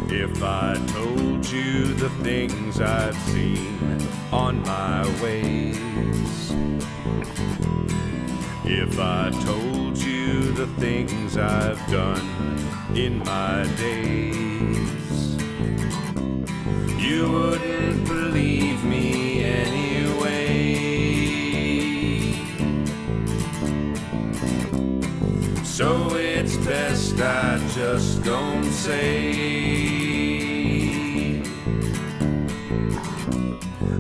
If I told you the things I've seen on my ways, if I told you the things I've done in my days, you wouldn't believe me anyway. So it's best I just don't say.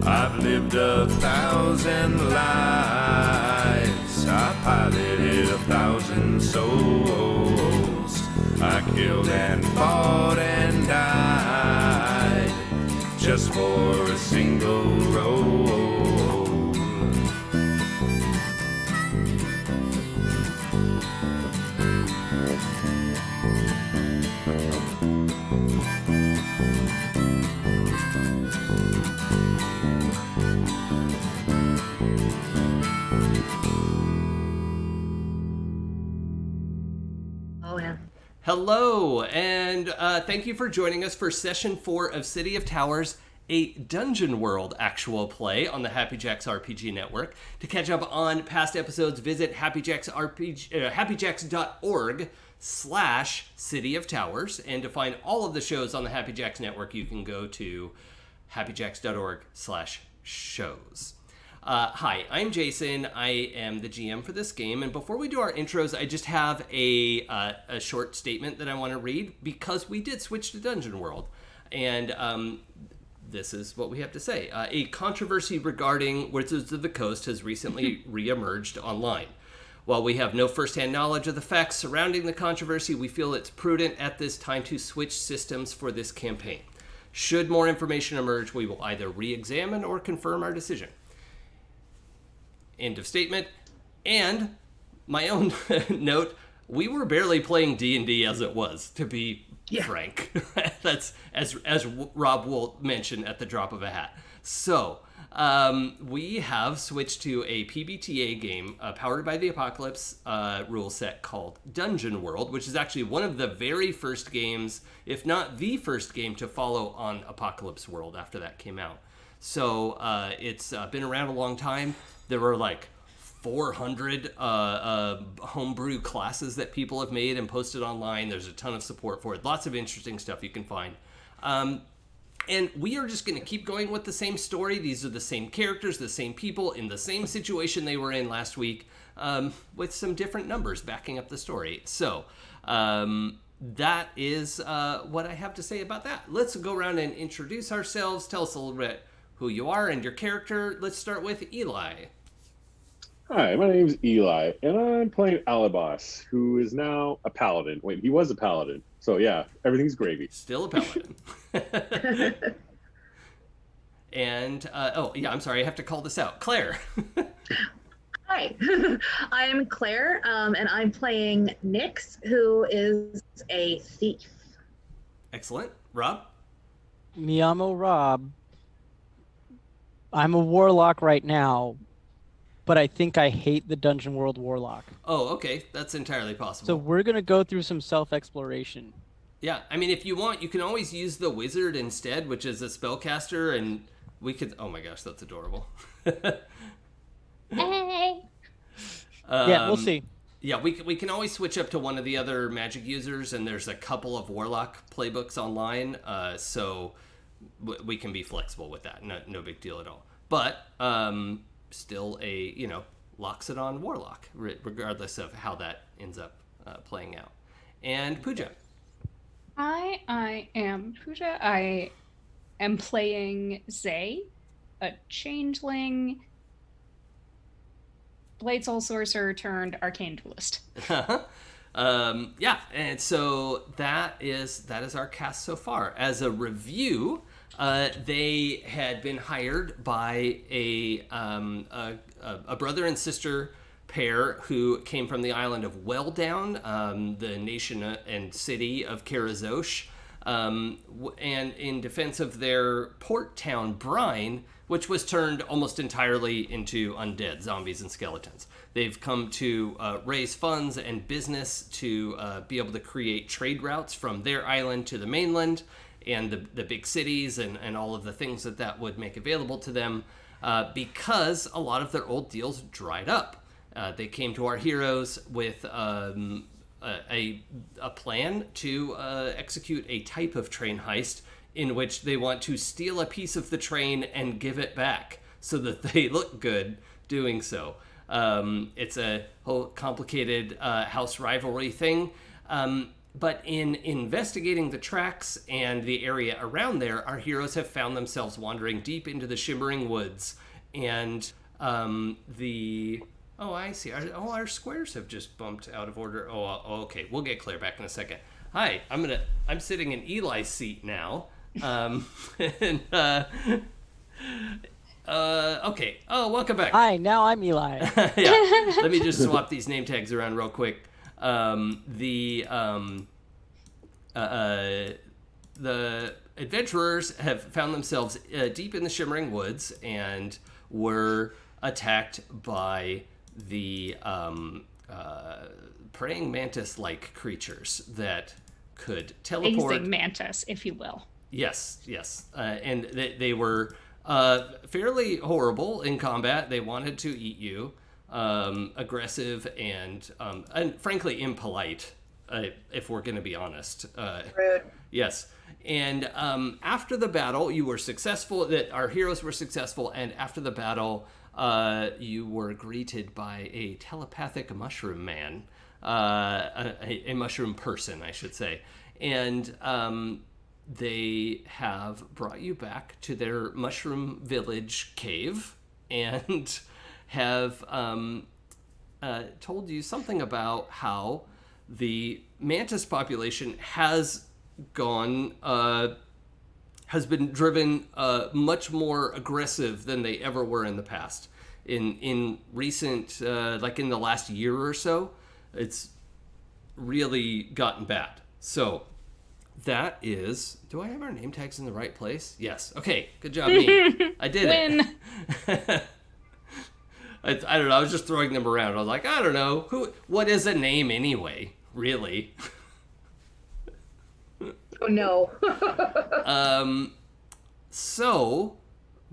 I've lived 1,000 lives, I piloted 1,000 souls, I killed and fought and died just for a single role. Hello, and thank you for joining us for Session 4 of City of Towers, a Dungeon World actual play on the Happy Jacks RPG Network. To catch up on past episodes, visit happyjacks.org/City of Towers, and to find all of the shows on the Happy Jacks Network, you can go to happyjacks.org/shows. Hi, I'm Jason. I am the GM for this game, and before we do our intros, I just have a short statement that I want to read, because we did switch to Dungeon World, and this is what we have to say. A controversy regarding Wizards of the Coast has recently re-emerged online. While we have no first-hand knowledge of the facts surrounding the controversy, we feel it's prudent at this time to switch systems for this campaign. Should more information emerge, we will either re-examine or confirm our decision. End of statement. And my own note, we were barely playing D&D as it was, to be frank. That's as Rob will mention at the drop of a hat. So we have switched to a PBTA game powered by the Apocalypse rule set called Dungeon World, which is actually one of the very first games, if not the first game, to follow on Apocalypse World after that came out. So it's been around a long time. There were like 400 homebrew classes that people have made and posted online. There's a ton of support for it. Lots of interesting stuff you can find. And we are just going to keep going with the same story. These are the same characters, the same people in the same situation they were in last week, with some different numbers backing up the story. So that is what I have to say about that. Let's go around and introduce ourselves. Tell us a little bit who you are and your character. Let's start with Eli. Hi, my name's Eli, and I'm playing Alaebas, who is now a paladin. Wait, he was a paladin. So yeah, everything's gravy. Still a paladin. And, I'm sorry, I have to call this out. Claire. Hi, I'm Claire, and I'm playing Nyx, who is a thief. Excellent. Rob? Mi amo Rob. I'm a warlock right now, but I think I hate the Dungeon World warlock. Oh, okay. That's entirely possible. So we're going to go through some self-exploration. Yeah, I mean, if you want, you can always use the wizard instead, which is a spellcaster, and we could... Oh my gosh, that's adorable. Hey! Yeah, we'll see. Yeah, we can always switch up to one of the other magic users, and there's a couple of warlock playbooks online, so we can be flexible with that. No big deal at all. But still locks it on warlock, regardless of how that ends up playing out. And Pooja. Hi, I am Pooja. I am playing Zay, a changeling Blade Soul Sorcerer turned Arcane Duelist. And so that is our cast so far. As a review, they had been hired by a brother and sister pair who came from the island of Welldown, the nation and city of Karazosh, and in defense of their port town, Brine, which was turned almost entirely into undead, zombies and skeletons. They've come to raise funds and business to be able to create trade routes from their island to the mainland and the big cities and all of the things that would make available to them because a lot of their old deals dried up. They came to our heroes with a plan to execute a type of train heist in which they want to steal a piece of the train and give it back so that they look good doing so. It's a whole complicated house rivalry thing. But in investigating the tracks and the area around there, our heroes have found themselves wandering deep into the shimmering woods. And Oh, I see. Our squares have just bumped out of order. Oh, okay. We'll get Claire back in a second. Hi, I'm sitting in Eli's seat now. Okay. Oh, welcome back. Hi, now I'm Eli. Yeah. Let me just swap these name tags around real quick. The adventurers have found themselves deep in the shimmering woods and were attacked by the praying mantis-like creatures that could teleport. Amazing mantis, if you will. Yes. And they were fairly horrible in combat. They wanted to eat you, aggressive and frankly impolite, if we're going to be honest. Rude. Yes. And after the battle, you were successful, that our heroes were successful, and after the battle, you were greeted by a telepathic mushroom man, a mushroom person, I should say. And they have brought you back to their mushroom village cave and have told you something about how the mantis population has been driven much more aggressive than they ever were in the past. In recent, like in the last year or so, it's really gotten bad. So that is, do I have our name tags in the right place? Yes. Okay. Good job, me. I did Win. it. I don't know. I was just throwing them around. I was like, I don't know. What is a name anyway? Really? Oh no. So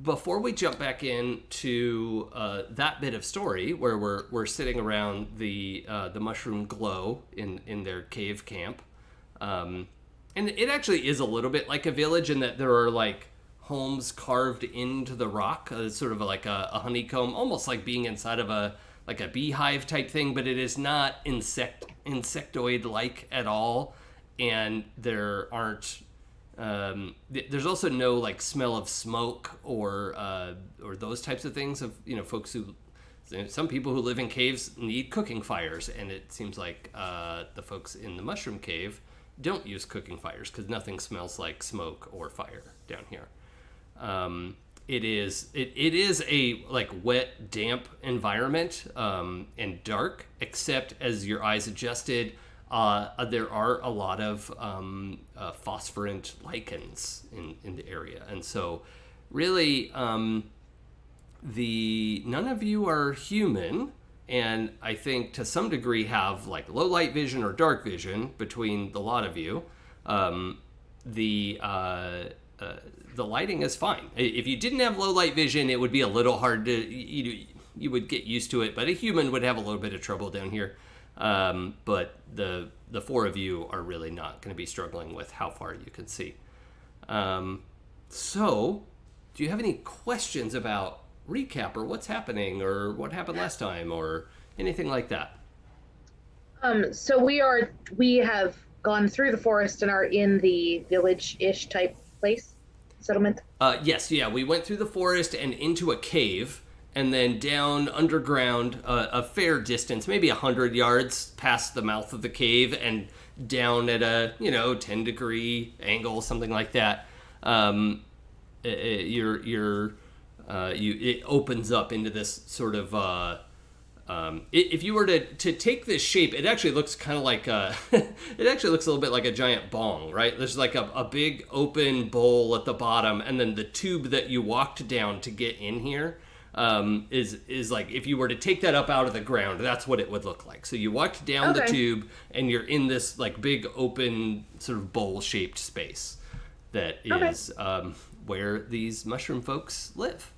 before we jump back into that bit of story where we're sitting around the mushroom glow in their cave camp, and it actually is a little bit like a village in that there are like homes carved into the rock, sort of like a honeycomb, almost like being inside of a beehive type thing, but it is not insectoid like at all. And there aren't there's also no like smell of smoke or those types of things of folks who, some people who live in caves need cooking fires, and it seems like the folks in the mushroom cave don't use cooking fires because nothing smells like smoke or fire down here. It is a like wet, damp environment and dark, except as your eyes adjusted, there are a lot of phosphorant lichens in the area, and so really none of you are human, and I think to some degree have like low light vision or dark vision between the lot of you. The lighting is fine. If you didn't have low light vision, it would be a little hard to, you would get used to it, but a human would have a little bit of trouble down here. But the four of you are really not going to be struggling with how far you can see. So, do you have any questions about recap or what's happening or what happened last time or anything like that? So we have gone through the forest and are in the village-ish type place, settlement. Yes, yeah, we went through the forest and into a cave, and then down underground a fair distance, maybe 100 yards past the mouth of the cave, and down at a 10-degree angle, something like that. It opens up into this sort of If you were to take this shape, it actually looks kind of like it actually looks a little bit like a giant bong, right? There's like a big open bowl at the bottom, and then the tube that you walked down to get in here is like, if you were to take that up out of the ground, that's what it would look like. So you walked down the tube, and you're in this like big open sort of bowl-shaped space that is where these mushroom folks live.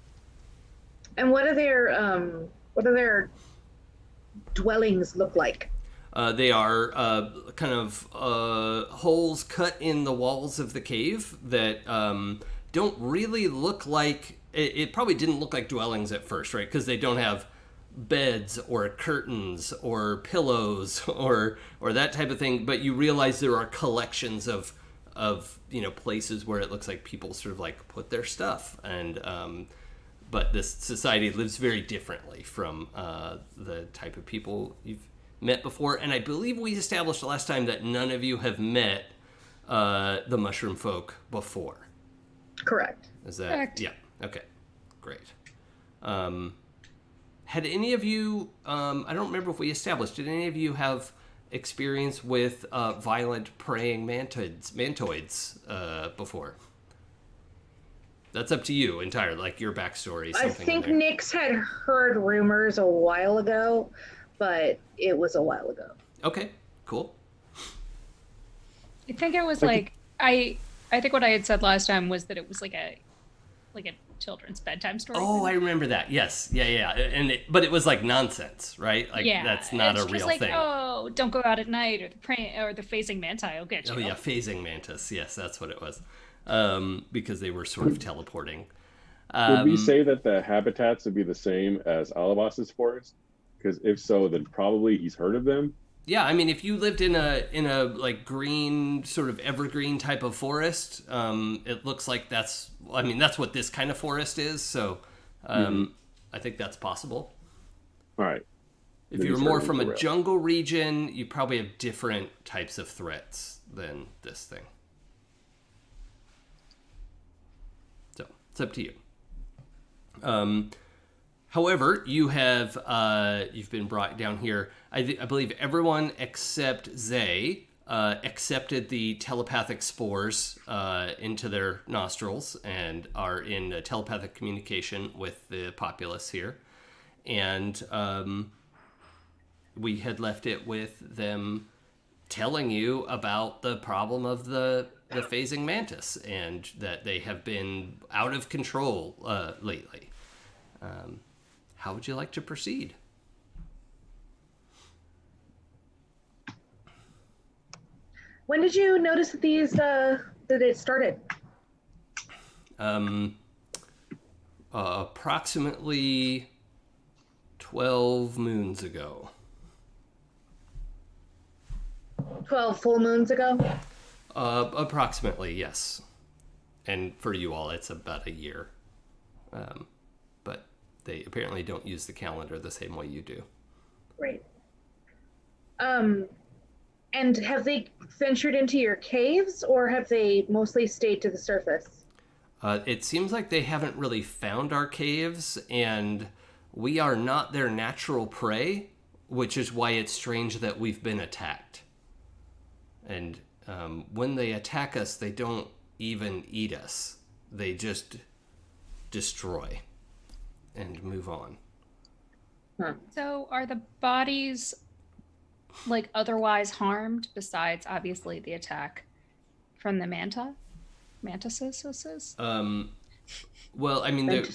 And what are their dwellings look like? They are kind of holes cut in the walls of the cave that don't really look like... It probably didn't look like dwellings at first, right? Because they don't have beds or curtains or pillows or that type of thing. But you realize there are collections of places where it looks like people sort of like put their stuff. And but this society lives very differently from the type of people you've met before. And I believe we established last time that none of you have met the mushroom folk before. Correct. Is that Correct. Yeah. Okay. Great. Had any of you? I don't remember if we established. Did any of you have experience with violent praying mantoids before? That's up to you entirely, like your backstory. I think Nyx had heard rumors a while ago, but it was a while ago. Okay, cool. I think it was like I think what I had said last time was that it was like a children's bedtime story. Oh, I remember that. Yes, yeah, but it was like nonsense, right? Like that's not a real just like, thing. Oh, don't go out at night, or the phasing manti will get you. Oh yeah, phasing mantis. Yes, that's what it was. Because they were sort of teleporting. Would we say that the habitats would be the same as Alaebas's forest? Because if so, then probably he's heard of them. Yeah, I mean, if you lived in a like green sort of evergreen type of forest, it looks like that's what this kind of forest is. So, I think that's possible. All right. If you're more from a jungle region, you probably have different types of threats than this thing. So it's up to you. However, you've been brought down here. I believe everyone except Zay accepted the telepathic spores into their nostrils and are in telepathic communication with the populace here. And we had left it with them telling you about the problem of the phasing mantis and that they have been out of control lately. How would you like to proceed? When did you notice that these that it started? Approximately 12 moons ago. 12 full moons ago? Approximately, yes. And for you all, it's about a year. But they apparently don't use the calendar the same way you do. Right. And have they ventured into your caves, or have they mostly stayed to the surface? It seems like they haven't really found our caves, and we are not their natural prey, which is why it's strange that we've been attacked. And when they attack us, they don't even eat us. They just destroy and move on. Huh. So are the bodies like otherwise harmed besides obviously the attack from the mantises? Well, I mean,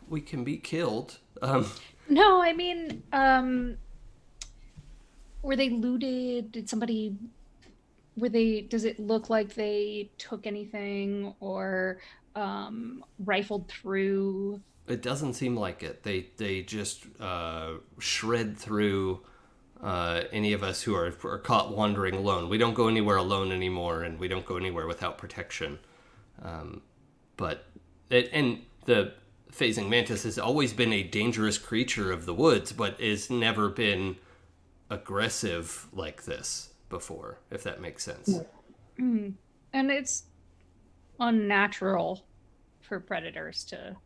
we can be killed. No, I mean, were they looted? Does it look like they took anything or rifled through? It doesn't seem like it. They just shred through any of us who are caught wandering alone. We don't go anywhere alone anymore, and we don't go anywhere without protection. But the phasing mantis has always been a dangerous creature of the woods, but has never been aggressive like this before, if that makes sense. Mm. And it's unnatural for predators to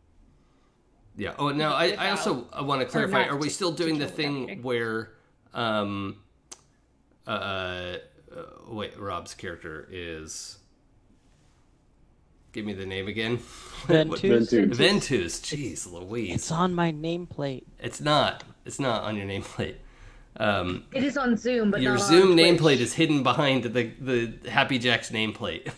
Yeah. Oh, now I also want to clarify. not Are we to- still to doing the kill thing without where, wait, Rob's character is. Give me the name again. Ventuz. Ventuz. Jeez, Louise. It's on my nameplate. It's not. It's not on your nameplate. It is on Zoom, but Your not Zoom on Twitch. nameplate is hidden behind the Happy Jack's nameplate.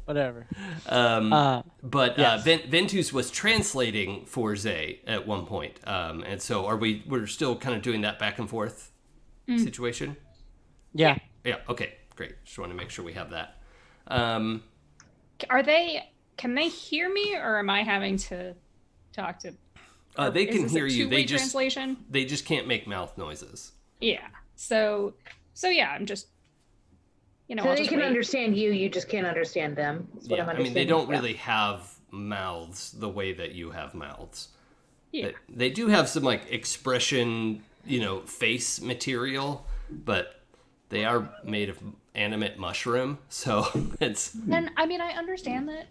Whatever. But Yes. Ventuz was translating for Zay at one point, and so we're still kind of doing that back and forth situation. Yeah. Yeah. Okay. Great. Just want to make sure we have that. Can they hear me, or am I having to talk to? They Is can this hear a you. two-way They just translation. can't make mouth noises. Yeah. So yeah, I'm just. So I'll they just can wait. understand you. You just can't understand them. That's what Yeah. I'm I mean, they understanding. don't Yeah. really have mouths the way that you have mouths. Yeah. They do have some like expression, face material, but they are made of animate mushroom, so it's. And I mean, I understand that.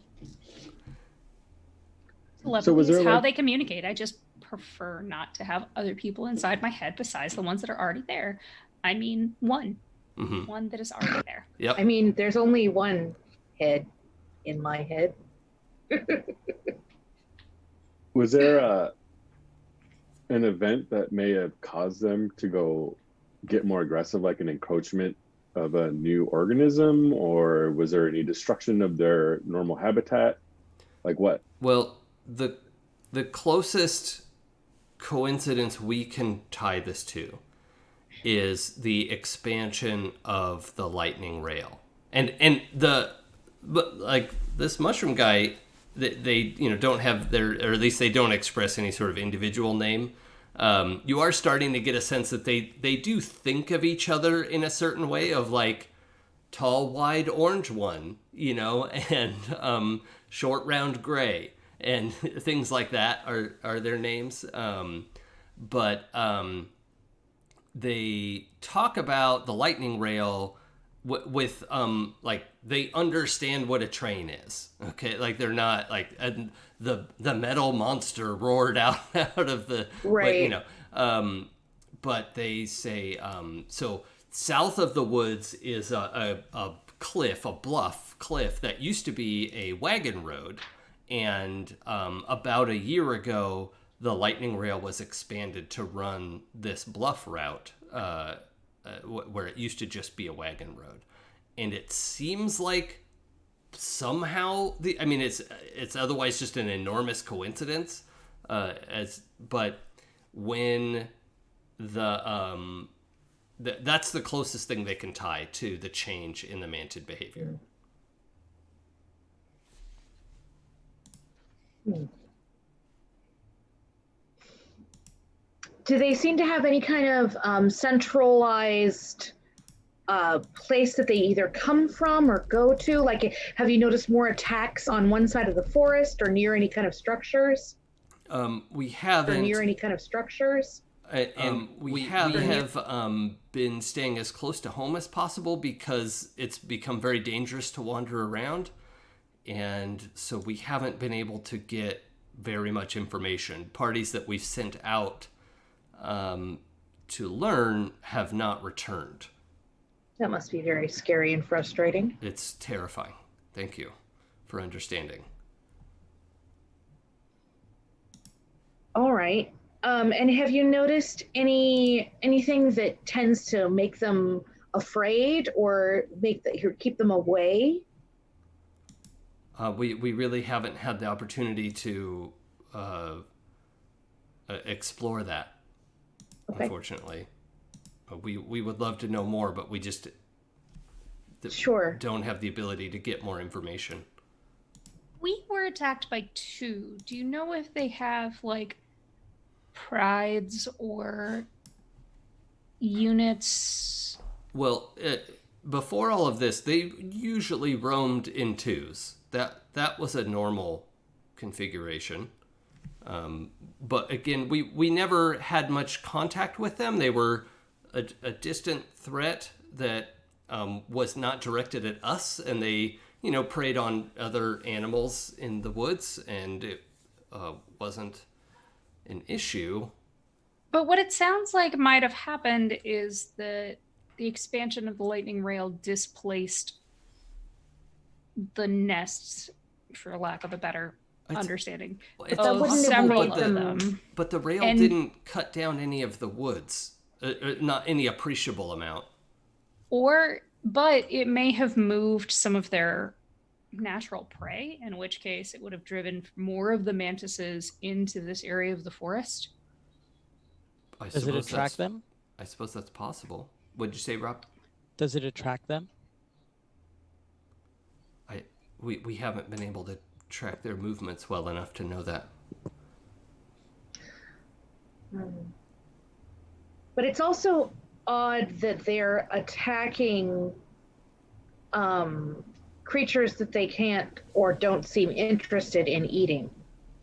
So was Telepathy is there, how like- they communicate. I just prefer not to have other people inside my head besides the ones that are already there. I mean, one that is already there. Yep. I mean, there's only one head in my head. Was there an event that may have caused them to go get more aggressive, like an encroachment of a new organism, or was there any destruction of their normal habitat? Like what? Well, the closest coincidence we can tie this to is the expansion of the lightning rail, and but like this mushroom guy, they don't have their, or at least they don't express any sort of individual name. You are starting to get a sense that they do think of each other in a certain way of like tall, wide, orange one, and short, round, gray, and things like that are their names. But they talk about the lightning rail with like they understand what a train is. Okay, like they're not like the metal monster roared out of the Right. but they say so south of the woods is a bluff cliff that used to be a wagon road, and about a year ago the lightning rail was expanded to run this bluff route where it used to just be a wagon road. And it seems like somehow it's otherwise just an enormous coincidence, but when that's the closest thing they can tie to the change in the mantid behavior. Do they seem to have any kind of centralized place that they either come from or go to? Like, have you noticed more attacks on one side of the forest or near any kind of structures? We haven't. Or near any kind of structures? And we have been staying as close to home as possible because it's become very dangerous to wander around. And so we haven't been able to get very much information. Parties that we've sent out to learn have not returned. That must be very scary and frustrating. It's terrifying. Thank you for understanding. All right. And have you noticed anything that tends to make them afraid or keep them away? We really haven't had the opportunity to explore that, Okay. unfortunately. We would love to know more, but we just Sure. don't have the ability to get more information. We were attacked by two. Do you know if they have like prides or units? Well, before all of this, they usually roamed in twos. That was a normal configuration. But again, we never had much contact with them. They were a distant threat that was not directed at us, and they preyed on other animals in the woods, and wasn't an issue. But what it sounds like might have happened is that the expansion of the lightning rail displaced the nests, for lack of a better understanding, It's of wouldn't several make of them- them. But the rail And- didn't cut down any of the woods, not any appreciable amount. But it may have moved some of their natural prey, in which case it would have driven more of the mantises into this area of the forest. Does it attract them? I suppose that's possible. What'd you say, Rob? Does it attract them? We haven't been able to track their movements well enough to know that. But it's also odd that they're attacking creatures that they can't or don't seem interested in eating.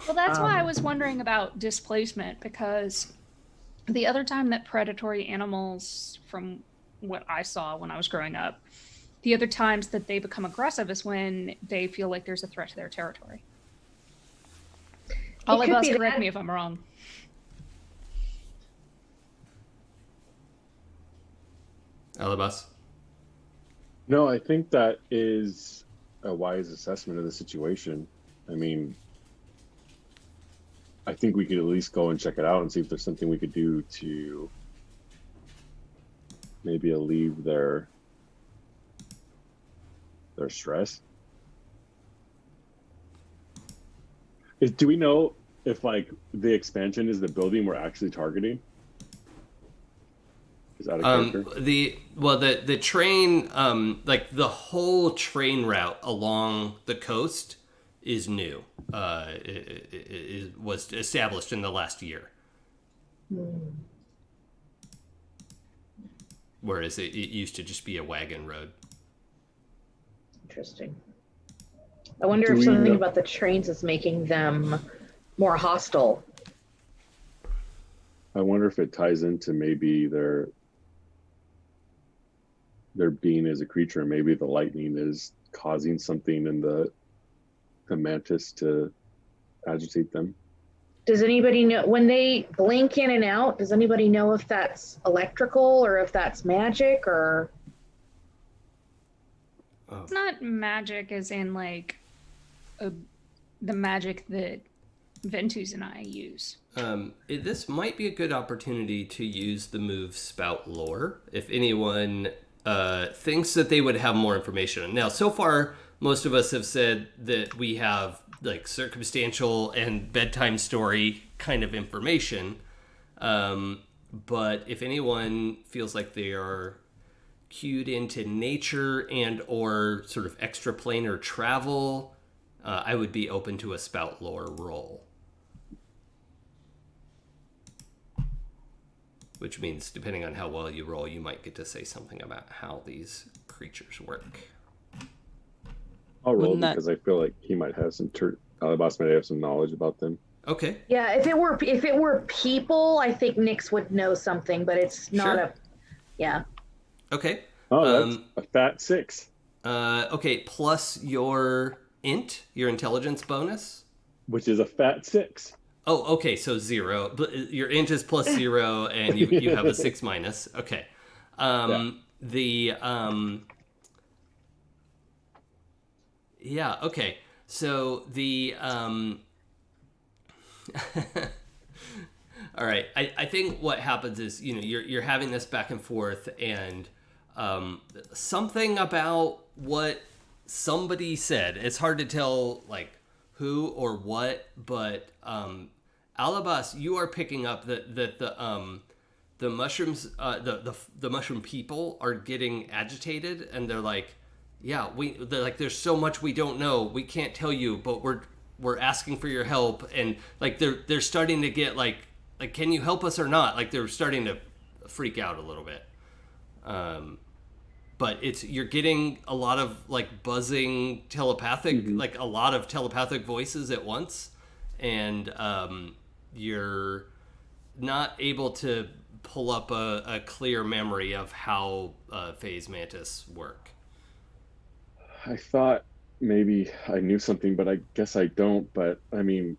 Well, that's why I was wondering about displacement, because the other time that predatory animals, from what I saw when I was growing up, the other times that they become aggressive is when they feel like there's a threat to their territory. Alaebas, correct me if I'm wrong. Alaebas? No, I think that is a wise assessment of the situation. I mean, I think we could at least go and check it out and see if there's something we could do to maybe alleviate their stress. Do we know if like the expansion is the building we're actually targeting? Is that a character? The train, like the whole train route along the coast is new. It was established in the last year. Whereas it used to just be a wagon road. Interesting. I wonder if something about the trains is making them more hostile. I wonder if it ties into maybe their being as a creature. Maybe the lightning is causing something in the mantis to agitate them. Does anybody know when they blink in and out? Does anybody know if that's electrical or if that's magic or? It's not magic as in like the magic that Ventuz and I use. This might be a good opportunity to use the move Spout Lore if anyone thinks that they would have more information. Now, so far, most of us have said that we have like circumstantial and bedtime story kind of information. But if anyone feels like they are cued into nature and or sort of extraplanar travel, I would be open to a Spout Lore roll. Which means, depending on how well you roll, you might get to say something about how these creatures work. I'll roll because I feel like he might have some Alaebas might have some knowledge about them. Okay. Yeah, if it were people, I think Nyx would know something, but it's not yeah. Okay. Oh, that's a fat 6. Okay, plus your int, your intelligence bonus, which is a fat 6. Oh, okay, so 0. Your int is plus 0, and you have a 6 minus. Okay. Yeah, okay. So the all right. I think what happens is, you're having this back and forth, and something about what somebody said. It's hard to tell like who or what, but Alaebas, you are picking up that the mushrooms, the mushroom people are getting agitated, and they're like, they're like, there's so much we don't know. We can't tell you, but we're asking for your help, and like they're starting to get like can you help us or not? Like they're starting to freak out a little bit. But you're getting a lot of like buzzing telepathic, like a lot of telepathic voices at once, and you're not able to pull up a clear memory of how phase mantis work. I thought maybe I knew something, but I guess I don't. But I mean,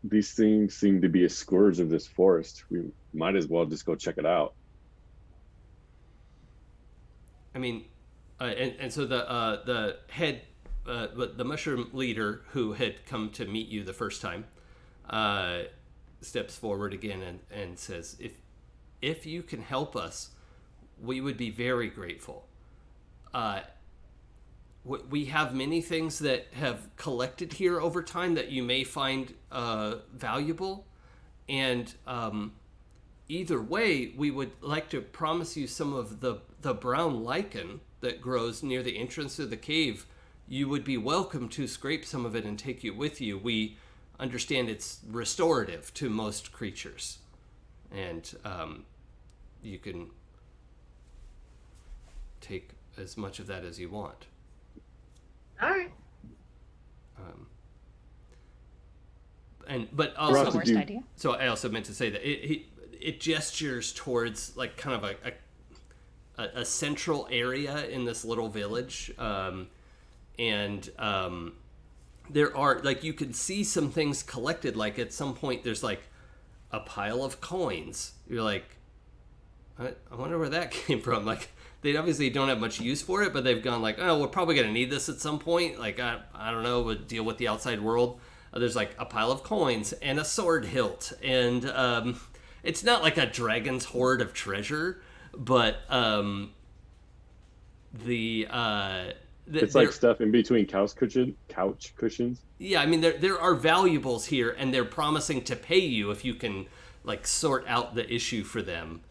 these things seem to be a scourge of this forest. We might as well just go check it out. I mean, and so the head, the mushroom leader who had come to meet you the first time, steps forward again and says, if you can help us, we would be very grateful. We have many things that have collected here over time that you may find valuable, and either way, we would like to promise you some of the brown lichen that grows near the entrance of the cave. You would be welcome to scrape some of it and take it with you. We understand it's restorative to most creatures, and you can take as much of that as you want. All right. But also, That's the worst idea. so I also meant to say that it gestures towards like kind of a central area in this little village, and there are, like, you can see some things collected. Like at some point, there's like a pile of coins. You're like, I wonder where that came from. Like, they obviously don't have much use for it, but they've gone like, oh, we're probably going to need this at some point. Like, I don't know, we'll deal with the outside world. There's like a pile of coins and a sword hilt. And it's not like a dragon's hoard of treasure, but it's like stuff in between couch cushions. Yeah, I mean, there are valuables here, and they're promising to pay you if you can like sort out the issue for them.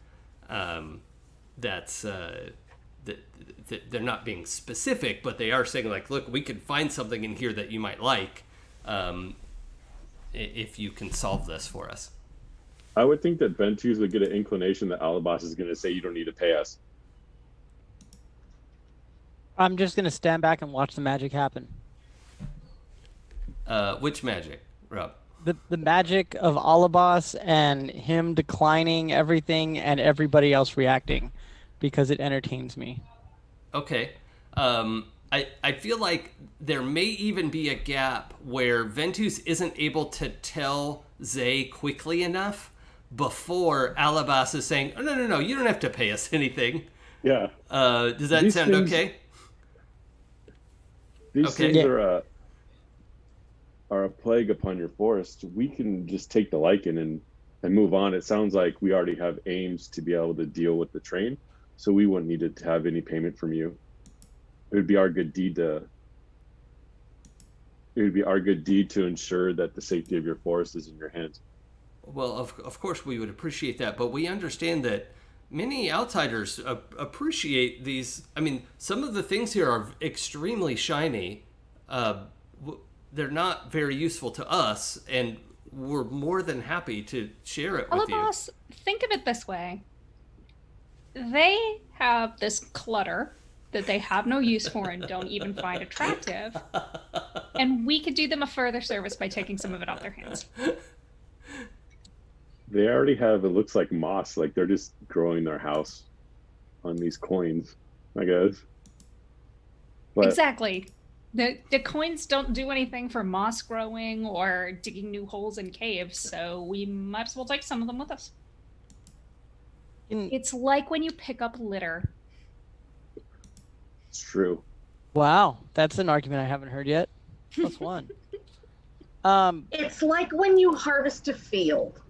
That's they're not being specific, but they are saying like, look, we could find something in here that you might like, if you can solve this for us. I would think that Ventuz would get an inclination that Alaebas is going to say you don't need to pay us. I'm just gonna stand back and watch the magic happen. Which magic, Rob? The magic of Alaebas and him declining everything and everybody else reacting, because it entertains me. Okay. I feel like there may even be a gap where Ventuz isn't able to tell Zay quickly enough before Alaebas is saying, oh, no, you don't have to pay us anything. Yeah. Does that These sound things- okay? These Okay. things Yeah. are a plague upon your forest. We can just take the lichen and move on. It sounds like we already have aims to be able to deal with the train, so we wouldn't need to have any payment from you. It would be our good deed to ensure that the safety of your forest is in your hands. Well, of course we would appreciate that, but we understand that many outsiders appreciate these. I mean, some of the things here are extremely shiny. They're not very useful to us, and we're more than happy to share it with you. Alaebas, think of it this way. They have this clutter that they have no use for and don't even find attractive. And we could do them a further service by taking some of it off their hands. They already have, it looks like moss, like they're just growing their house on these coins, I guess. But Exactly. The coins don't do anything for moss growing or digging new holes in caves, so we might as well take some of them with us. It's like when you pick up litter. it's true. Wow, that's an argument I haven't heard yet. Plus one. It's like when you harvest a field.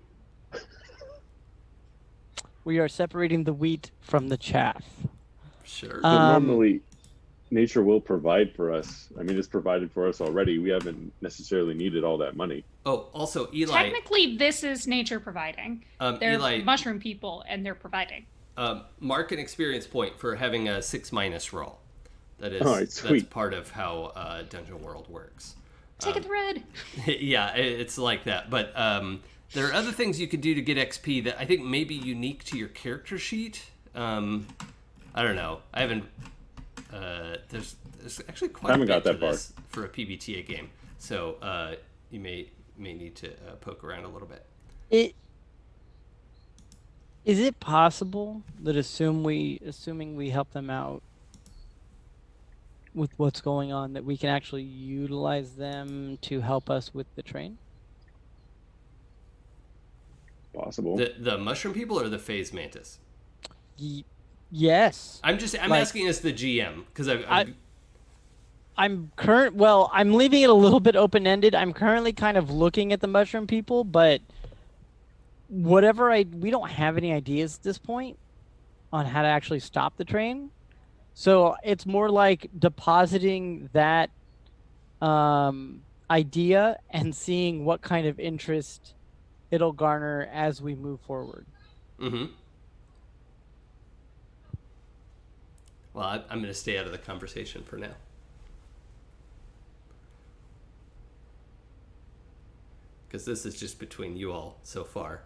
We are separating the wheat from the chaff. Sure. But normally, nature will provide for us. I mean, it's provided for us already. We haven't necessarily needed all that money. Oh, also, Eli. Technically, this is nature providing. They're Eli, mushroom people, and they're providing. mark an experience point for having a 6- roll. That is, All right, that's sweet. part of how Dungeon World works. Take a thread. Yeah, it's like that. But there are other things you could do to get XP that I think may be unique to your character sheet. I don't know. I haven't. There's actually quite Haven't a bit got to that this for a PBTA game, so you may need to poke around a little bit. Is it possible that assuming we help them out with what's going on, that we can actually utilize them to help us with the train? Possible. The mushroom people or the phase mantis? Yes. I'm Like- asking as the GM because I'm leaving it a little bit open-ended. I'm currently kind of looking at the mushroom people, but we don't have any ideas at this point on how to actually stop the train. So it's more like depositing that idea and seeing what kind of interest it'll garner as we move forward. Mm-hmm. Well, I'm going to stay out of the conversation for now. Because this is just between you all so far.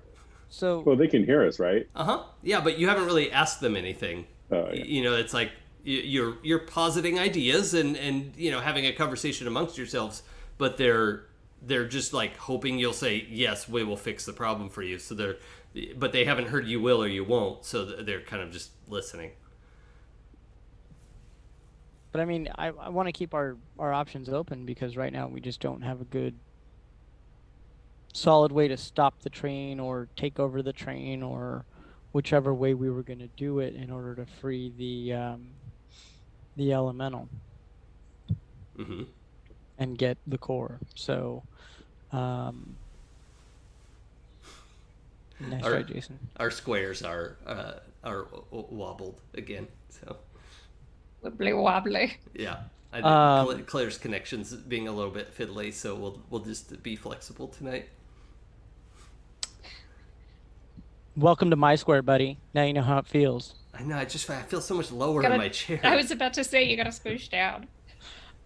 So Well, they can hear us, right? Uh-huh. Yeah, but you haven't really asked them anything. Oh, yeah. You know, it's like you're positing ideas and having a conversation amongst yourselves, but they're just like hoping you'll say yes, we will fix the problem for you. So but they haven't heard you will or you won't, so they're kind of just listening. But I mean, I want to keep our options open because right now we just don't have a good solid way to stop the train or take over the train or whichever way we were going to do it in order to free the elemental Mm-hmm. and get the core. So, nice try, Jason. Our squares are wobbled again, so Wibbly wobbly. yeah. Claire's connections being a little bit fiddly, so we'll just be flexible tonight. Welcome to my square, buddy. Now you know how it feels. I know. I feel so much lower in my chair. I was about to say you gotta squish down.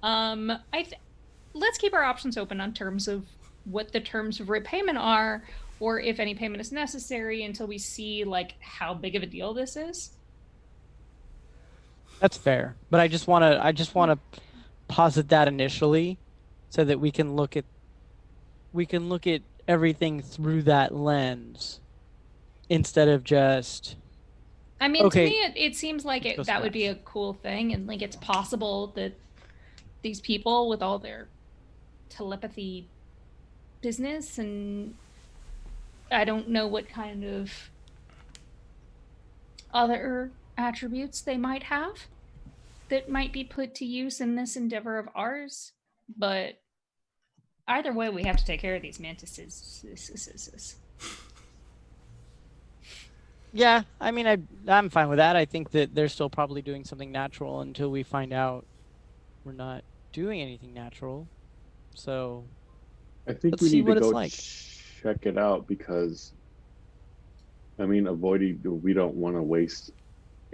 Let's keep our options open on terms of what the terms of repayment are, or if any payment is necessary until we see like how big of a deal this is. That's fair, but I just want to posit that initially, so that we can look at everything through that lens, instead of just. I mean, Okay. to me, it seems like Let's go that would be a scratch. cool thing, and like it's possible that these people with all their telepathy business, and I don't know what kind of other attributes they might have that might be put to use in this endeavor of ours, but either way, we have to take care of these mantises. Yeah, I mean, I'm fine with that. I think that they're still probably doing something natural until we find out we're not doing anything natural. So I think Let's we see need what to it's go like. check it out because, I mean, we don't want to waste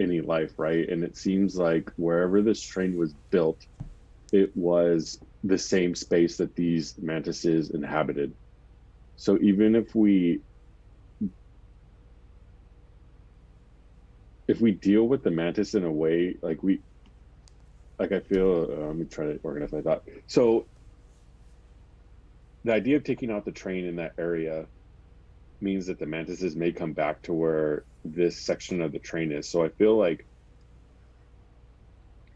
any life, right? And it seems like wherever this train was built, it was the same space that these mantises inhabited. So even if we deal with the mantis in a way I feel, let me try to organize my thought. So the idea of taking out the train in that area means that the mantises may come back to where this section of the train is. So I feel like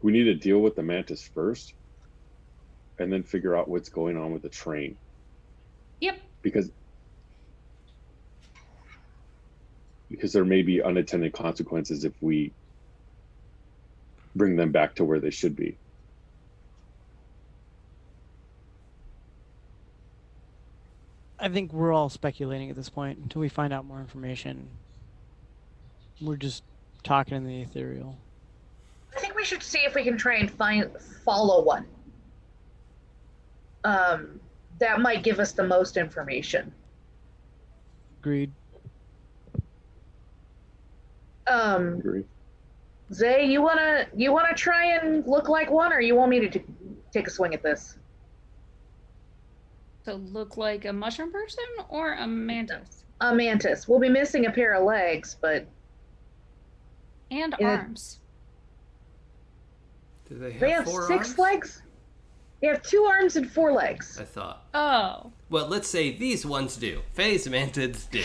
we need to deal with the mantis first and then figure out what's going on with the train. Yep. Because there may be unintended consequences if we bring them back to where they should be. I think we're all speculating at this point until we find out more information. We're just talking in the ethereal. I think we should see if we can try and follow one. That might give us the most information. Agreed. Agree. Zay, you wanna try and look like one, or you want me to take a swing at this? So look like a mushroom person or a mantis? A mantis. We'll be missing a pair of legs, but And Yeah. arms. Do they have, they have 4 six arms? legs. They have 2 arms and 4 legs. I thought. Oh. Well, let's say these ones do. Phase mantids do.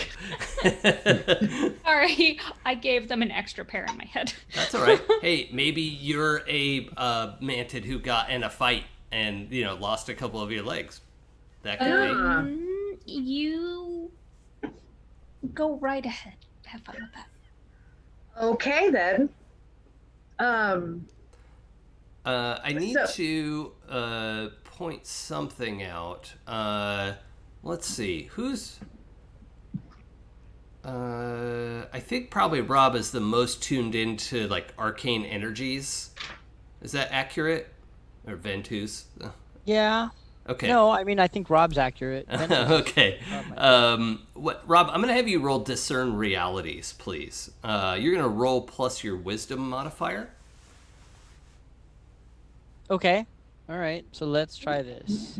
Sorry, I gave them an extra pair in my head. That's all right. Hey, maybe you're a mantid who got in a fight and lost a couple of your legs. That could be. You Go right ahead. Have fun with that. Okay then. I need So- to point something out. Let's see. Who's... I think probably Rob is the most tuned into, like, arcane energies. Is that accurate? Or Ventuz? Yeah. Okay. No, I mean I think Rob's accurate. Ventuz is- Okay. Rob, I'm going to have you roll Discern Realities, please. You're going to roll plus your Wisdom modifier. Okay. All right. So let's try this.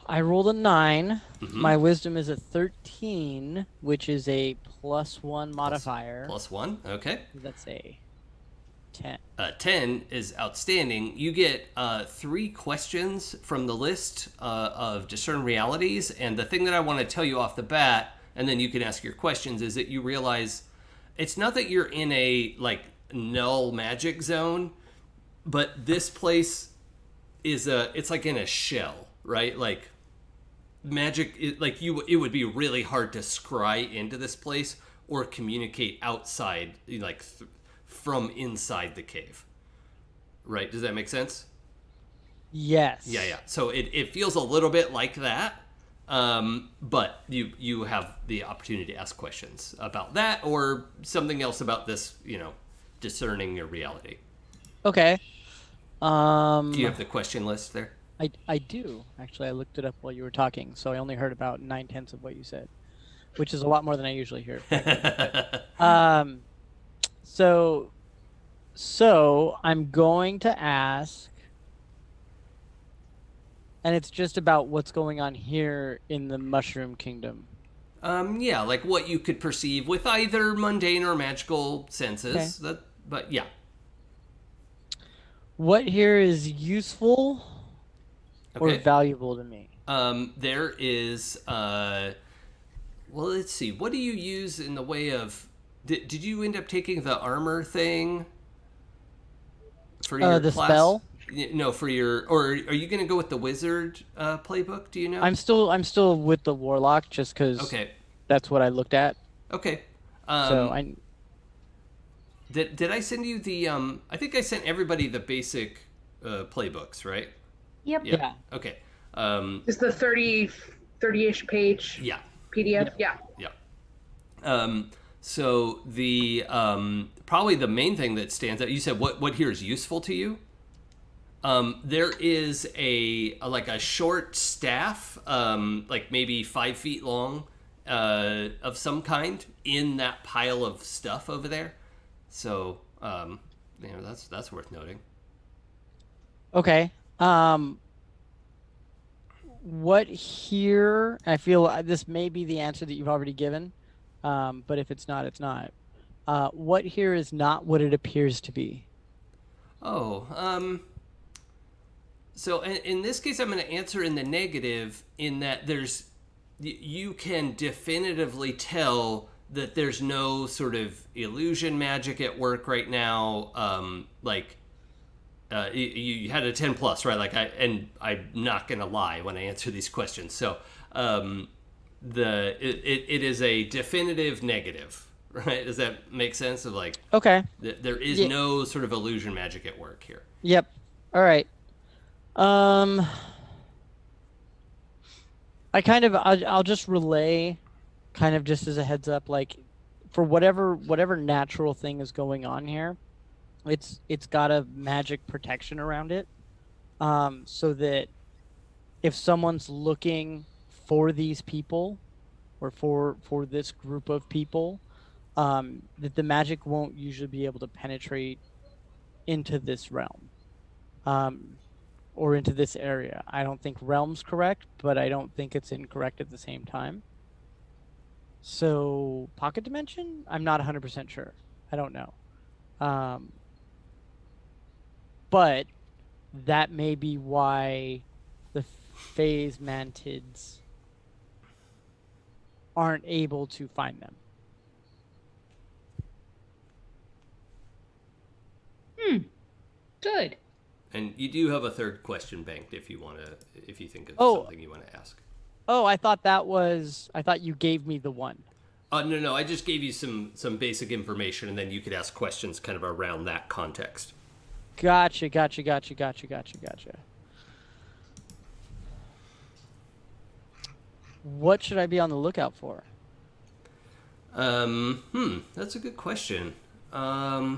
I rolled a 9. Mm-hmm. My wisdom is a 13, which is a +1 modifier. +1, okay. That's a 10. 10 is outstanding. You get 3 questions from the list of Discern Realities, and the thing that I want to tell you off the bat, and then you can ask your questions, is that you realize it's not that you're in a, like, null magic zone, but this place is it's like in a shell, right? Like, magic, it would be really hard to scry into this place or communicate outside, like, from inside the cave. Right? Does that make sense? Yes. Yeah. So it feels a little bit like that, but you have the opportunity to ask questions about that or something else about this, discerning your reality. Okay. Do you have the question list there? I do. Actually, I looked it up while you were talking, so I only heard about 9/10 of what you said, which is a lot more than I usually hear. So I'm going to ask, and it's just about what's going on here in the Mushroom Kingdom. Yeah, like what you could perceive with either mundane or magical senses. Okay. But yeah. What here is useful or Okay. valuable to me? There is, well, let's see. What do you use in the way of... Did you end up taking the armor thing for your The class? spell? No, for your... Or are you going to go with the wizard playbook? Do you know? I'm still with the Warlock just because Okay. that's what I looked at. Okay. So I Did I send you the... I think I sent everybody the basic playbooks, right? Yep. yeah. Okay. Is the 30-ish page Yeah. PDF? Yeah. So the probably the main thing that stands out, you said what here is useful to you? There is a short staff, like maybe 5 feet long, of some kind in that pile of stuff over there. So that's worth noting. Okay. What here? I feel this may be the answer that you've already given, but if it's not, it's not. What here is not what it appears to be. Oh, so in this case, I'm going to answer in the negative in that you can definitively tell that there's no sort of illusion magic at work right now. You had a 10 plus, right? I'm not going to lie when I answer these questions. So it is a definitive negative, right? Does that make sense? Of like, Okay. there is no sort of illusion magic at work here. Yep. All right. I'll just relay, kind of just as a heads up, like for whatever natural thing is going on here, it's got a magic protection around it, so that if someone's looking for these people or for this group of people, that the magic won't usually be able to penetrate into this realm. Or into this area. I don't think realm's correct, but I don't think it's incorrect at the same time. So, pocket dimension? I'm not 100% sure. I don't know. But that may be why the phase mantids aren't able to find them. Good. And you do have a third question banked if you think of Oh. something you want to ask. Oh, I thought you gave me the one. No, I just gave you some basic information, and then you could ask questions kind of around that context. Gotcha. What should I be on the lookout for? That's a good question. I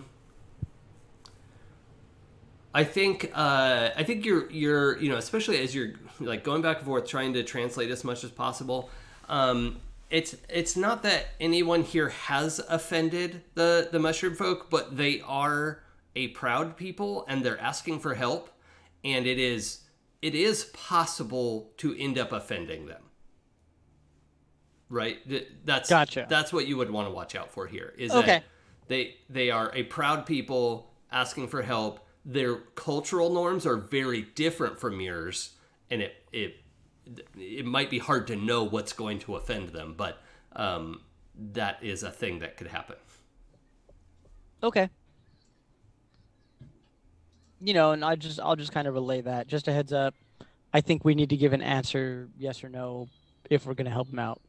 think you're especially as you're like going back and forth trying to translate as much as possible. It's not that anyone here has offended the mushroom folk, but they are a proud people and they're asking for help, and it is possible to end up offending them. Right? That's Gotcha. That's what you would want to watch out for here. Is Okay. that they are a proud people asking for help. Their cultural norms are very different from yours, and it might be hard to know what's going to offend them, but that is a thing that could happen. Okay. And I'll just kind of relay that. Just a heads up. I think we need to give an answer, yes or no, if we're going to help them out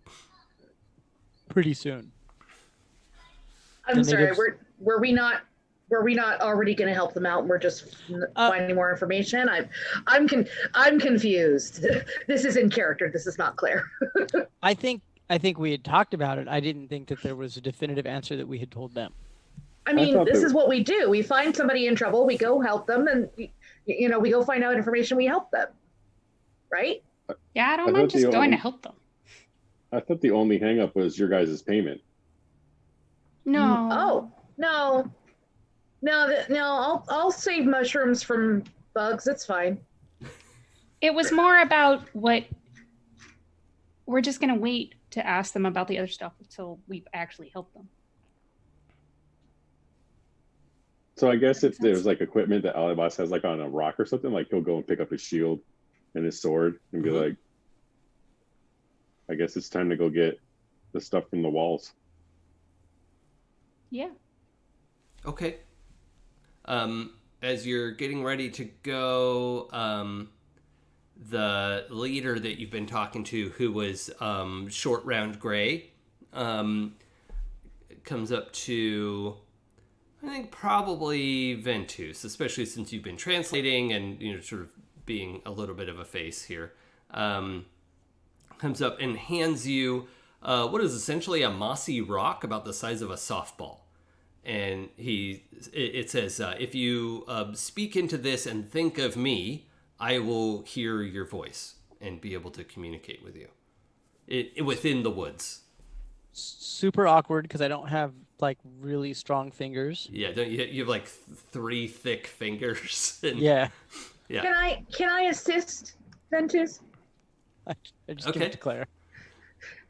pretty soon. I'm sorry. Were we not already going to help them out? And we're just finding more information. I'm confused. This is in character. This is not clear. I think we had talked about it. I didn't think that there was a definitive answer that we had told them. I mean, this is what we do. We find somebody in trouble, we go help them, and we go find out information, we help them. Right? Yeah, I don't mind just going to help them. I thought the only hang up was your guys' payment. No. Oh, no. No, I'll save mushrooms from bugs. It's fine. It was more about what we're just going to wait to ask them about the other stuff until we've actually helped them. So I guess if there's like equipment that Alaebas has like on a rock or something, like he'll go and pick up his shield and his sword and be like, I guess it's time to go get the stuff from the walls. Yeah. Okay. As you're getting ready to go, the leader that you've been talking to, who was Short Round Gray, comes up to, I think, probably Ventuz, especially since you've been translating and sort of being a little bit of a face here. Comes up and hands you what is essentially a mossy rock about the size of a softball. And it says, if you speak into this and think of me, I will hear your voice and be able to communicate with you. Within the woods. Super awkward because I don't have like really strong fingers. Yeah, don't you have like 3 thick fingers? And, yeah. Can I assist Ventuz? I just give it to Claire.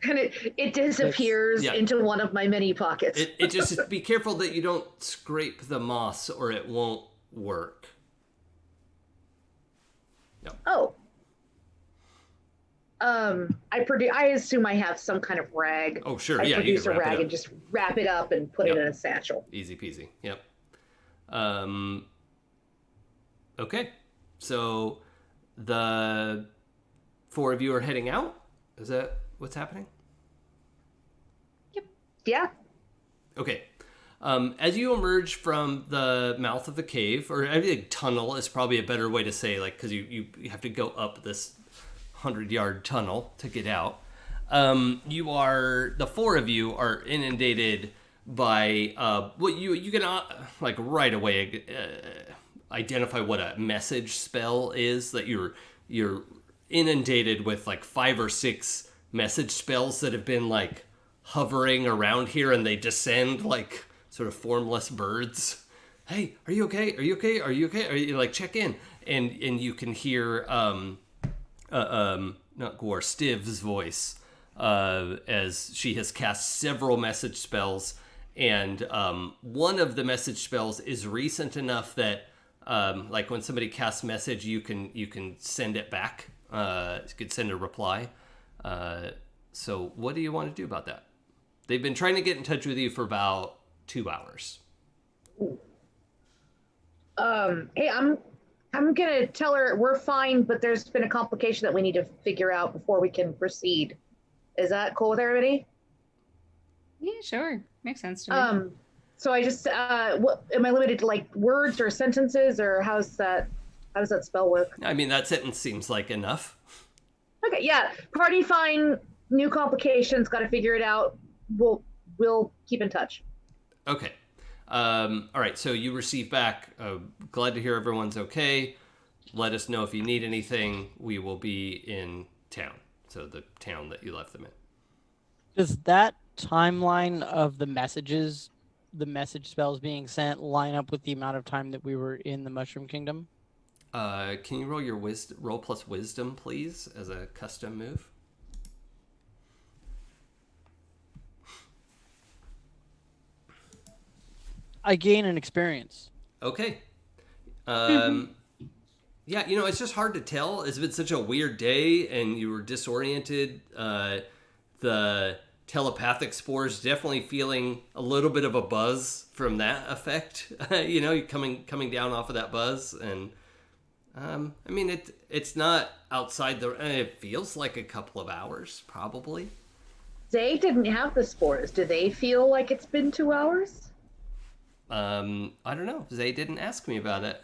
And it disappears into one of my many pockets. It just be careful that you don't scrape the moss or it won't work. No. Oh. I assume I have some kind of rag. Oh, sure. I produce a rag and just wrap it up and put it in a satchel. Easy peasy. Yep. Okay. So the 4 of you are heading out? Is that what's happening? Yep. Yeah. Okay. As you emerge from the mouth of the cave, or I think tunnel is probably a better way to say, like, because you have to go up this 100-yard tunnel to get out. The 4 of you are inundated by what you can like right away identify what a message spell is. That you're inundated with like 5 or 6 message spells that have been like hovering around here, and they descend like sort of formless birds. Hey, are you okay? Are you okay? Are you okay? Are you like check in? And you can hear not Gore, Stiv's voice as she has cast several message spells, and one of the message spells is recent enough that like when somebody casts message, you can send it back. You could send a reply. So what do you want to do about that? They've been trying to get in touch with you for about 2 hours. Hey, I'm I'm gonna tell her we're fine, but there's been a complication that we need to figure out before we can proceed. Is that cool with everybody? Yeah, sure. Makes sense to me. So I just what am I limited to, like words or sentences, or how does that spell work? I mean, that sentence seems like enough. Okay, yeah. Party fine, new complications, gotta figure it out. We'll keep in touch. Okay. All right, so you receive back, glad to hear everyone's okay. Let us know if you need anything. We will be in town. So the town that you left them in. Does that timeline of the messages, the message spells being sent, line up with the amount of time that we were in the Mushroom Kingdom? Can you roll your roll plus wisdom, please, as a custom move? I gain an experience. Okay. Yeah, it's just hard to tell. It's been such a weird day, and you were disoriented. The telepathic spores definitely feeling a little bit of a buzz from that effect. You're coming down off of that buzz, and I mean it's not outside it feels like a couple of hours, probably. They didn't have the spores. Do they feel like it's been 2 hours? I don't know. Zay didn't ask me about it.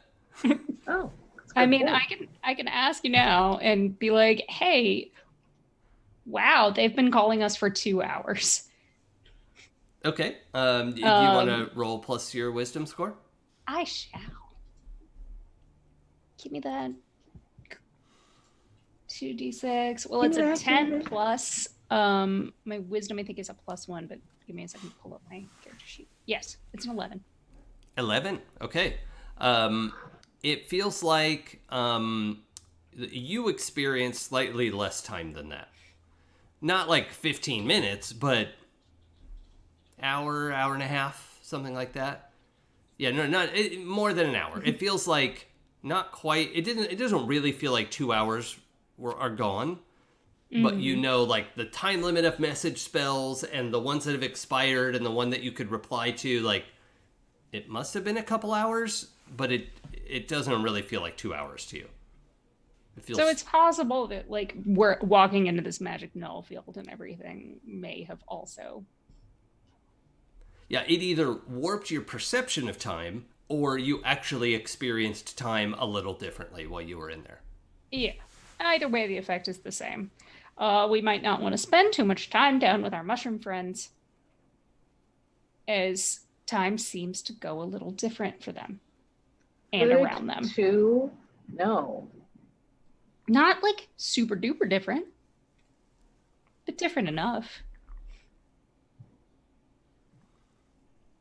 Oh. I mean, I can ask you now and be like, hey, wow, they've been calling us for 2 hours. Okay. Do you want to roll plus your wisdom score? I shall. Give me that 2d6. Well, it's a 10 plus. My wisdom, I think, is a +1, but give me a second to pull up my character sheet. Yes, it's an 11. 11? Okay. It feels like you experienced slightly less time than that. Not like 15 minutes, but hour and a half, something like that. Yeah, no, not more than an hour. It feels like not quite. It doesn't really feel like 2 hours are gone. But like the time limit of message spells and the ones that have expired and the one that you could reply to, like it must have been a couple hours, but it doesn't really feel like 2 hours to you. So it's possible that like we're walking into this magic null field and everything may have also. Yeah, it either warped your perception of time or you actually experienced time a little differently while you were in there. Yeah. Either way, the effect is the same. We might not want to spend too much time down with our mushroom friends, as time seems to go a little different for them and around them. No. Not like super duper different, but different enough.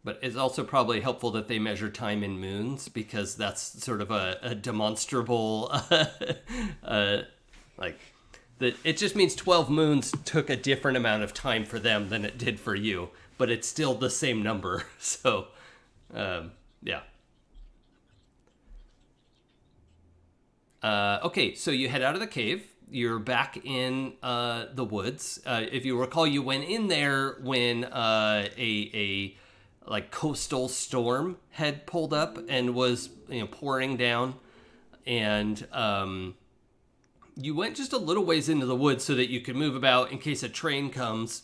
But it's also probably helpful that they measure time in moons, because that's sort of a demonstrable, it just means 12 moons took a different amount of time for them than it did for you, but it's still the same number. So, yeah. Okay, so you head out of the cave. You're back in the woods. If you recall, you went in there when a coastal storm had pulled up and was pouring down, and you went just a little ways into the woods so that you could move about in case a train comes.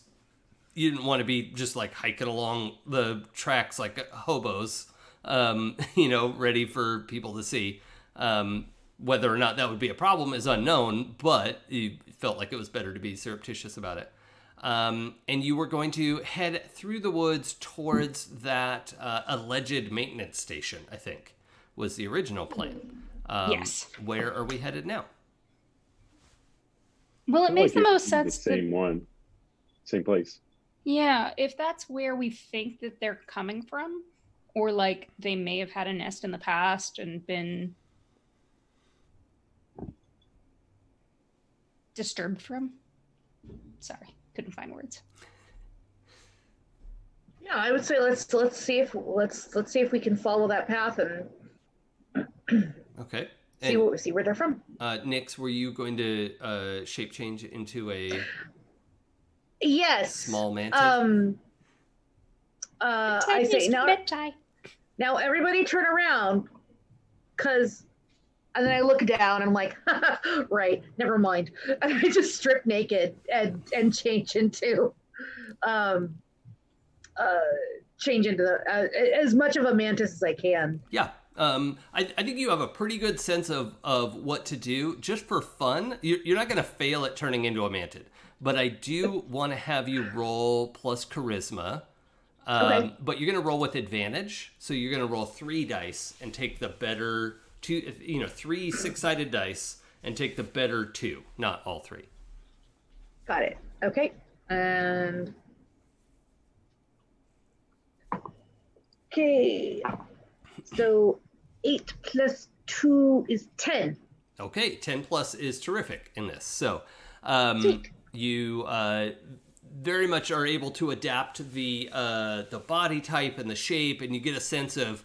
You didn't want to be just like hiking along the tracks like hobos, ready for people to see. Whether or not that would be a problem is unknown, but you felt like it was better to be surreptitious about it. And you were going to head through the woods towards that alleged maintenance station, I think, was the original plan. Yes. Where are we headed now? Well, it makes the most sense. Same place. Yeah, if that's where we think that they're coming from, or like they may have had a nest in the past and been disturbed from. Sorry, couldn't find words. Yeah, I would say let's see if we can follow that path and Okay. see where they're from. Nix, were you going to shape change into a small mantis? I say now everybody turn around, because And then I look down and I'm like, right, never mind. And I just strip naked and change into as much of a mantis as I can. Yeah. I think you have a pretty good sense of what to do just for fun. You're not going to fail at turning into a mantid, but I do want to have you roll plus charisma. Okay. But you're going to roll with advantage. So you're going to roll 3 dice and take the better 2, 3 6-sided dice and take the better 2, not all 3. Got it. Okay. And okay. So 8 plus 2 is 10. Okay, 10 plus is terrific in this. So you very much are able to adapt the body type and the shape, and you get a sense of,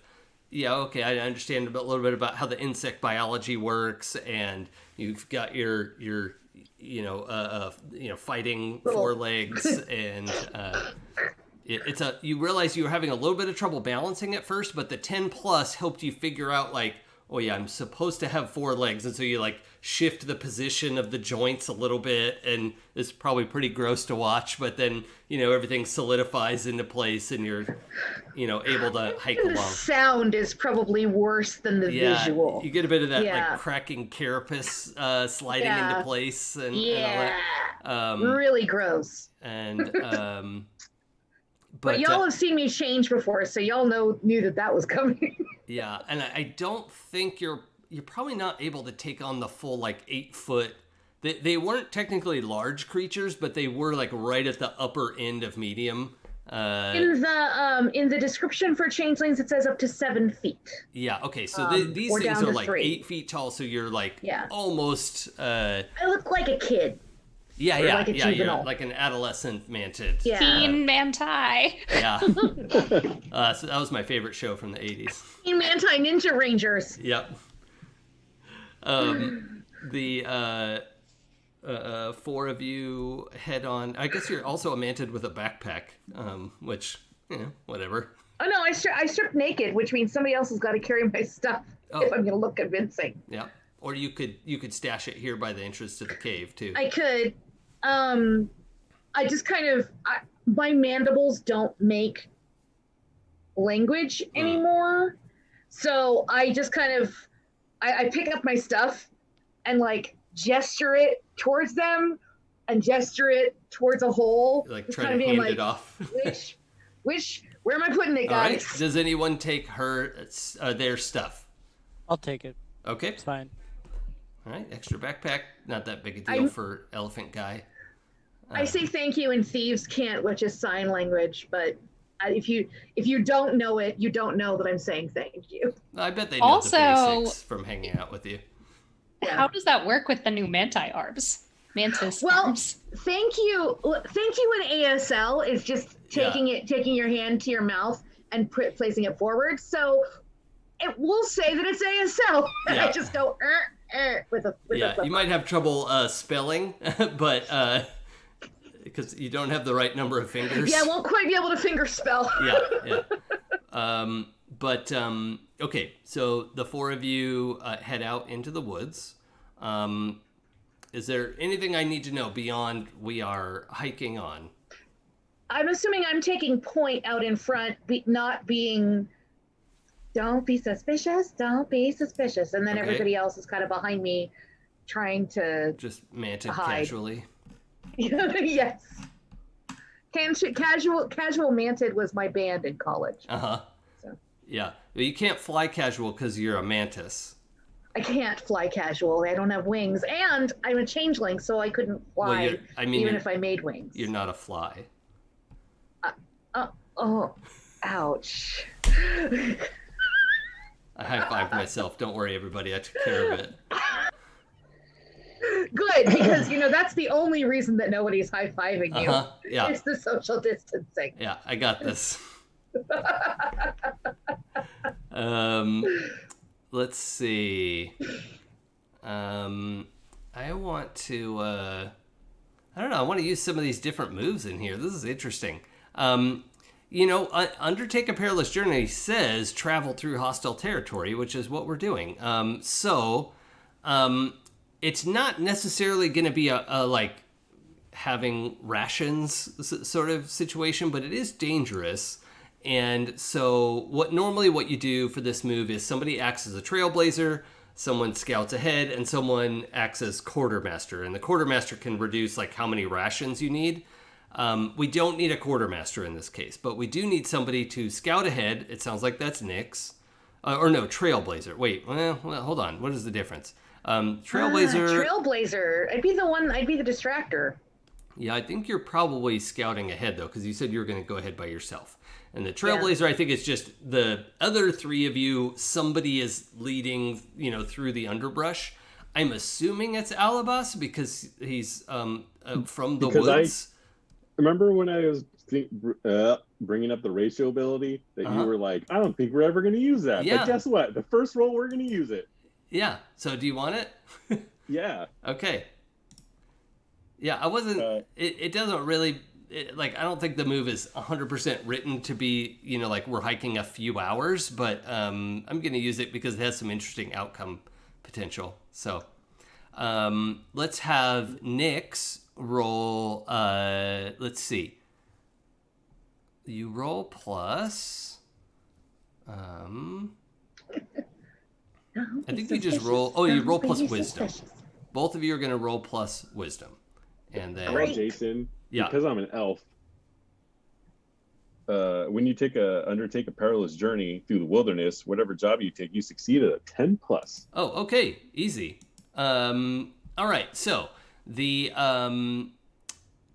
okay, I understand a little bit about how the insect biology works, and you've got your fighting forelegs, and you realize you were having a little bit of trouble balancing at first, but the 10 plus helped you figure out, like, oh yeah, I'm supposed to have 4 legs, and so you like shift the position of the joints a little bit, and it's probably pretty gross to watch, but then everything solidifies into place, and you're able to hike The along. sound is probably worse than the visual. You get a bit of that like cracking carapace sliding into place, and all that. Really gross. And but y'all have seen me change before, so y'all knew that was coming. Yeah, and I don't think you're probably not able to take on the full like 8 foot. They weren't technically large creatures, but they were like right at the upper end of medium. In the description for changelings, it says up to 7 feet. Yeah. Okay. So these or things down are to like 3. 8 feet tall. So you're like almost. I look like a kid. Yeah. Like a juvenile. You're like an adolescent mantid. Yeah. Teen manti. Yeah. So that was my favorite show from the 80s. Teen Manti Ninja Rangers. Yep. The 4 of you head on. I guess you're also a mantid with a backpack, which, whatever. Oh no, I stripped naked, which means somebody else has got to carry my stuff if I'm going to look convincing. Yeah. Or you could stash it here by the entrance to the cave too. I could. I just kind of my mandibles don't make language anymore, so I just kind of I pick up my stuff and like gesture it towards them and gesture it towards a hole. Like trying to hand it off. Where am I putting it, guys? All right. Does anyone take their stuff? I'll take it. Okay. It's fine. All right. Extra backpack. Not that big a deal for elephant guy. I say thank you, and thieves can't, which is sign language. But if you don't know it, you don't know that I'm saying thank you. I bet they know Also, the basics from hanging out with you. How does that work with the new manti arbs? Mantis arbs. Thank you in ASL is just taking your hand to your mouth and placing it forward. So it will say that it's ASL, and I just go with a you might have trouble spelling, but because you don't have the right number of fingers. Yeah, I won't quite be able to finger spell. Okay, so the 4 of you head out into the woods. Is there anything I need to know beyond we are hiking on? I'm assuming I'm taking point out in front, don't be suspicious, don't be suspicious. And then everybody else is kind of behind me trying to just mantid casually. Yes. Casual mantid was my band in college. So. Yeah, but you can't fly casual because you're a mantis. I can't fly casual. I don't have wings, and I'm a changeling, so I couldn't fly. Even if I made wings. You're not a fly. Ouch. I high-fived myself. Don't worry, everybody. I took care of it. Good, because that's the only reason that nobody's high-fiving you. Yeah. It's the social distancing. Yeah, I got this. Let's see. I want to. I don't know. I want to use some of these different moves in here. This is interesting. Undertake a perilous journey says travel through hostile territory, which is what we're doing. It's not necessarily going to be a like having rations sort of situation, but it is dangerous. And so what you do for this move is somebody acts as a trailblazer, someone scouts ahead, and someone acts as quartermaster. And the quartermaster can reduce like how many rations you need. We don't need a quartermaster in this case, but we do need somebody to scout ahead. It sounds like that's Nyx. Trailblazer. Wait, well, hold on. What is the difference? Trailblazer. Trailblazer. I'd be the distractor. Yeah, I think you're probably scouting ahead, though, because you said you were going to go ahead by yourself. And the Trailblazer, I think, is just the other three of you, somebody is leading, through the underbrush. I'm assuming it's Alaebas because he's from the woods. Remember when I was bringing up the ratio ability that you were like, I don't think we're ever going to use that. Yeah. But guess what? The first roll, we're going to use it. Yeah. So do you want it? Yeah. Okay. Yeah, I wasn't... it doesn't really... I don't think the move is 100% written to be, like we're hiking a few hours, but I'm going to use it because it has some interesting outcome potential. So let's have Nyx roll... let's see. You roll plus... I think you just roll... Oh, you roll plus wisdom. Both of you are going to roll plus wisdom. And then... Well, Jason... Yeah. Because I'm an elf, when you undertake a perilous journey through the wilderness, whatever job you take, you succeed at a 10 plus. Oh, okay. Easy. All right. So the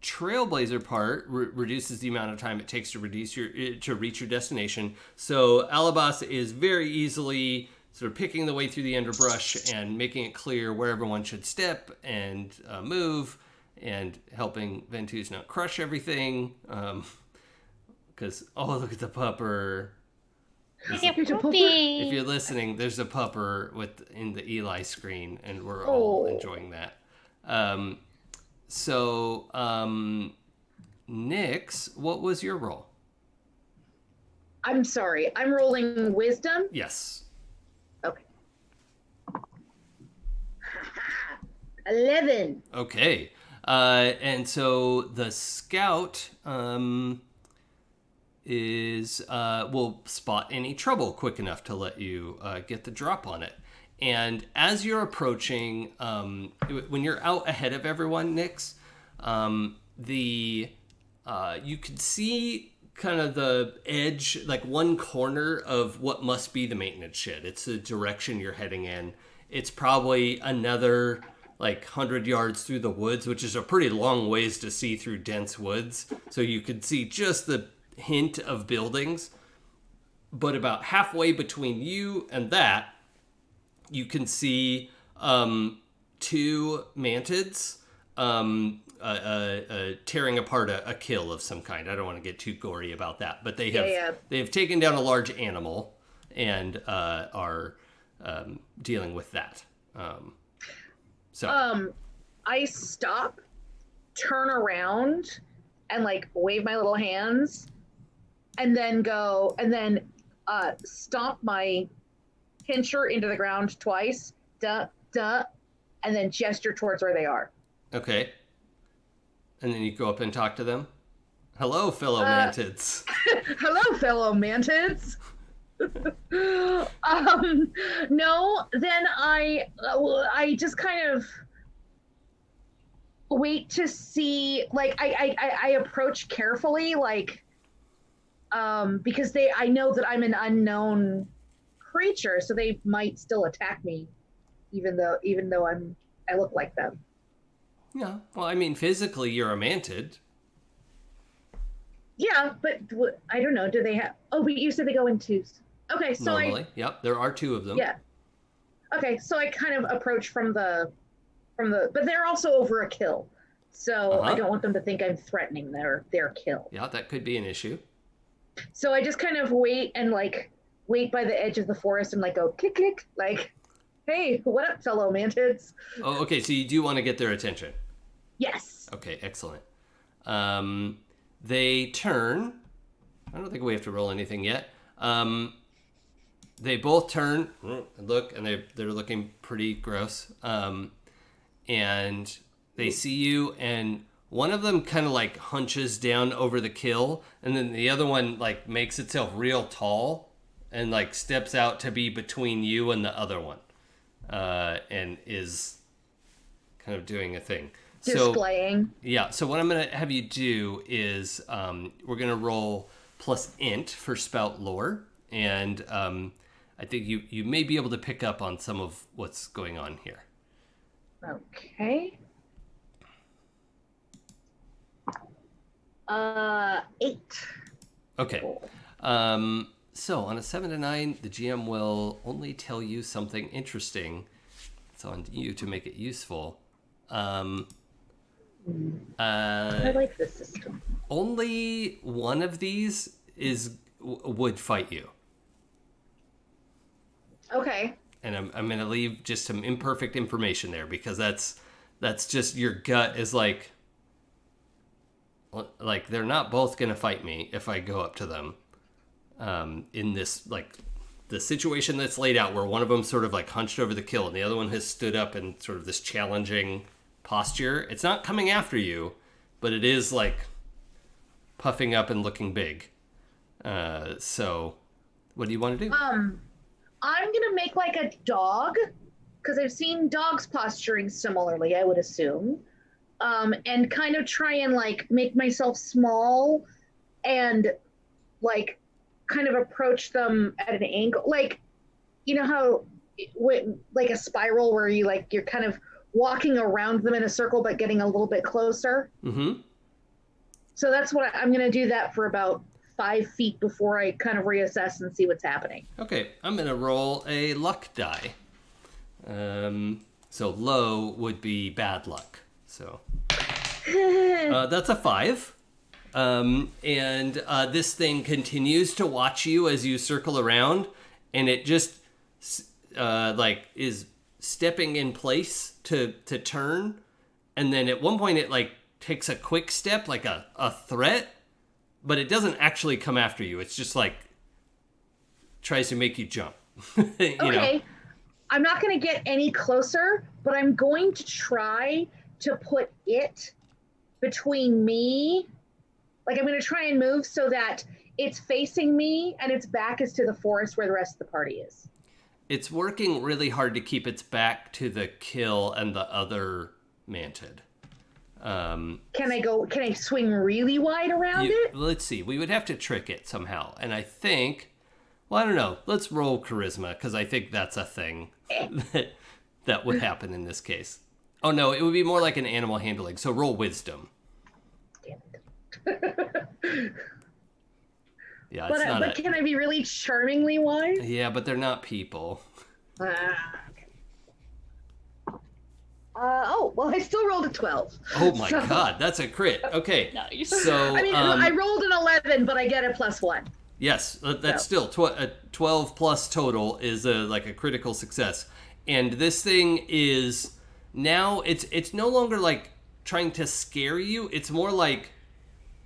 Trailblazer part reduces the amount of time it takes to reach your destination. So Alaebas is very easily sort of picking the way through the underbrush and making it clear where everyone should step and move, and helping Ventuz not crush everything. Because, look at the pupper. If you're listening, there's a pupper in the Eli screen, and we're all enjoying that. Nyx, what was your roll? I'm sorry. I'm rolling wisdom? Yes. Okay. 11. Okay. And so the scout will spot any trouble quick enough to let you get the drop on it. And as you're approaching, when you're out ahead of everyone, Nyx, you can see kind of the edge, like one corner of what must be the maintenance shed. It's the direction you're heading in. It's probably another... 100 yards through the woods, which is a pretty long ways to see through dense woods. So you could see just the hint of buildings. But about halfway between you and that, you can see two mantids tearing apart a kill of some kind. I don't want to get too gory about that, but they have taken down a large animal and are dealing with that. I stop, turn around, and wave my little hands, and then stomp my pincher into the ground twice, duh, and then gesture towards where they are. Okay. And then you go up and talk to them. Hello, fellow mantids. Hello, fellow mantids. No, then I just kind of wait to see, I approach carefully, because I know that I'm an unknown creature, so they might still attack me, even though I look like them. Yeah, well, I mean, physically you're a mantid. Yeah, but I don't know. Do they have? Oh, but you said they go in twos. Okay, so normally, yep, there are two of them. Yeah. Okay, so I kind of approach from the, but they're also over a kill, so I don't want them to think I'm threatening their kill. Yeah, that could be an issue. So I just kind of wait and wait by the edge of the forest and go click click, hey, what up, fellow mantids? Oh, okay, so you do want to get their attention. Yes. Okay, excellent. They turn I don't think we have to roll anything yet. They both turn and look, and they're looking pretty gross. And they see you, and one of them kind of like hunches down over the kill, and then the other one like makes itself real tall and like steps out to be between you and the other one, and is kind of doing a thing. Displaying. So what I'm going to have you do is we're going to roll plus int for spout lore, and I think you may be able to pick up on some of what's going on here. Okay. 8. Okay. So on a 7 to 9, the GM will only tell you something interesting. It's on you to make it useful. I like this system. Only one of these would fight you. Okay. And I'm going to leave just some imperfect information there, because that's just your gut is like they're not both going to fight me if I go up to them. In this, like, the situation that's laid out where one of them sort of like hunched over the kill and the other one has stood up in sort of this challenging posture. It's not coming after you, but it is like puffing up and looking big. So what do you want to do? I'm gonna make like a dog, because I've seen dogs posturing similarly, I would assume. And kind of try and like make myself small and like kind of approach them at an angle, like, you know how like a spiral where you're kind of walking around them in a circle but getting a little bit closer. Mm-hmm. So that's what I'm going to do that for about 5 feet before I kind of reassess and see what's happening. Okay, I'm going to roll a luck die. So low would be bad luck. So that's a 5. And this thing continues to watch you as you circle around, and it just like is stepping in place to turn, and then at one point it like takes a quick step, like a threat, but it doesn't actually come after you. It's just like tries to make you jump. You okay. know? I'm not going to get any closer, but I'm going to try to put it between me. Like, I'm going to try and move so that it's facing me and its back is to the forest where the rest of the party is. It's working really hard to keep its back to the kill and the other mantid. Can I swing really wide around it? Let's see. We would have to trick it somehow. And I think, well, I don't know. Let's roll charisma, because I think that's a thing that would happen in this case. Oh, no, it would be more like an animal handling. So roll wisdom. Damn it. Yeah, but can I be really charmingly wise? Yeah, but they're not people. Okay. Well, I still rolled a 12. Oh my God, that's a crit. Okay, Nice. so I mean, I rolled an 11, but I get a +1. yes, that's still 12 plus total is like a critical success. And this thing is now it's no longer like trying to scare you. It's more like,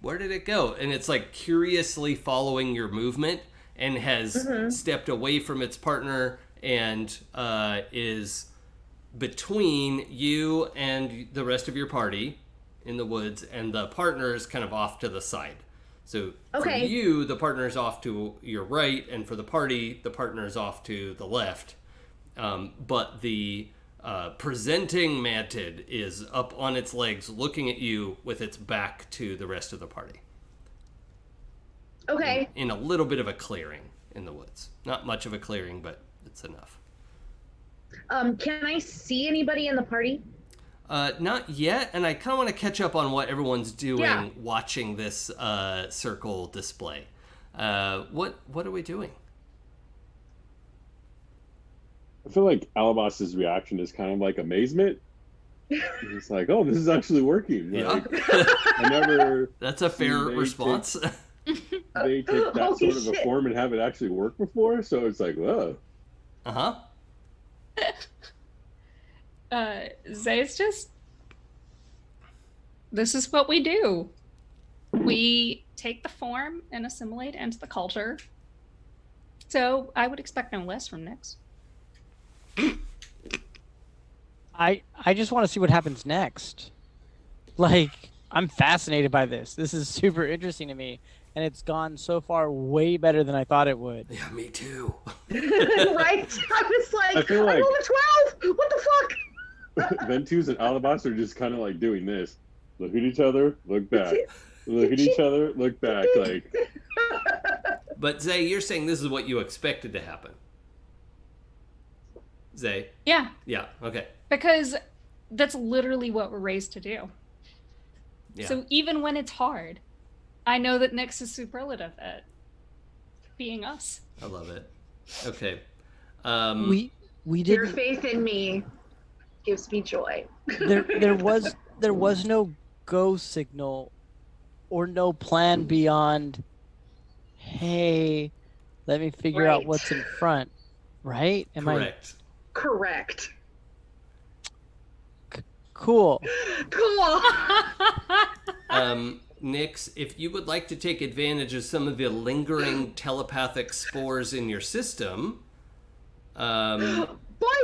where did it go? And it's like curiously following your movement and has stepped away from its partner and is between you and the rest of your party in the woods, and the partner is kind of off to the side. So for you, the partner is off to your right, and for the party, the partner is off to the left. But the presenting mantid is up on its legs looking at you with its back to the rest of the party. Okay. In a little bit of a clearing in the woods. Not much of a clearing, but it's enough. Can I see anybody in the party? Not yet, and I kind of want to catch up on what everyone's doing watching this circle display. What are we doing? I feel like Alaebas' reaction is kind of like amazement. It's like, oh, this is actually working. Like, I never. That's a fair response. They take that sort of a form and have it actually work before, so it's like, whoa. Uh-huh. Zay's just, this is what we do. We take the form and assimilate into the culture. So I would expect no less from Nyx. I just want to see what happens next. Like, I'm fascinated by this. This is super interesting to me, and it's gone so far way better than I thought it would. Yeah, me too. Right? I was like, I feel like- rolled a 12. What the fuck? Ventuz and Alaebas are just kind of like doing this. Look at each other, look back. Look at each other, look back. Like, But Zay, you're saying this is what you expected to happen. Zay? Yeah, Yeah, okay. because that's literally what we're raised to do. Yeah. So even when it's hard, I know that Nyx is superlative at being us. I love it. Okay. We Your didn't. faith in me gives me joy. There was no go signal, or no plan beyond. Hey, let me figure out Right. what's in front. Right? Am Correct. Correct. Cool. Cool. Nyx, if you would like to take advantage of some of the lingering telepathic spores in your system, Why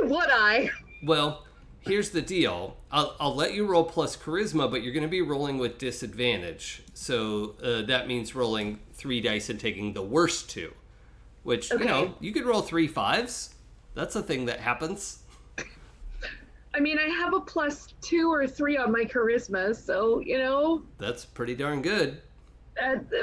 would I? well, here's the deal. I'll let you roll plus charisma, but you're going to be rolling with disadvantage. So that means rolling 3 dice and taking the worst 2. Which, Okay. you could roll 3 5s. That's a thing that happens. I mean, I have a +2 or 3 on my charisma, so That's pretty darn good.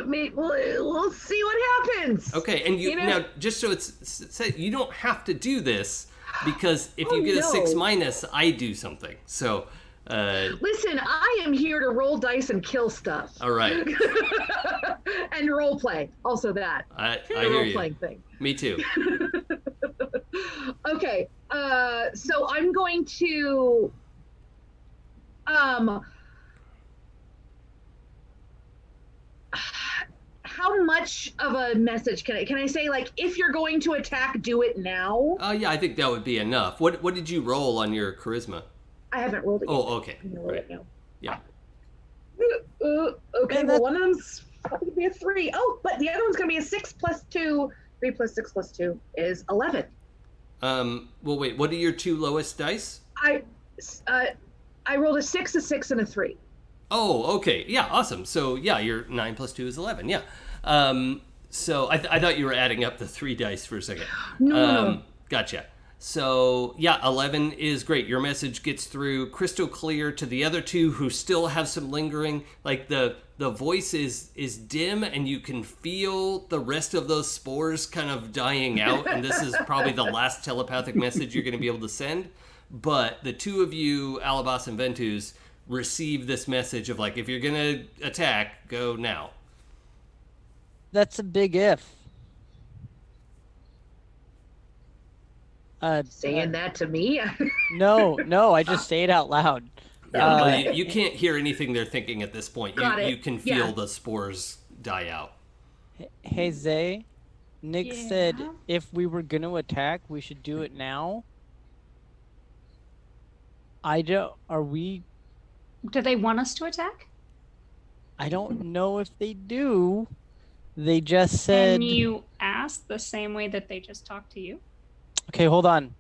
we'll see what happens. Okay, and You know- now just so it's said, you don't have to do this because if you Oh, get a 6 no. minus, I do something. So, Listen, I am here to roll dice and kill stuff. all right, And role play. Also that. I The hear role you. playing thing. Me too. Okay. So I'm going to how much of a message can I say, like, if you're going to attack, do it now? Yeah, I think that would be enough. What did you roll on your charisma? I haven't rolled it yet. Oh, okay, I'm gonna roll right, it now. yeah. Okay, And well, one of them's probably gonna be a 3. Oh, but the other one's gonna be a 6 plus 2. 3 plus 6 plus 2 is 11. Well, wait. What are your 2 lowest dice? I rolled a 6, and a 3. Oh, okay. Yeah, awesome. So, yeah, your 9 plus 2 is 11. Yeah. So I thought you were adding up the 3 dice for a second. No. Gotcha. So, yeah, 11 is great. Your message gets through crystal clear to the other 2 who still have some lingering, like the voice is dim and you can feel the rest of those spores kind of dying out. And this is probably the last telepathic message you're going to be able to send. But the 2 of you, Alaebas and Ventuz, receive this message of, like, if you're going to attack, go now. That's a big if. Saying that to me? No, I just say it out loud. Well, you can't hear anything they're thinking at this point. Got it. You can feel Yeah. the spores die out. Hey Zay, Nick Yeah? said if we were gonna attack, we should do it now. Are we? Do they want us to attack? I don't know if they do. They just said. Can you ask the same way that they just talked to you? Okay, hold on.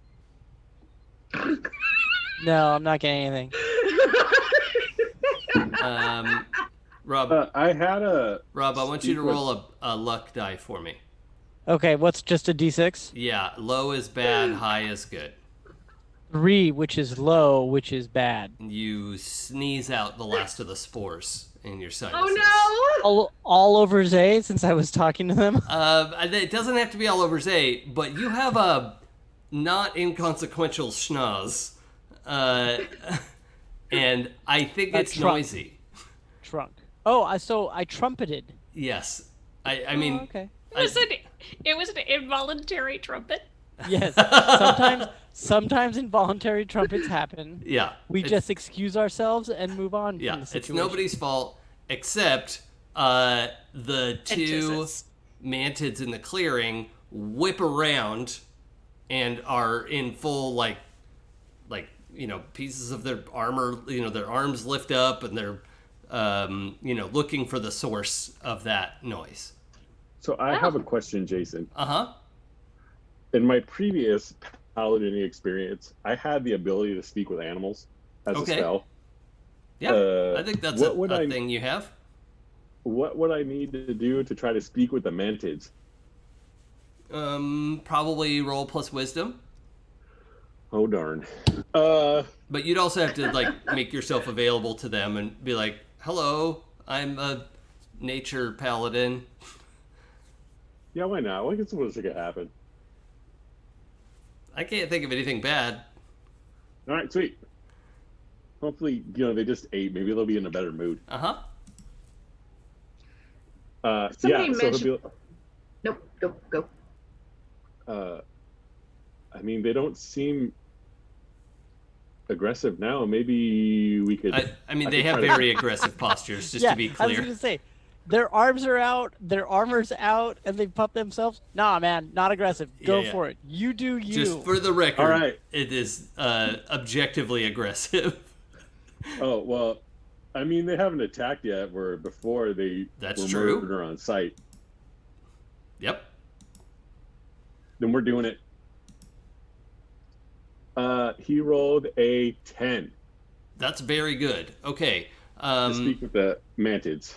No, I'm not getting anything. Rob, I had a. I want you to roll a luck die for me. Okay, what's just a D6? Yeah, low is bad, high is good. 3, which is low, which is bad. You sneeze out the last of the spores in your sinuses. Oh All over Zay since I was talking to them. It doesn't have to be all over Zay, but you have a not inconsequential schnoz. And I think A it's trunk. noisy. Trunk. Oh, so I trumpeted. Yes. I mean, Oh, okay. It was an involuntary trumpet. Yes. Sometimes involuntary trumpets happen. yeah. We it's- just excuse ourselves and move on Yeah, from the it's situation. nobody's fault except the 2 Jesus. mantids in the clearing whip around and are in full like pieces of their armor. Their arms lift up and their looking for the source of that noise. So I have a question, Jason. Uh-huh. In my previous Paladin experience, I had the ability to speak with animals as a spell. Yeah, I think that's a thing you have. What would I need to do to try to speak with the mantids? Probably roll plus wisdom. Oh darn. But you'd also have to like make yourself available to them and be like, "Hello, I'm a nature paladin." Yeah, why not? What could happen? I can't think of anything bad. All right, sweet. Hopefully, they just ate. Maybe they'll be in a better mood. Uh-huh. Somebody So mentioned... Nope, go. I mean, they don't seem aggressive now. Maybe we could... I mean, they have very aggressive postures, just to be clear. I was going to say, their arms are out, their armor's out, and they pump themselves. Nah, man, not aggressive. Go for it. You do you. Just for the record, all right. It is objectively aggressive. Oh, well, I mean, they haven't attacked yet, where before they were murdered on sight. Yep. Then we're doing it. He rolled a 10. That's very good. Okay. To speak with the mantids.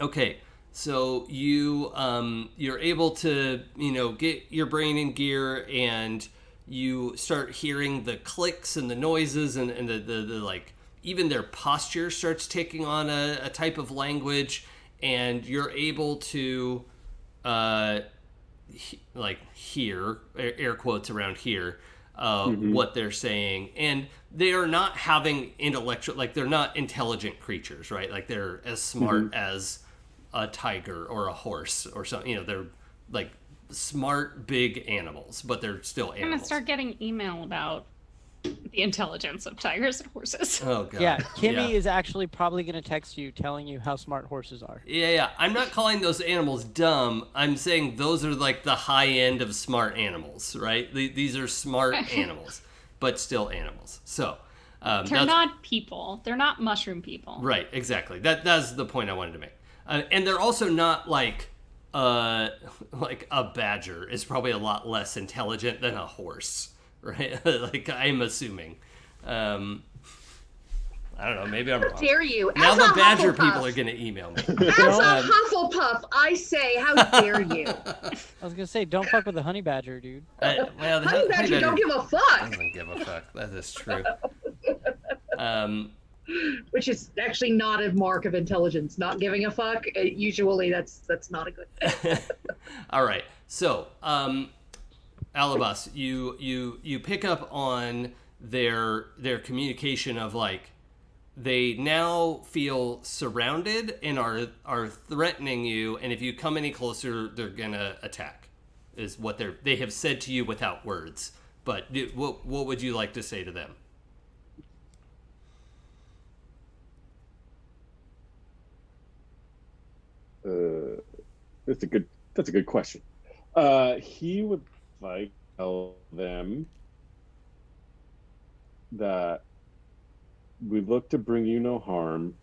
Okay. So you're able to, get your brain in gear, and you start hearing the clicks and the noises and the like, even their posture starts taking on a type of language, and you're able to hear, air quotes around here, what they're saying. And they are not having intellectual, like, they're not intelligent creatures, right? Like, they're as smart as a tiger or a horse or something. They're like smart big animals, but they're still animals. I'm gonna start getting email about the intelligence of tigers and horses. Oh god. Yeah, Kimmy is actually probably going to text you telling you how smart horses are. Yeah. I'm not calling those animals dumb. I'm saying those are like the high end of smart animals, right? These are smart animals, but still animals. So they're not people. They're not mushroom people. Right, exactly. That's the point I wanted to make. And they're also not like a badger is probably a lot less intelligent than a horse. Right, like I'm assuming. I don't know. Maybe I'm wrong. How dare you? Now As the a badger Hufflepuff. people are going to email me. As a Hufflepuff, I say, how dare you? I was going to say, don't fuck with the honey badger, dude. The Honey badger don't give a fuck. Doesn't give a fuck. That is true. Which is actually not a mark of intelligence. Not giving a fuck. Usually, that's not a good thing. All right. So, Alaebas, you pick up on their communication of like they now feel surrounded and are threatening you, and if you come any closer, they're gonna attack. Is what they have said to you without words. But what would you like to say to them? That's a good question. He would like tell them that we look to bring you no harm.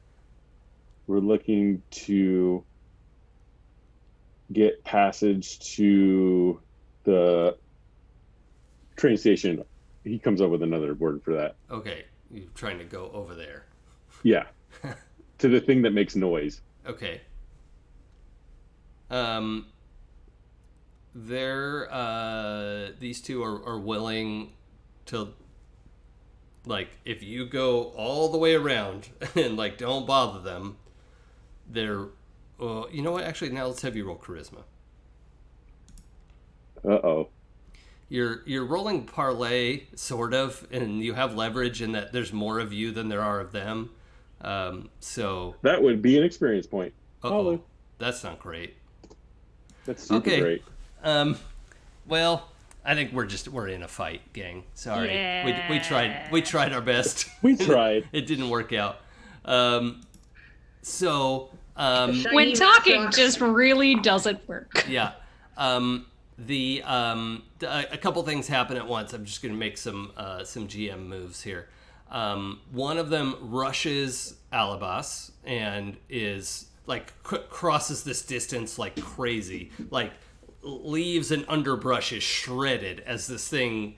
We're looking to get passage to the train station. He comes up with another word for that. Okay, you're trying to go over there. Yeah. To the thing that makes noise. Okay. These two are willing to, like, if you go all the way around and like don't bother them, they're you know what, actually now let's have you roll charisma. Uh-oh. You're rolling parlay, sort of, and you have leverage in that there's more of you than there are of them. So that would be an experience point. Uh-oh. That's not great. That's super great. Well, I think we're in a fight, gang. Sorry. Yeah. We tried our best. We tried. It didn't work out. So when talking just really doesn't work. yeah. A couple things happen at once. I'm just going to make some GM moves here. One of them rushes Alaebas and is like crosses this distance like crazy, like leaves and underbrush is shredded as this thing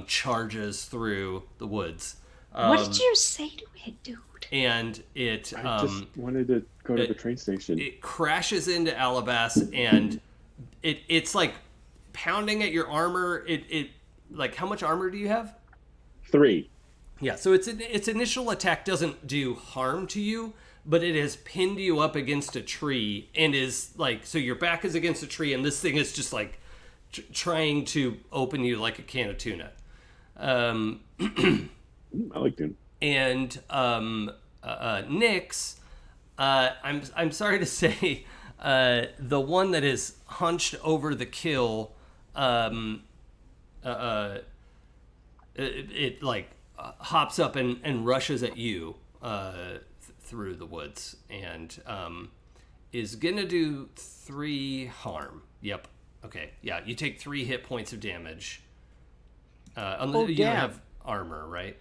charges through the woods. What did you say to it, dude? And it I just wanted to go to the train station. It crashes into Alaebas, and it's like pounding at your armor. It like, how much armor do you have? 3. Yeah, so its initial attack doesn't do harm to you, but it has pinned you up against a tree and is like, so your back is against a tree, and this thing is just like trying to open you like a can of tuna. I like tuna. And Nyx, I'm sorry to say, the one that is hunched over the kill, it like hops up and rushes at you through the woods, and is gonna do 3 harm. Yep. Okay. Yeah. You take 3 hit points of damage. You don't have armor, right?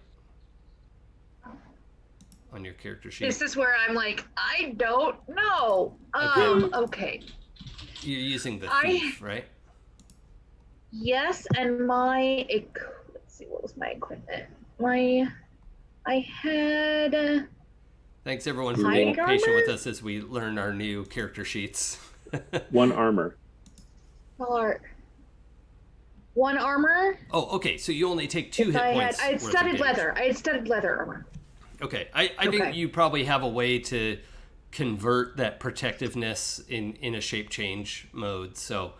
On your character sheet. This is where I'm like, I don't know. Okay. You're using the thief, right? Yes, and let's see, what was my equipment? I had. Thanks everyone for being patient with us as we learn our new character sheets. 1 armor. One armor. Oh, okay. So you only take 2 hit points. I had studded leather. I had studded leather armor. Okay. I think you probably have a way to convert that protectiveness in a shape change mode. So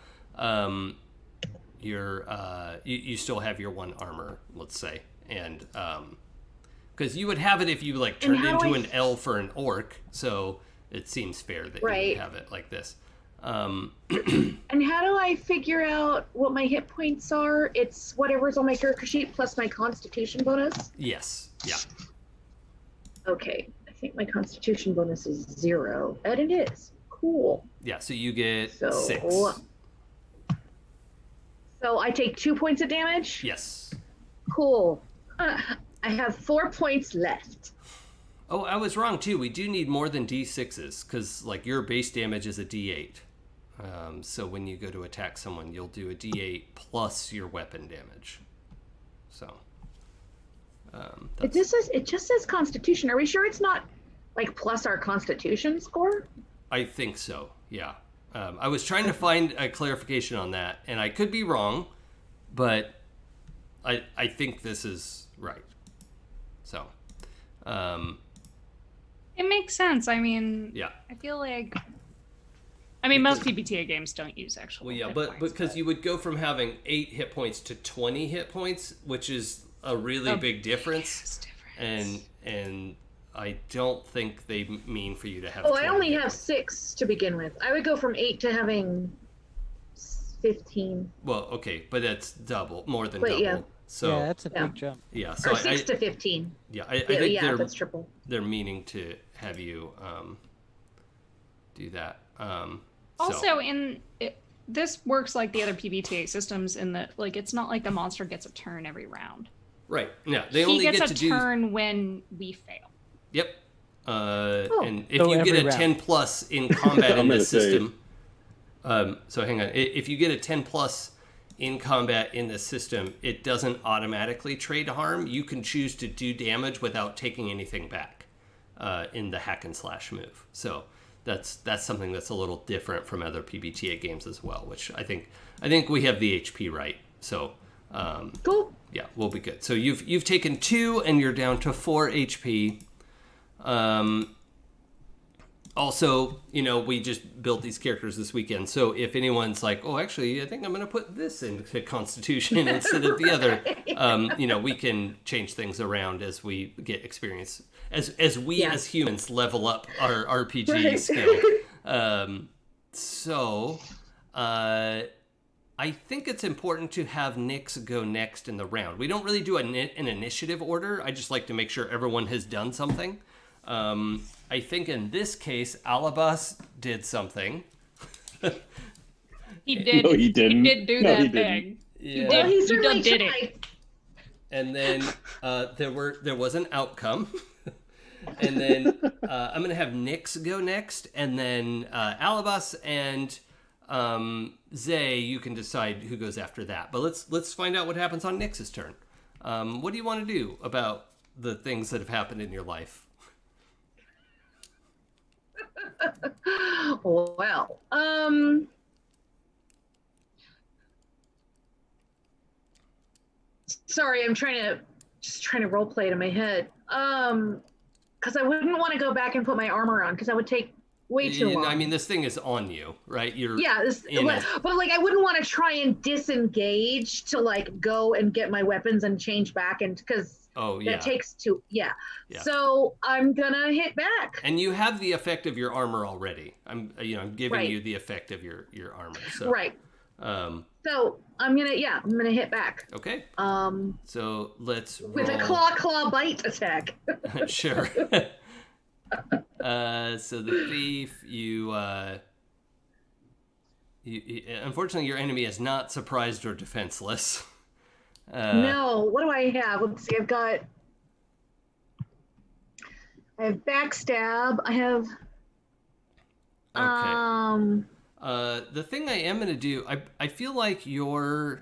you still have your 1 armor, let's say, and because you would have it if you like turned into an elf or an orc. So it seems fair that you would have it like this. And how do I figure out what my hit points are? It's whatever's on my character sheet plus my constitution bonus? Yes. Yeah. Okay. I think my constitution bonus is 0. And it is. Cool. Yeah, so you get 6. So I take 2 points of damage? Yes. Cool. I have 4 points left. Oh, I was wrong too. We do need more than D6s because like your base damage is a D8. So when you go to attack someone, you'll do a D8 plus your weapon damage. So it just says Constitution. Are we sure it's not like plus our Constitution score? I think so. Yeah. I was trying to find a clarification on that, and I could be wrong, but I think this is right. So. It makes sense. I mean, yeah. I feel like. I mean, most PBTA games don't use actual. Well, yeah, hit but points, because you would go from having 8 hit points to 20 hit points, which is a really big difference. And I don't think they mean for you to have. I only have 6 to begin with. I would go from 8 to having 15. Well, okay, but that's more than double. Yeah. So yeah, that's a big jump. Yeah, so or 6 to 15. Yeah, I think that's triple. They're meaning to have you do that. Also, this works like the other PBTA systems in that, like, it's not like the monster gets a turn every round. Right. Yeah, they he only gets get a to turn when we fail. Yep. And if you get a round. 10 plus in combat in this system, so hang on. If you get a 10 plus in combat in this system, it doesn't automatically trade harm. You can choose to do damage without taking anything back in the hack and slash move. So that's something that's a little different from other PBTA games as well, which I think we have the HP right. So Cool. Yeah, we'll be good. So you've taken 2 and you're down to 4 HP. Also, we just built these characters this weekend. So if anyone's like, oh, actually, I think I'm going to put this into Constitution instead of the other, we can change things around as we get experience, as we as humans level up our RPG skill. I think it's important to have Nyx go next in the round. We don't really do an initiative order. I just like to make sure everyone has done something. I think in this case, Alaebas did something. He did. No, he didn't. He did do No, that he didn't. thing. Yeah. Well, he You certainly done did tried. it. and then there was an outcome. And then I'm going to have Nyx go next, and then Alaebas and Zay, you can decide who goes after that. But let's find out what happens on Nyx's turn. What do you want to do about the things that have happened in your life? Well, sorry, I'm trying to role play it in my head. Because I wouldn't want to go back and put my armor on because that would take way too long. I mean, this thing is on you, right? But like, I wouldn't want to try and disengage to like go and get my weapons and change back, and because that takes too. Yeah. So I'm gonna hit back. And you have the effect of your armor already. I'm giving you the effect of your armor. So. Right. So I'm gonna hit back. Okay. So let's roll. With a claw bite attack. Sure. So the thief, you unfortunately your enemy is not surprised or defenseless. No. What do I have? Let's see. I have backstab. I have. Okay. The thing I am going to do, I feel like you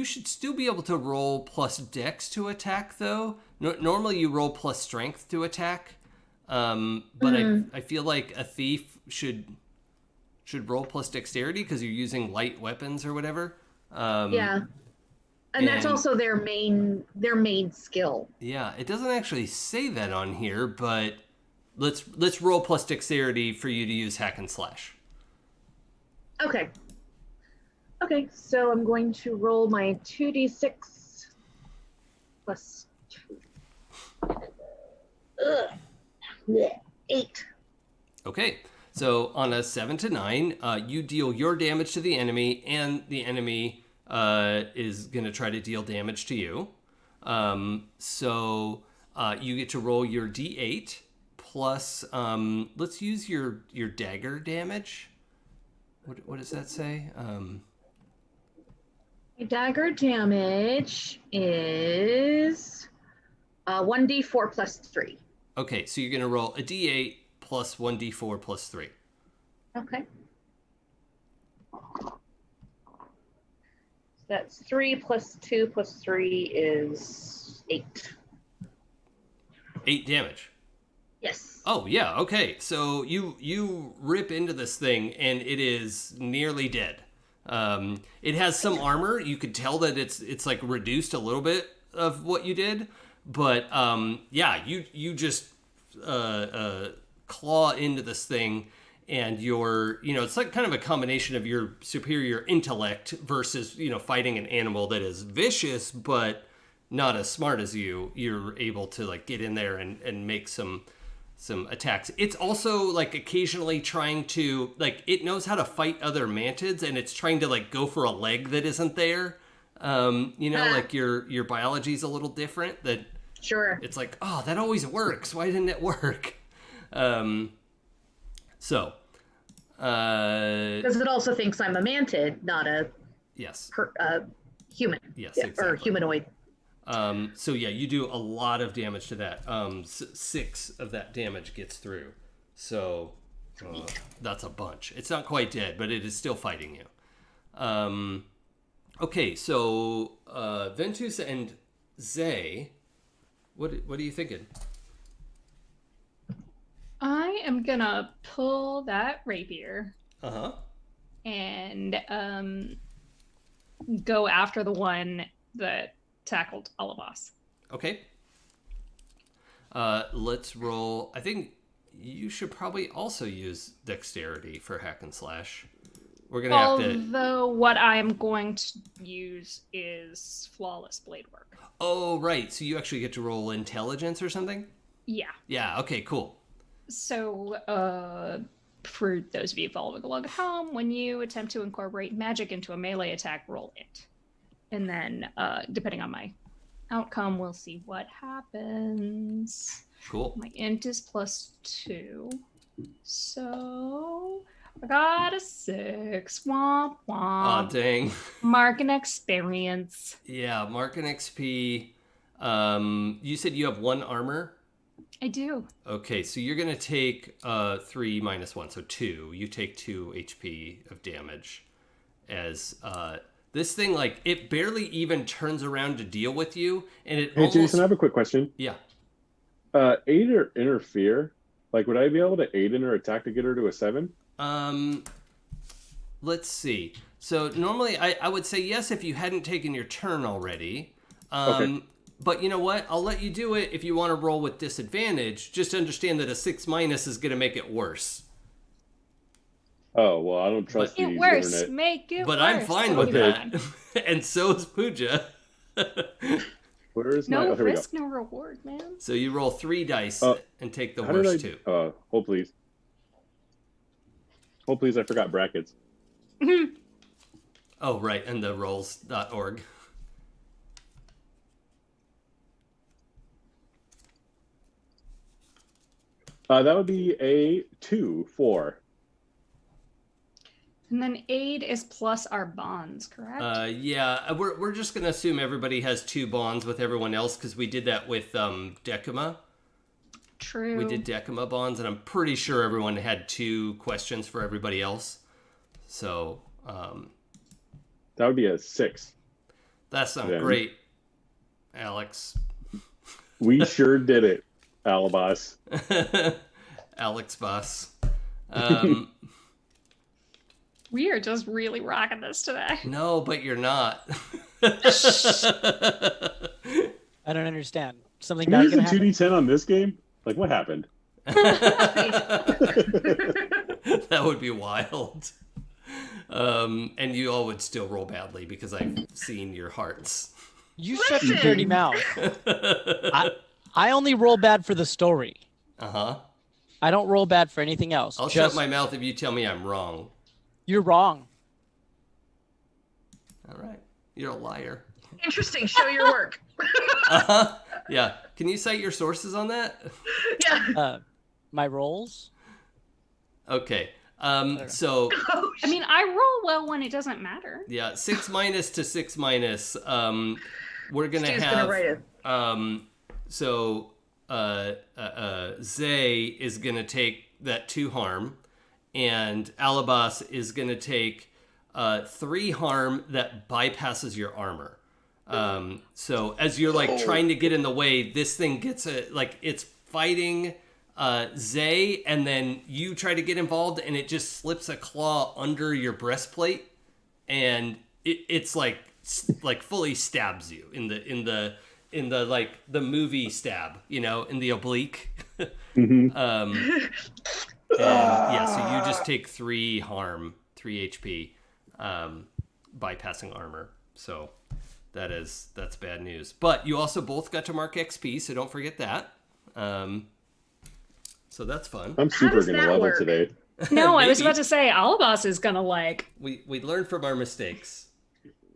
should still be able to roll plus dex to attack, though. Normally you roll plus strength to attack, but I feel like a thief should roll plus dexterity because you're using light weapons or whatever. And that's also their main skill. Yeah, it doesn't actually say that on here, but let's roll plus dexterity for you to use hack and slash. Okay, so I'm going to roll my 2d6 plus 2. 8. Okay, so on a 7 to 9, you deal your damage to the enemy, and the enemy is going to try to deal damage to you. So you get to roll your d8 plus, let's use your dagger damage. What does that say? My dagger damage is 1d4 plus 3. Okay, so you're going to roll a d8 plus 1d4 plus 3. Okay. So that's 3 plus 2 plus 3 is 8. 8 damage. Yes. Oh, yeah, okay. So you rip into this thing, and it is nearly dead. It has some armor. You could tell that it's like reduced a little bit of what you did. But, you just claw into this thing, and it's like kind of a combination of your superior intellect versus, fighting an animal that is vicious, but not as smart as you. You're able to, like, get in there and make some attacks. It's also like occasionally trying to, like, it knows how to fight other mantids, and it's trying to like go for a leg that isn't there. Like your biology's a little different. That sure. It's like, oh, that always works. Why didn't it work? Because it also thinks I'm a mantid, not a human. Yes, exactly. Or humanoid. You do a lot of damage to that. 6 of that damage gets through. So that's a bunch. It's not quite dead, but it is still fighting you. Okay, so Ventuz and Zay, what are you thinking? I am gonna pull that rapier. And go after the one that tackled Alaebas. Okay. Let's roll. I think you should probably also use dexterity for hack and slash. We're gonna have to. Although what I am going to use is flawless blade work. Oh, right. So you actually get to roll intelligence or something? Yeah. Yeah. Okay. Cool. So, for those of you following along at home, when you attempt to incorporate magic into a melee attack, roll it. And then, depending on my outcome, we'll see what happens. Cool. My int is +2. So, I got a 6. Womp Oh, womp. dang. Mark an experience. Yeah, mark an XP. You said you have 1 armor? I do. Okay, so you're going to take 3 minus 1, so 2. You take 2 HP of damage as this thing, like, it barely even turns around to deal with you, and it Hey, almost... Jason, I have a quick question. Yeah. Aid or interfere? Like, would I be able to aid in her attack to get her to a 7? Let's see. So normally I would say yes if you hadn't taken your turn already. Okay. But you know what? I'll let you do it if you want to roll with disadvantage. Just understand that a 6 minus is going to make it worse. Oh, well, I don't trust the Make it worse. internet. Make it But worse. I'm fine with that. And so is Pooja. Where is my... No Oh, here we go. risk, no reward, man. So you roll 3 dice and take the How did worst 2. Hold please. Hold please, I forgot brackets. Oh, right, and the rolls.org. That would be a 2, 4. And then aid is plus our bonds, correct? Yeah, we're just going to assume everybody has 2 bonds with everyone else because we did that with Decima. True. We did Decima bonds, and I'm pretty sure everyone had 2 questions for everybody else. So That would be a 6. that's not Then. great, Alex. We sure did it, Alaebas. Alex Boss. We are just really rocking this today. No, but you're not. I don't understand. Something Can bad you use a gonna happen? 2d10 on this game? Like, what happened? That would be wild. And you all would still roll badly because I've seen your hearts. You shut your dirty mouth. I only roll bad for the story. Uh-huh. I don't roll bad for anything else. I'll shut my mouth if you tell me I'm wrong. You're wrong. All right. You're a liar. Interesting. Show your work. Uh-huh. Yeah. Can you cite your sources on that? Yeah. My rolls? Okay. So, I mean, I roll well when it doesnay matter. yeah, 6 minus to 6 minus. We're going to Stu's have... gonna write it. So, Zay is going to take that 2 harm, and Alaebas is going to take 3 harm that bypasses your armor. So as you're like trying to get in the way, this thing gets it's fighting Zay, and then you try to get involved, and it just slips a claw under your breastplate, and it's like fully stabs you in the like the movie stab, in the oblique. Mm-hmm. And yeah, so you just take 3 harm, 3 HP, bypassing armor. So that's bad news. But you also both got to mark XP, so don't forget that. So that's fun. I'm super does gonna that level work? today. No, I was Maybe. about to say Alaebas is gonna We learn from our mistakes.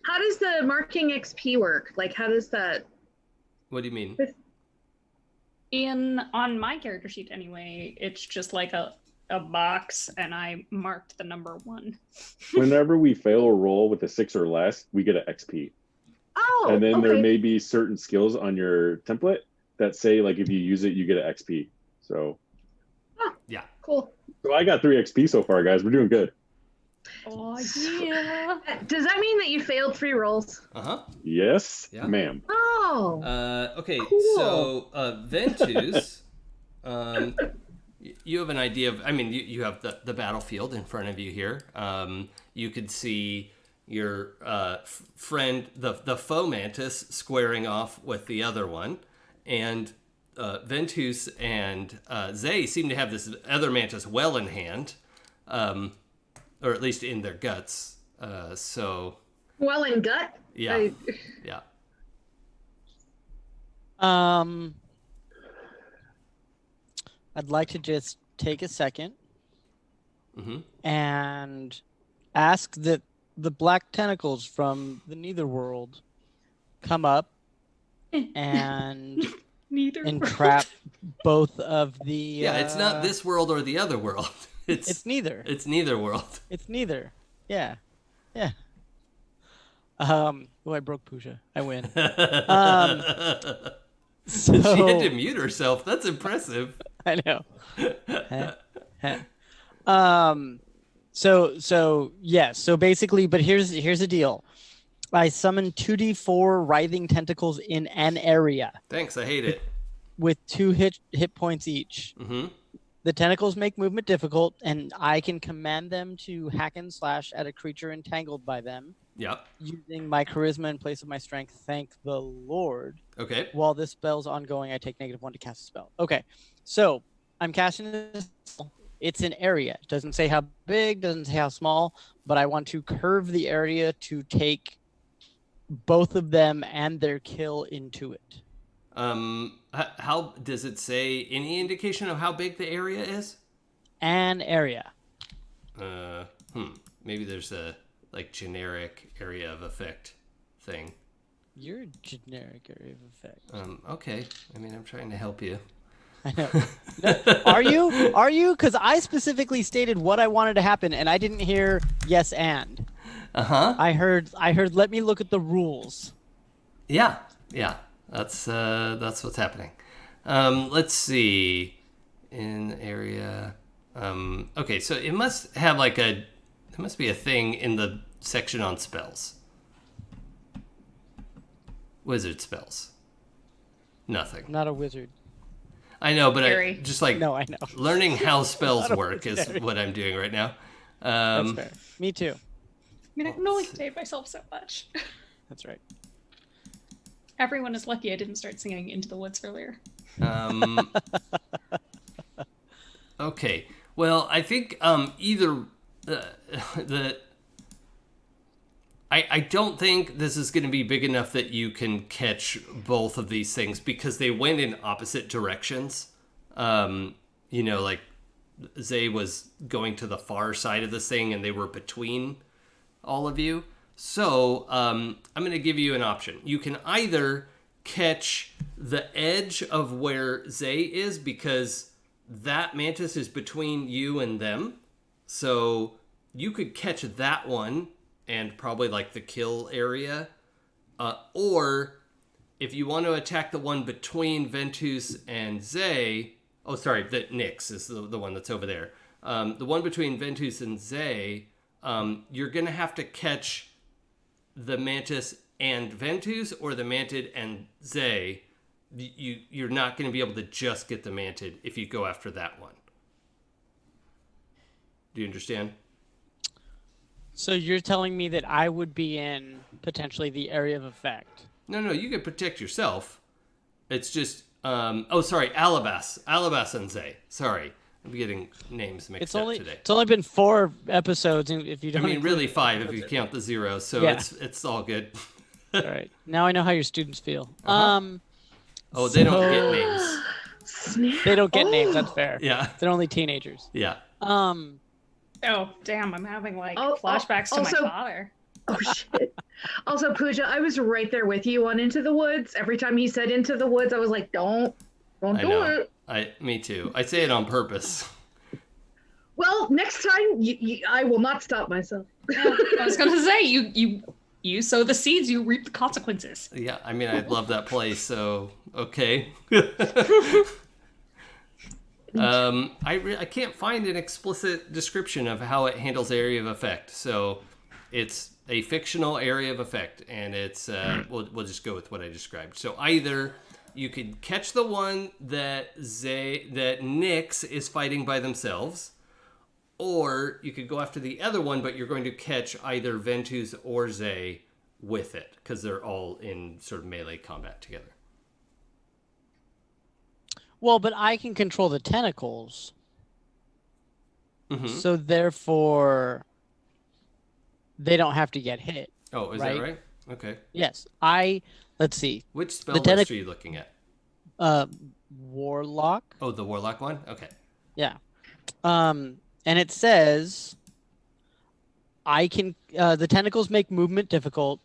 How does the marking XP work? Like, how does that? What do you mean? on my character sheet anyway, it's just like a box, and I marked the number 1. Whenever we fail a roll with a 6 or less, we get an XP. Oh, And then okay. there may be certain skills on your template that say, like, if you use it, you get an XP. So Yeah. Cool. I got 3 XP so far, guys. We're doing good. Oh yeah. Does that mean that you failed 3 rolls? Uh-huh. Yes, Yeah. ma'am. Oh. Okay, Cool. so Ventuz, you have an idea of, you have the battlefield in front of you here. You could see your friend, the foe mantis, squaring off with the other one. And Ventuz and Zay seem to have this other mantis well in hand, or at least in their guts. So, Well in gut. yeah, yeah. I'd like to just take a second Mm-hmm. and ask that the black tentacles from the Netherworld come up and Neither. entrap both of the. Yeah, it's not this world or the other world. It's neither. It's neither world. It's neither. Yeah. Yeah. Oh, I broke Pooja. I win. So She had to mute herself. That's impressive. I know. So yes. So basically, but here's the deal. I summon 2d4 writhing tentacles in an area Thanks, I hate it. with 2 hit points each. Mm-hmm. The tentacles make movement difficult, and I can command them to hack and slash at a creature entangled by them Yep. using my charisma in place of my strength. Thank the Lord. Okay. While this spell's ongoing, I take -1 to cast a spell. Okay, so I'm casting this. It's an area. It doesn't say how big, doesn't say how small, but I want to curve the area to take both of them and their kill into it. How does it say any indication of how big the area is? An area. Maybe there's a like generic area of effect thing. You're a generic area of effect. Okay. I mean, I'm trying to help you. I know. No, are you? Are you? Because I specifically stated what I wanted to happen, and I didn't hear yes and. I heard. Let me look at the rules. Yeah. That's what's happening. Let's see. In area. Okay, so it must have like there must be a thing in the section on spells. Wizard spells. Nothing. Not a wizard. I know, but Scary. just like No, I know. learning how spells Not a work is wizard. what I'm doing right now. That's fair. Me too. I mean, I can only save myself so much. That's right. Everyone is lucky I didn't start singing Into the Woods earlier. Okay. Well, I think either I don't think this is going to be big enough that you can catch both of these things because they went in opposite directions. Like Zay was going to the far side of this thing and they were between all of you. So I'm going to give you an option. You can either catch the edge of where Zay is because that mantis is between you and them. So you could catch that one and probably like the kill area. Or if you want to attack the one between Ventuz and Zay, that Nyx is the one that's over there. The one between Ventuz and Zay, you're going to have to catch the mantis and Ventuz or the mantid and Zay. You're not going to be able to just get the mantid if you go after that one. Do you understand? So you're telling me that I would be in potentially the area of effect? No, you can protect yourself. It's just, Alaebas. Alaebas and Zay. Sorry, I'm getting names mixed up today. It's only been 4 episodes, and if you don't. I mean, really 5 if you count the zeros. So Yeah. it's all good. All right. Now I know how your students feel. Oh, they don't get names. They don't get names. That's fair. Yeah. They're only teenagers. Yeah. Oh, damn, I'm having Oh, flashbacks to my also- father. Oh shit. Also, Pooja, I was right there with you on Into the Woods. Every time he said Into the Woods, I was like, don't I do know. it. Me too. I say it on purpose. Well, next time I will not stop myself. I was gonna say you sow the seeds, you reap the consequences. Yeah, I mean, I love that place, so okay. I can't find an explicit description of how it handles area of effect, so it's a fictional area of effect, and it's we'll just go with what I described. So either you could catch the one that Nyx is fighting by themselves, or you could go after the other one, but you're going to catch either Ventuz or Zay with it, because they're all in sort of melee combat together. Well, but I can control the tentacles. Mm-hmm. So therefore, they don't have to get hit. Oh, is that right? Okay. Yes. Let's see. Which spell list are you looking at? Warlock. Oh, the Warlock one? Okay. Yeah. And it says I can the tentacles make movement difficult,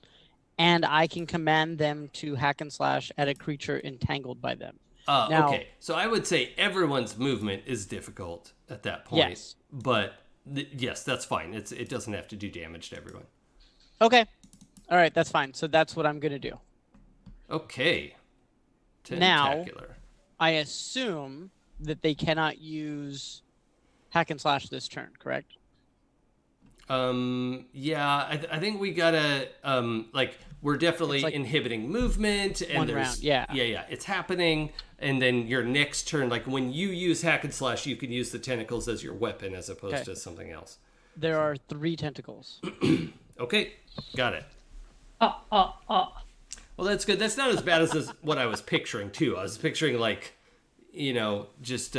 and I can command them to hack and slash at a creature entangled by them. Now- Okay, so I would say everyone's movement is difficult at that point. Yes. But yes, that's fine. It doesn't have to do damage to everyone. Okay. All right, that's fine. So that's what I'm going to do. Okay. Now- Tentacular. I assume that they cannot use hack and slash this turn, correct? Yeah, I think we gotta like we're definitely It's like inhibiting movement and one there's round, yeah. yeah, it's happening, and then your next turn, like when you use hack and slash, you can use the tentacles as your weapon as opposed Okay. to something else. There are 3 tentacles. Okay, got it. Oh. Well, that's good. That's not as bad as what I was picturing too. I was picturing like, just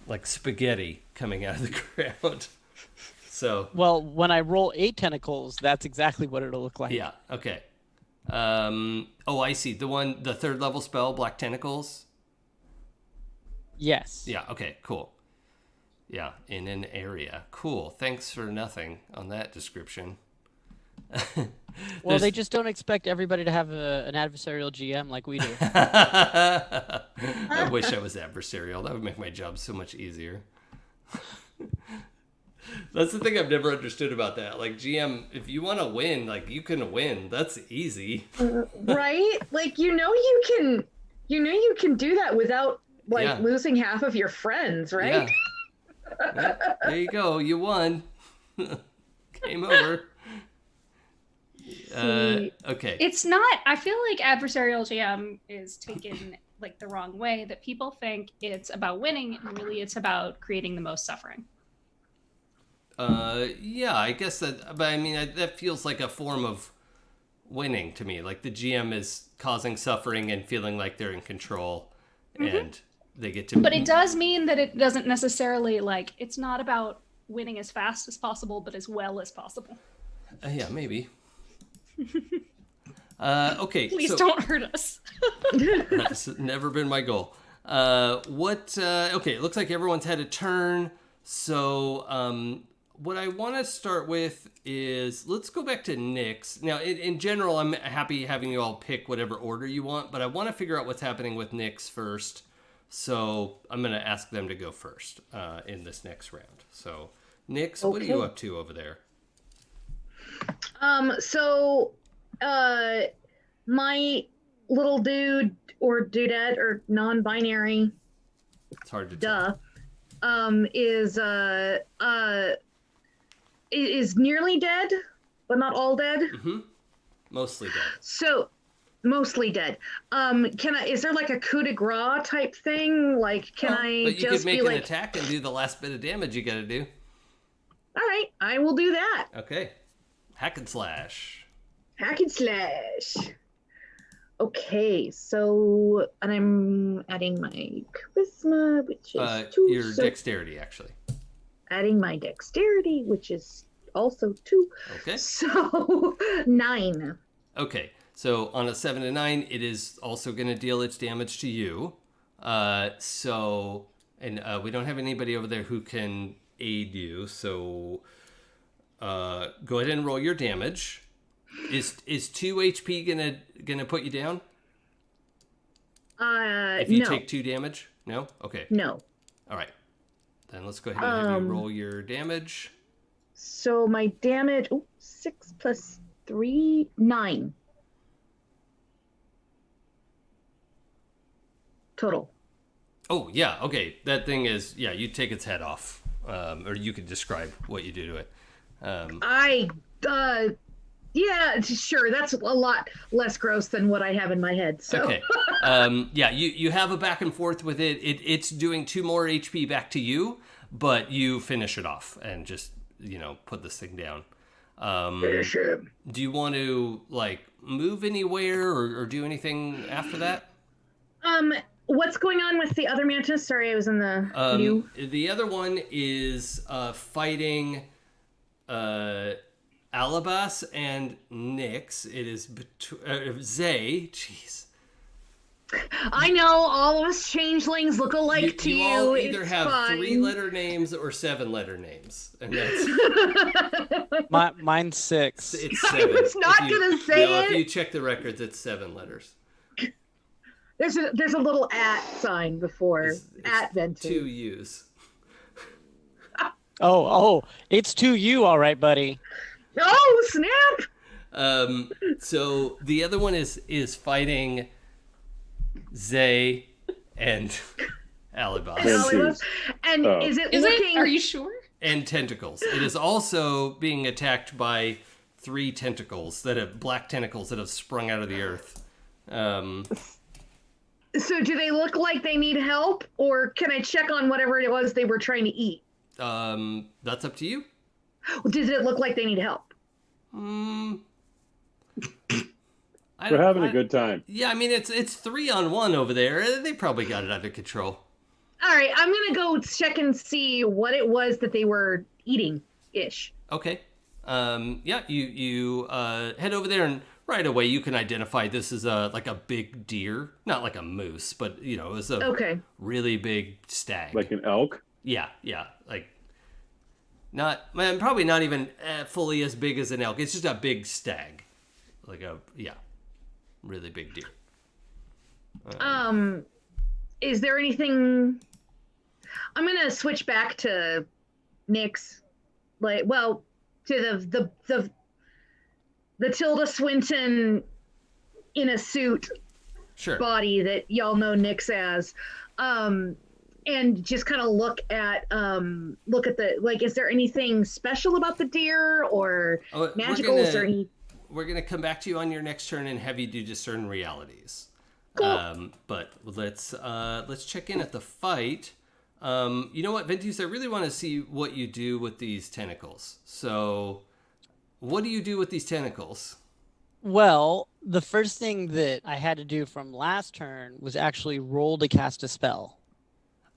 like spaghetti coming out of the ground. So Well, when I roll 8 tentacles, that's exactly what it'll look like. yeah, okay. Oh, I see. The third level spell, Black Tentacles. Yes. Yeah, okay, cool. Yeah, in an area. Cool. Thanks for nothing on that description. Well, they just don't expect everybody to have an adversarial GM like we do. I wish I was adversarial. That would make my job so much easier. That's the thing I've never understood about that. Like, GM, if you want to win, like, you can win. That's easy. Right? Like, you can do that without Yeah. losing half of your friends, right? Yeah. Yeah, there you go. You won. Game over. Okay. It's not. I feel like adversarial GM is taken like the wrong way. That people think it's about winning, and really it's about creating the most suffering. Yeah, I guess that, but I mean, that feels like a form of winning to me. Like the GM is causing suffering and feeling like they're in control, and they get to. But it does mean that it doesn't necessarily like. It's not about winning as fast as possible, but as well as possible. Yeah, maybe. Okay. Please so, don't hurt us. That's never been my goal. Okay, it looks like everyone's had a turn. So, what I want to start with is, let's go back to Nyx. Now, in general, I'm happy having you all pick whatever order you want, but I want to figure out what's happening with Nyx first. So, I'm going to ask them to go first in this next round. So, Nyx, what are you up to over there? My little dude or dudette or non-binary, It's hard to tell. is nearly dead, but not all dead. Mm-hmm. Mostly dead. So, mostly dead. Is there like a coup de grace type thing? Like, can I But you just could make be an like, attack and do the last bit of damage you got to do. all right, I will do that. Okay. Hack and slash. Hack and slash. Okay, so, and I'm adding my charisma, which is 2. Your so dexterity, actually. adding my dexterity, which is also 2. Okay. So, 9. Okay. So on a 7 to 9, it is also going to deal its damage to you. We don't have anybody over there who can aid you. So go ahead and roll your damage. Is 2 HP gonna put you down? If you no. take 2 damage? No? Okay. No. All right. Then let's go ahead and have you roll your damage. So my damage, 6 plus 3, 9. Total. Oh, yeah. Okay. That thing is, yeah, you take its head off. Or you could describe what you do to it. Yeah, sure. That's a lot less gross than what I have in my head. So. Okay. Yeah, you have a back and forth with it. It's doing 2 more HP back to you, but you finish it off and just, put this thing down. Finish it. Do you want to, like, move anywhere or do anything after that? What's going on with the other mantis? Sorry, I was in the new. The other one is fighting Alaebas and Nyx. It is Zay. Jeez. I know all of us changelings look alike to you. You all either It's have fine. 3-letter names or 7-letter names, and that's Mine's 6. it's 7. was not gonna say If it. you check the records, it's 7 letters. There's a little at sign before It's at Ventuz. 2 U's. Oh, it's to you, all right, buddy. Oh snap! So the other one is fighting Zay and Alaebas. Ventuz. And Oh. is it Is looking? it? Are you sure? And tentacles. It is also being attacked by 3 tentacles black tentacles that have sprung out of the earth. So do they look like they need help, or can I check on whatever it was they were trying to eat? That's up to you. Does it look like they need help? We're having a good time. Yeah, I mean it's 3-on-1 over there. They probably got it under control. All right, I'm gonna go check and see what it was that they were eating ish. Okay. Yeah, you head over there, and right away you can identify this is like a big deer, not like a moose, but it's a really big stag. Like an elk? Yeah, like probably not even fully as big as an elk. It's just a big stag, like really big deer. Is there anything? I'm gonna switch back to Nyx, to the Tilda Swinton in a suit Sure. body that y'all know Nyx as, and just kind of look at the is there anything special about the deer or magical? Is there any? We're gonna come back to you on your next turn and have you do discern realities. Cool. But let's check in at the fight. You know what, Ventuz? I really want to see what you do with these tentacles. So, what do you do with these tentacles? Well, the first thing that I had to do from last turn was actually roll to cast a spell.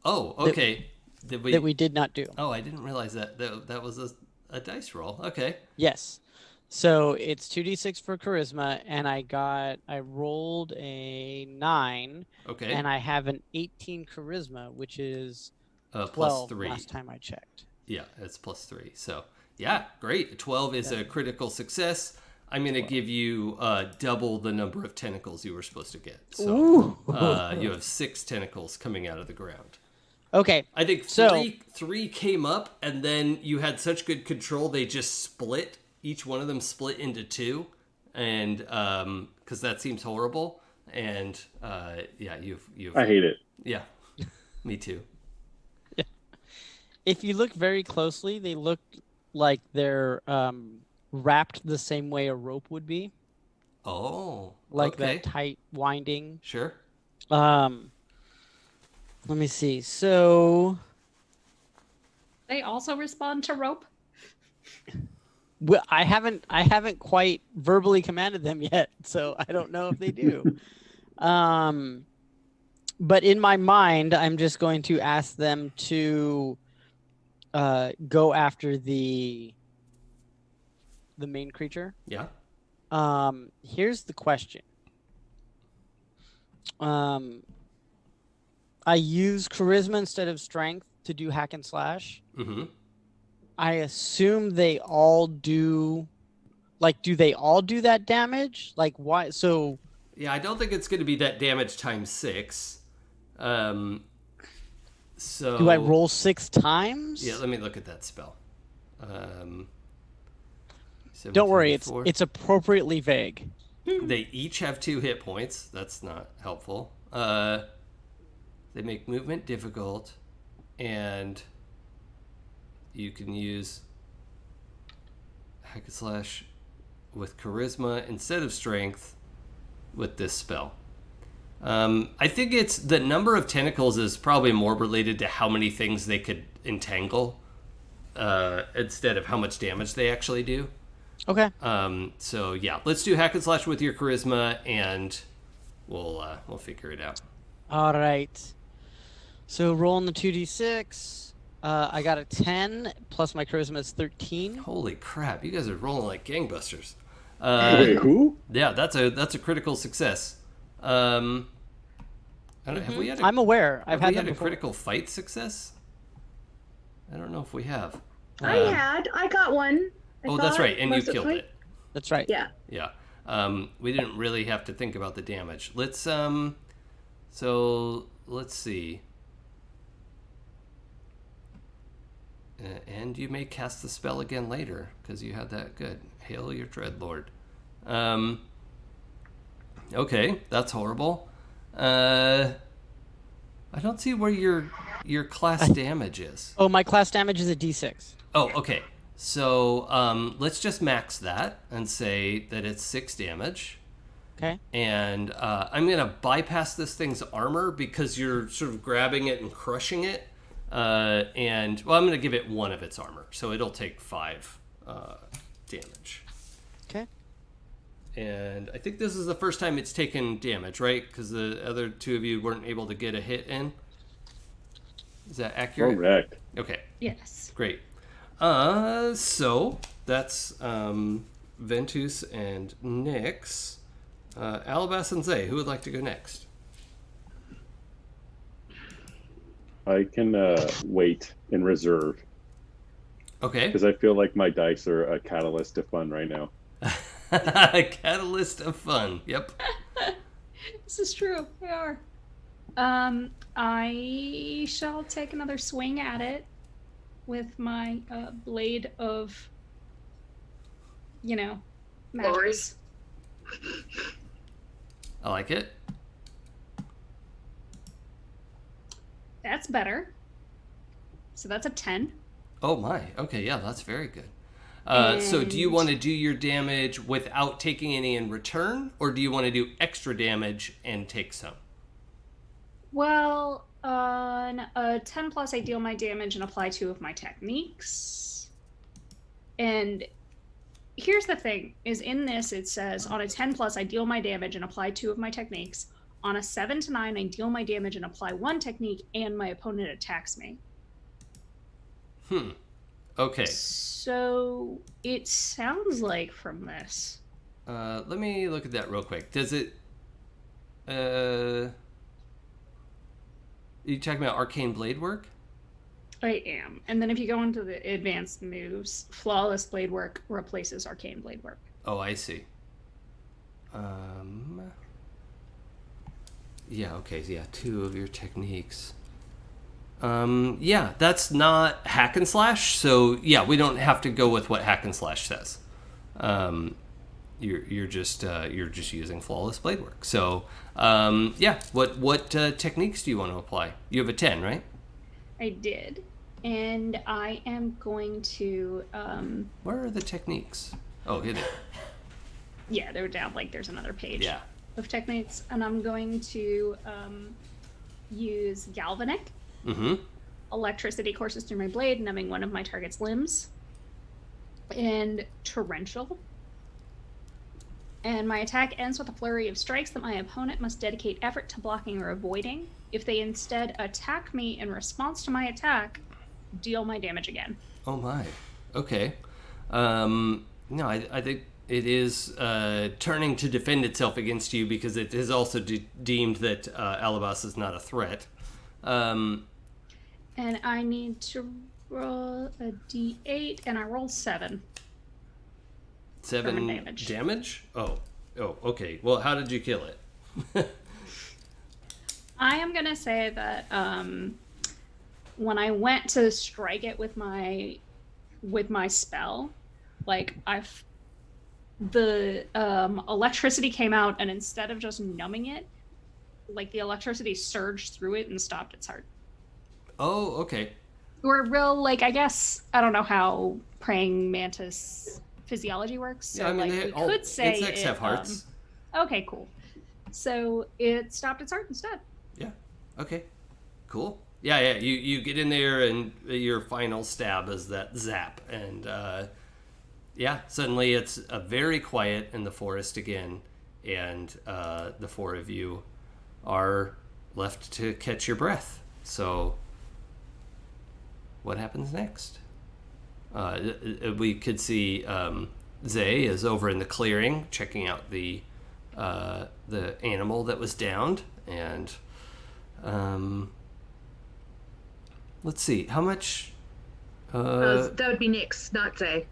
Oh, okay. That we did not do. Oh, I didn't realize that was a dice roll. Okay. Yes. So it's 2d6 for charisma, and I rolled a 9. Okay. And I have an 18 charisma, which is plus 12 3. last time I checked. Yeah, it's plus 3. So, yeah, great. 12 is a critical success. I'm going to give you double the number of tentacles you were supposed to get. So you have 6 tentacles coming out of the ground. Okay. I think three came up, and then you had such good control, they just split. Each one of them split into 2, and because that seems horrible. And you've I hate it. Yeah, me too. Yeah. If you look very closely, they look like they're wrapped the same way a rope would be. Oh, like okay. that tight winding. Sure. Let me see. So They also respond to rope. well, I haven't quite verbally commanded them yet, so I don't know if they do. But in my mind, I'm just going to ask them to go after the main creature. Yeah. Here's the question. I use charisma instead of strength to do hack and slash. Mm-hmm. I assume they all do. Like, do they all do that damage? Like, why? So. Yeah, I don't think it's going to be that damage times 6. So. Do I roll 6 times? Yeah, let me look at that spell. Don't worry, it's appropriately vague. They each have 2 hit points. That's not helpful. They make movement difficult, and you can use hack and slash with charisma instead of strength with this spell. I think it's the number of tentacles is probably more related to how many things they could entangle instead of how much damage they actually do. Okay. So yeah, let's do hack and slash with your charisma, and we'll figure it out. All right. So rolling the 2d6. I got a 10 plus my charisma is 13. Holy crap! You guys are rolling like gangbusters. Wait, who? Yeah, that's a critical success. I don't, have we had I'm aware. I've had a before. critical fight success? I don't know if we have. I got one. That's right, and you killed it. That's right. Yeah. Yeah. We didn't really have to think about the damage. Let's So let's see. And you may cast the spell again later because you had that good. Hail your Dreadlord. Okay, that's horrible. I don't see where your class damage is. Oh, my class damage is a D6. Oh, okay. So let's just max that and say that it's 6 damage. Okay. And I'm going to bypass this thing's armor because you're sort of grabbing it and crushing it. I'm going to give it 1 of its armor. So it'll take 5 damage. Okay. And I think this is the first time it's taken damage, right? Because the other 2 of you weren't able to get a hit in. Is that accurate? Correct. Okay. Yes. Great. So that's Ventuz and Nyx. Alaebas and Zay, who would like to go next? I can wait in reserve Okay. because I feel like my dice are a catalyst to fun right now. Catalyst of fun. Yep. This is true. They are. I shall take another swing at it with my blade of, magics. I like it. That's better. So that's a 10. Oh my. Okay, yeah, that's very good. So do you want to do your damage without taking any in return, or do you want to do extra damage and take some? Well, on a 10 plus, I deal my damage and apply 2 of my techniques. And here's the thing, is in this it says, on a 10 plus, I deal my damage and apply 2 of my techniques. On a 7 to 9, I deal my damage and apply 1 technique, and my opponent attacks me. Okay. So it sounds like from this. Let me look at that real quick. Does it... you talking about arcane blade work? I am. And then if you go into the advanced moves, flawless blade work replaces arcane blade work. Oh, I see. Yeah, okay, yeah, 2 of your techniques. Yeah, that's not hack and slash, so yeah, we don't have to go with what hack and slash says. You're just using flawless blade work. So, yeah, what techniques do you want to apply? You have a 10, right? I did. And I am going to Where are the techniques? Oh, here they are. yeah, they're down, like there's another page Yeah. of techniques. And I'm going to use Galvanic. Mm-hmm. Electricity courses through my blade, numbing one of my target's limbs. And Torrential. And my attack ends with a flurry of strikes that my opponent must dedicate effort to blocking or avoiding. If they instead attack me in response to my attack, deal my damage again. Oh my. Okay. No, I think it is turning to defend itself against you because it is also deemed that Alaebas is not a threat. And I need to roll a d8, and I roll 7. 7 damage. Damage? Oh, okay. Well, how did you kill it? I am gonna say that when I went to strike it with my spell, like the electricity came out, and instead of just numbing it, like the electricity surged through it and stopped its heart. Oh, okay. Or real, like, I guess I don't know how praying mantis physiology works. So Yeah, I mean, like, we all could say insects have hearts. Okay, cool. So it stopped its heart instead. Yeah. Okay. Cool. Yeah. You get in there, and your final stab is that zap, and yeah, suddenly it's very quiet in the forest again, and the 4 of you are left to catch your breath. So, what happens next? We could see Zay is over in the clearing, checking out the animal that was downed, and let's see how much. That would be Nyx, not Zay.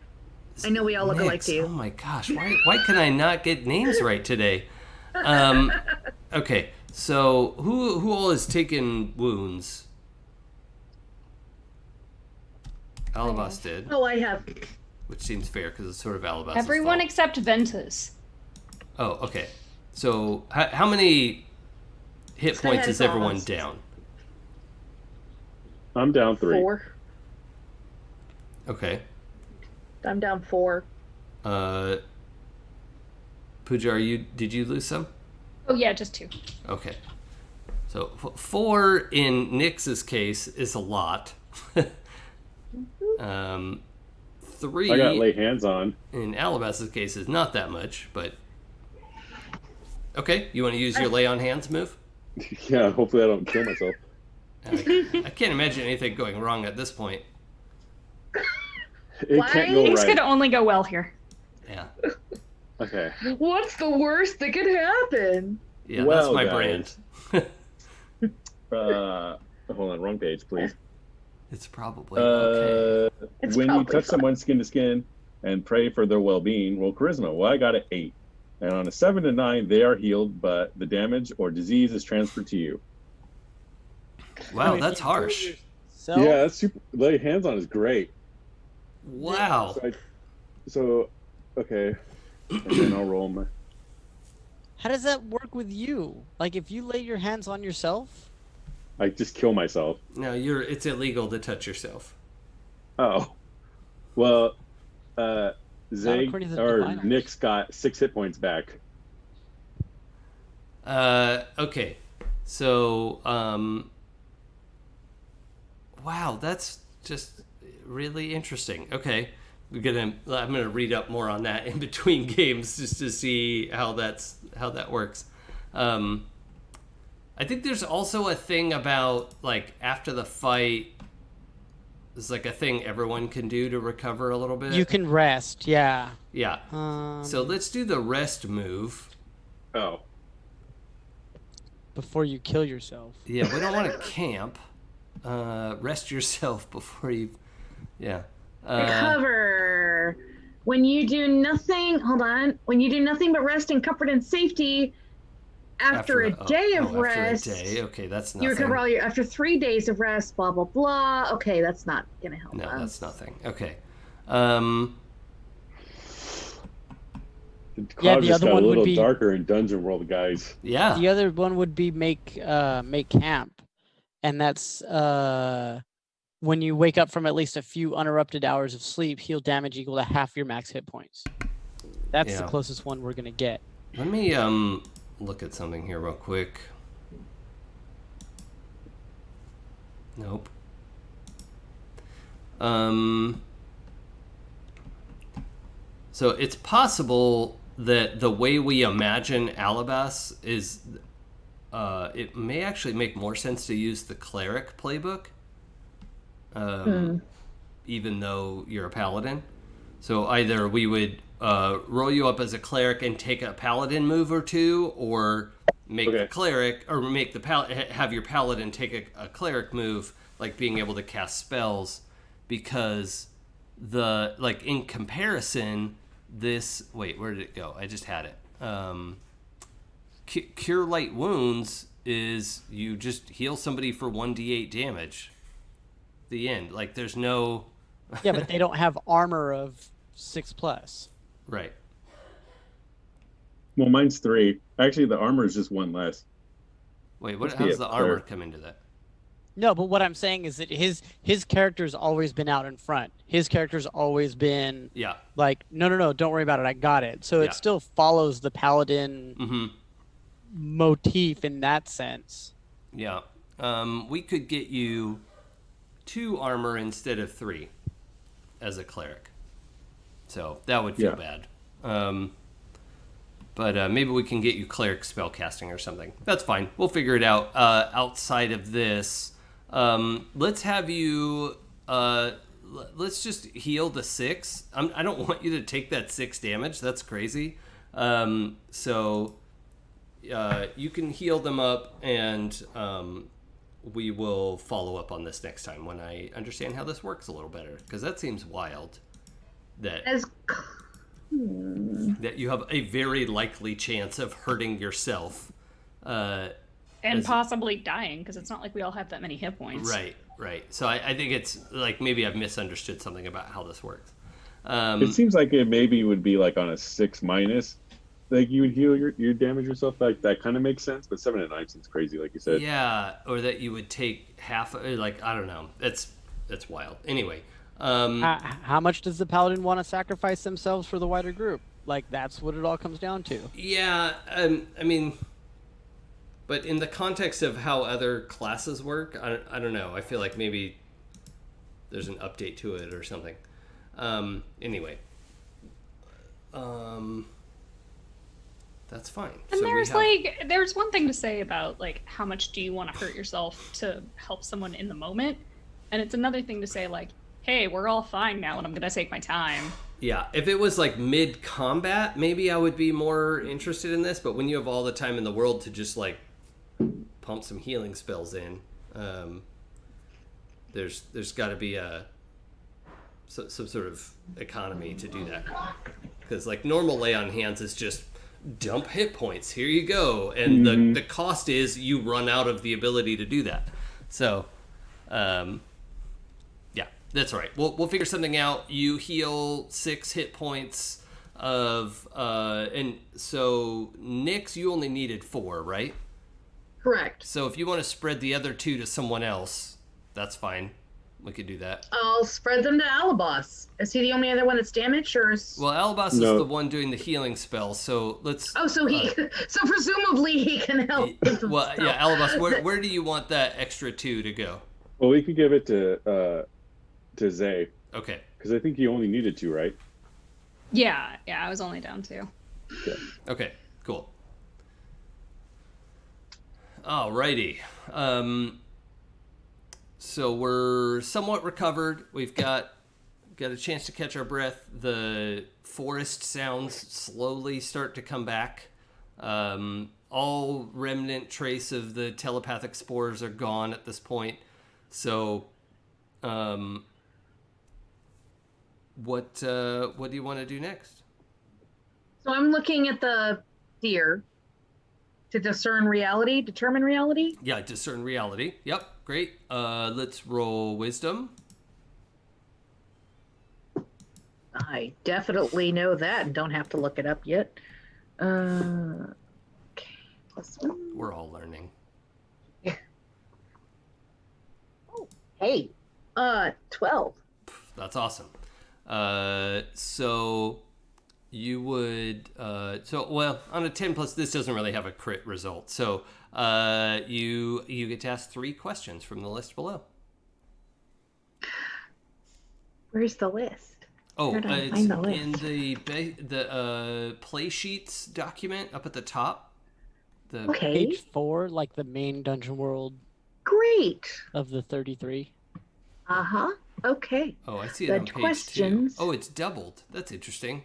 I know we all look alike to you. Oh my gosh, why can I not get names right today? Okay, So who all has taken wounds? Alaebas did, Oh, I have. which seems fair because it's sort of Alaebas'. Everyone fault. except Ventuz. Oh, okay. So how many hit Go ahead, points is everyone Alaebas. down? I'm down 3. 4. Okay. I'm down 4. Pooja, did you lose some? Oh yeah, just 2. Okay. So 4 in Nyx's case is a lot. 3 I got lay hands on. in Alaebas' case is not that much, but okay. You want to use your lay on hands move? Yeah, hopefully I don't kill myself. I can't imagine anything going wrong at this point. It Why? can't go Things right. could only go well here. Yeah. Okay. What's the worst that could happen? Yeah, Well, that's my guys. brand. Hold on, wrong page, please. It's probably okay. It's When you probably touch fine. someone skin to skin and pray for their well-being, roll charisma. Well, I got an 8. And on a 7 to 9, they are healed, but the damage or disease is transferred to you. Wow, If that's you do it harsh. yourself- Yeah, that's super. Lay hands on is great. Wow. So okay. And then I'll roll my. How does that work with you? Like, if you lay your hands on yourself? I just kill myself. No, it's illegal to touch yourself. Oh. Well, Zay according to the or diviners. Nick's got 6 hit points back. Okay. So, wow, that's just really interesting. Okay. I'm gonna read up more on that in between games just to see how that works. I think there's also a thing about, like, after the fight, there's like a thing everyone can do to recover a little bit. You can rest, yeah. Yeah. So let's do the rest move. Oh. Before you kill yourself. Yeah, we don't want to camp. Rest yourself before you. Yeah. Recover. When you do nothing, hold on. When you do nothing but rest in comfort and safety after a day of rest, After a day, okay, that's nothing. you recover all your after 3 days of rest. Blah blah blah. Okay, that's not gonna help No, us. that's nothing. Okay. The Yeah, cloud the just other got one a would little be- darker in Dungeon World, guys. Yeah. The other one would be make camp. And that's when you wake up from at least a few uninterrupted hours of sleep, heal damage equal to half your max hit points. That's the Yeah. closest one we're gonna get. Let me look at something here real quick. Nope. So it's possible that the way we imagine Alaebas is, it may actually make more sense to use the cleric playbook, even though you're a paladin. So either we would roll you up as a cleric and take a paladin move or two, or make the cleric, or make the have your paladin take a cleric move, like being able to cast spells, because in comparison, this, wait, where did it go? I just had it. Cure light wounds is you just heal somebody for 1d8 damage. The end. Like, there's no... Yeah, but they don't have armor of 6+. Right. Well, mine's 3. Actually, the armor is just 1 less. Wait, Must how be does a the armor cleric. come into that? No, but what I'm saying is that his character's always been out in front. His character's always been Yeah. like, no, don't worry about it, I got it. So Yeah. it still follows the paladin Mm-hmm. motif in that sense. Yeah. We could get you 2 armor instead of 3 as a cleric. So that would feel bad. But maybe we can get you cleric spellcasting or something. That's fine. We'll figure it out outside of this. Let's have you... let's just heal the 6. I don't want you to take that 6 damage. That's crazy. So you can heal them up, and we will follow up on this next time when I understand how this works a little better. Because that seems wild. That you have a very likely chance of hurting yourself And possibly dying, because it's not like we all have that many hit points. Right. So I think it's like maybe I've misunderstood something about how this works. It seems like it maybe would be like on a 6-, like you would heal your damage yourself. Like that kind of makes sense, but 7 and 9 seems crazy, like you said. Yeah, or that you would take half. Like I don't know. That's wild. Anyway, How much does the paladin want to sacrifice themselves for the wider group? Like that's what it all comes down to. yeah. I mean, but in the context of how other classes work, I don't know. I feel like maybe there's an update to it or something. Anyway, that's fine. And So there's one thing to say about like how much do you want to hurt yourself to help someone in the moment, and it's another thing to say like, hey, we're all fine now, and I'm gonna take my time. yeah, if it was like mid combat, maybe I would be more interested in this. But when you have all the time in the world to just like pump some healing spells in, there's got to be some sort of economy to do that, because like normal lay on hands is just dump hit points, here you go, and the cost is you run out of the ability to do that. So yeah, that's all right, we'll figure something out. You heal 6 hit points of and so Nyx, you only needed 4, right? Correct. So if you want to spread the other 2 to someone else, that's fine. We could do that. I'll spread them to Alaebas. Is he the only other one that's damaged, or is... Well, Alaebas is No. the one doing the healing spell, so let's... Oh, so so presumably he can help. With Well, yeah, Alaebas, where do you want that extra 2 to go? Well, we could give it to Zay, Okay. because I think he only needed 2, right? Yeah, I was only down 2. Okay, cool. Alrighty. So we're somewhat recovered. We've got a chance to catch our breath. The forest sounds slowly start to come back. All remnant trace of the telepathic spores are gone at this point. So, what do you want to do next? So I'm looking at the deer to determine reality. Yeah, discern reality. Yep, great. Let's roll wisdom. I definitely know that and don't have to look it up yet. Okay, +1. We're all learning. Hey, 12. That's awesome. So you would well, on a 10 plus, this doesn't really have a crit result. So you get to ask 3 questions from the list below. Where's the list? Oh, Where do I it's find the in list? the play sheets document up at the top. The Okay, Page 4, like the main dungeon world great. of the 33. Uh-huh. Okay. Oh, I see it The on page 2. questions. Oh, it's doubled. That's interesting.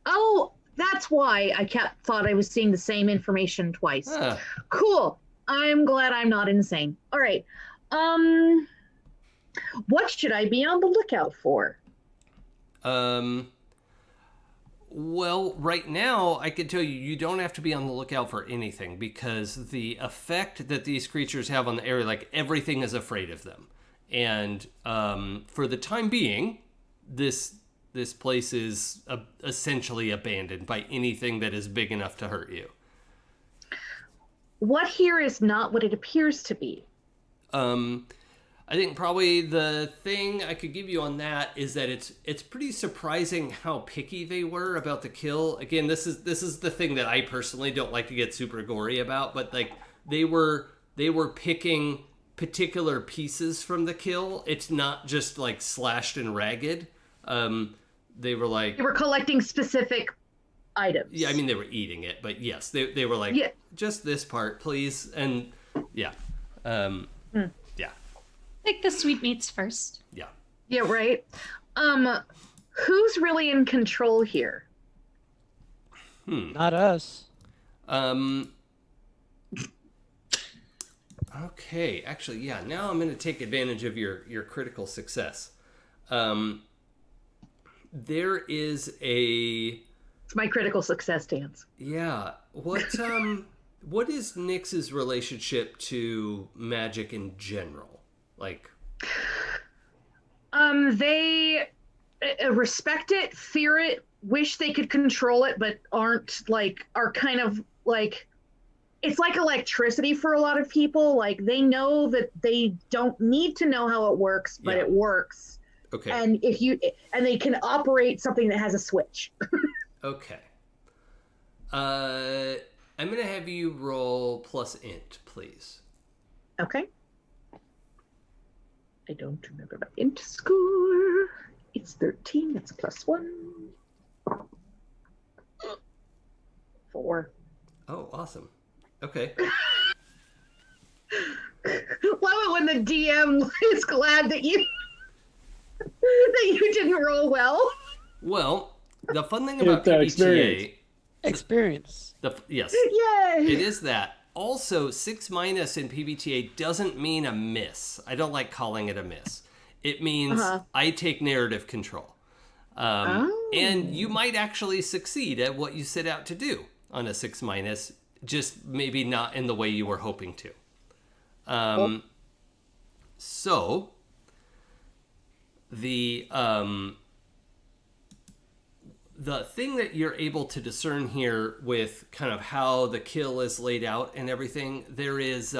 Oh, that's why I thought I was seeing the same information twice. Huh. Cool. I'm glad I'm not insane. All right. What should I be on the lookout for? Well, right now, I can tell you, you don't have to be on the lookout for anything, because the effect that these creatures have on the area, like everything is afraid of them. And for the time being, this place is essentially abandoned by anything that is big enough to hurt you. What here is not what it appears to be. I think probably the thing I could give you on that is that it's pretty surprising how picky they were about the kill. Again, this is the thing that I personally don't like to get super gory about, but like they were picking particular pieces from the kill. It's not just like slashed and ragged. They were collecting specific items. Yeah, I mean they were eating it, but yes, they were like, yeah, just this part, please, and yeah, yeah. Take the sweetmeats first. Yeah. Yeah, right. Who's really in control here? Not us. Okay, actually, yeah, now I'm going to take advantage of your critical success. There is a... It's my critical success dance. Yeah, what, What is Nyx's relationship to magic in general? Like, they respect it, fear it, wish they could control it, but aren't like are kind of like it's like electricity for a lot of people. Like they know that they don't need to know how it works, but it works. okay. And they can operate something that has a switch. Okay. I'm gonna have you roll plus int, please. Okay. I don't remember my int score. It's 13. That's +1. 4. Oh, awesome. Okay. Love it when the DM is glad that you didn't roll well. Well, the fun thing about It's, PBTA, Experience. yes, Yay! it is that. Also, 6- in PBTA doesn't mean a miss. I don't like calling it a miss. It means I take narrative control. And you might actually succeed at what you set out to do on a 6-, just maybe not in the way you were hoping to. So, the thing that you're able to discern here with kind of how the kill is laid out and everything, there is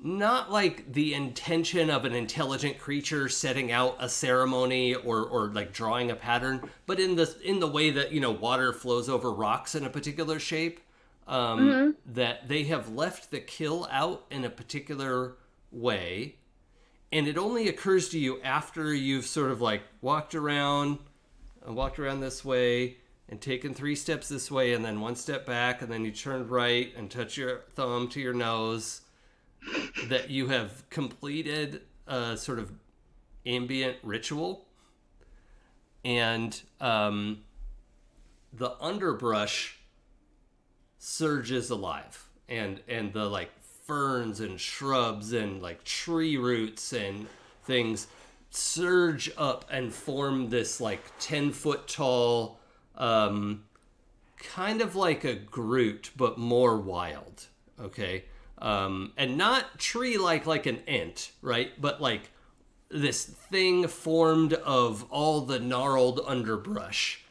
not like the intention of an intelligent creature setting out a ceremony or like drawing a pattern, but in the way that, you know, water flows over rocks in a particular shape, that they have left the kill out in a particular way, and it only occurs to you after you've sort of like walked around this way and taken 3 steps this way and then 1 step back and then you turn right and touch your thumb to your nose, that you have completed a sort of ambient ritual. And the underbrush surges alive, and the like ferns and shrubs and like tree roots and things surge up and form this like 10-foot tall, kind of like a Groot, but more wild. Okay. And not tree like an ant, right? But like this thing formed of all the gnarled underbrush,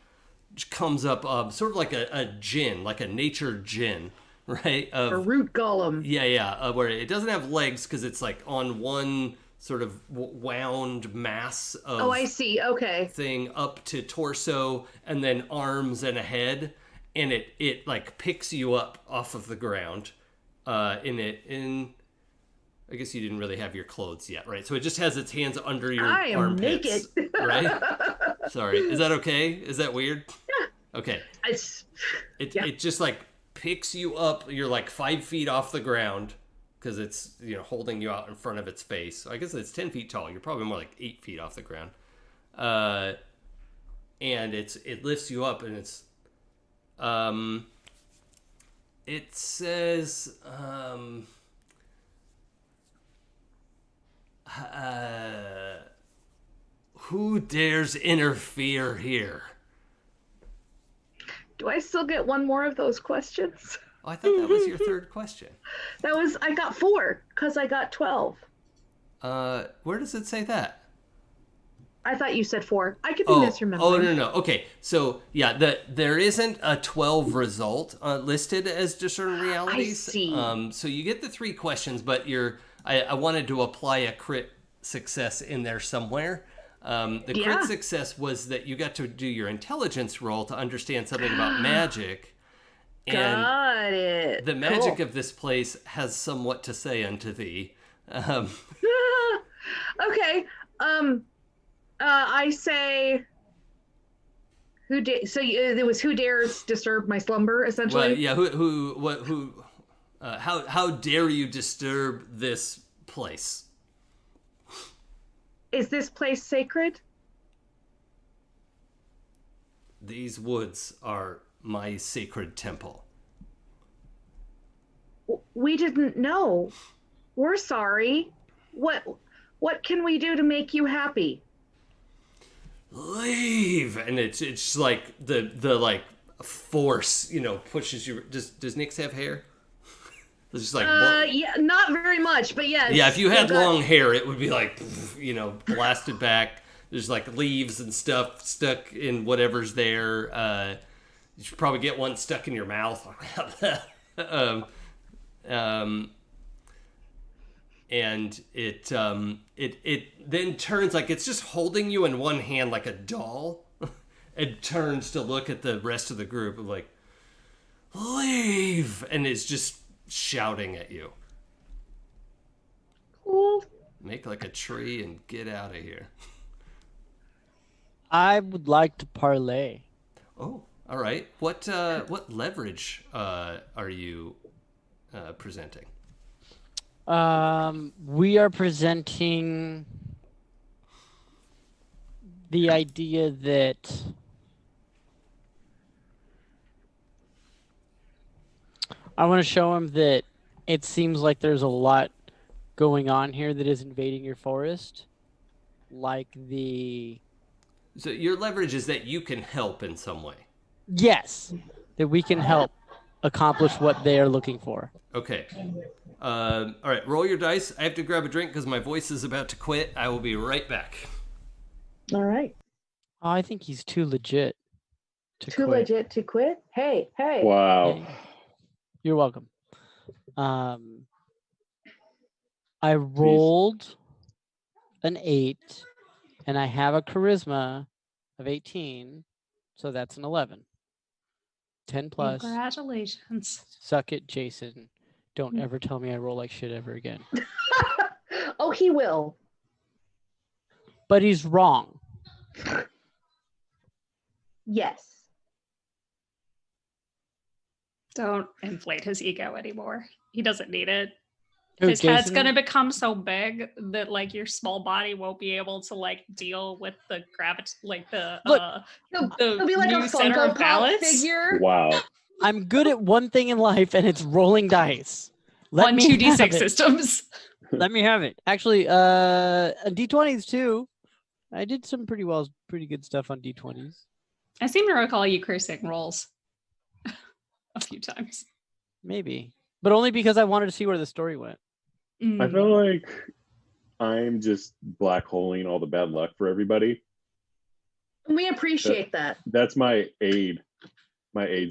which comes up sort of like a djinn, like a nature djinn, right? A root golem. Yeah. Where it doesn't have legs because it's like on one sort of wound mass of I see. Okay. thing up to torso and then arms and a head, and it like picks you up off of the ground. I guess you didn't really have your clothes yet, right? So it just has its hands under your I am armpits, naked. right? Sorry, is that okay? Is that weird? Yeah. Okay. It It just like picks you up. You're like 5 feet off the ground because it's, you know, holding you out in front of its face. So I guess it's 10 feet tall. You're probably more like 8 feet off the ground. And it lifts you up, and it's it says, who dares interfere here? Do I still get one more of those questions? Oh, I thought that was your third question. I got 4 because I got 12. Where does it say that? I thought you said 4. I could be misremembering. Oh, no. Okay, so yeah, there isn't a 12 result listed as discern realities. I see. So you get the 3 questions, but I wanted to apply a crit success in there somewhere. The crit success was that you got to do your intelligence roll to understand something about magic. And got it. the magic of this place has somewhat to say unto thee. Okay. I say, there was who dares disturb my slumber, essentially. Well, yeah. How dare you disturb this place? Is this place sacred? These woods are my sacred temple. We didn't know. We're sorry. What can we do to make you happy? Leave, and it's like the like force, pushes you. Does Nyx have hair? It's just like yeah, not very much, but yes. Yeah, if you had long hair, it would be like, blasted back. There's like leaves and stuff stuck in whatever's there. You should probably get one stuck in your mouth. And it then turns like it's just holding you in one hand like a doll. It turns to look at the rest of the group and like, leave, and it's just shouting at you. Cool. Make like a tree and get out of here. I would like to parlay. Oh, all right. What leverage are you presenting? We are presenting the idea that I want to show him that it seems like there's a lot going on here that is invading your forest. So your leverage is that you can help in some way. Yes, that we can help accomplish what they are looking for. Okay. All right, roll your dice. I have to grab a drink because my voice is about to quit. I will be right back. All right. Oh, I think he's too legit to Too quit. legit to quit? Hey. Wow. Hey. You're welcome. I rolled an 8, and I have a charisma of 18, so that's an 11. 10 plus. Congratulations. Suck it, Jason. Don't ever tell me I roll like shit ever again. Oh, he will. But he's wrong. Yes. Don't inflate his ego anymore. He doesn't need it. Who, His head's Jason? gonna become so big that like your small body won't be able to like deal with the gravity, like the Look, He'll be like new a center Funko of Pop balance. figure. Wow. I'm good at one thing in life, and it's rolling dice. Let on me 2d6 have it. systems. Let me have it. Actually, D20s too. I did some pretty good stuff on D20s. I seem to recall you cursing rolls a few times. Maybe, but only because I wanted to see where the story went. I feel like I'm just black holing all the bad luck for everybody. We appreciate that. That's my aid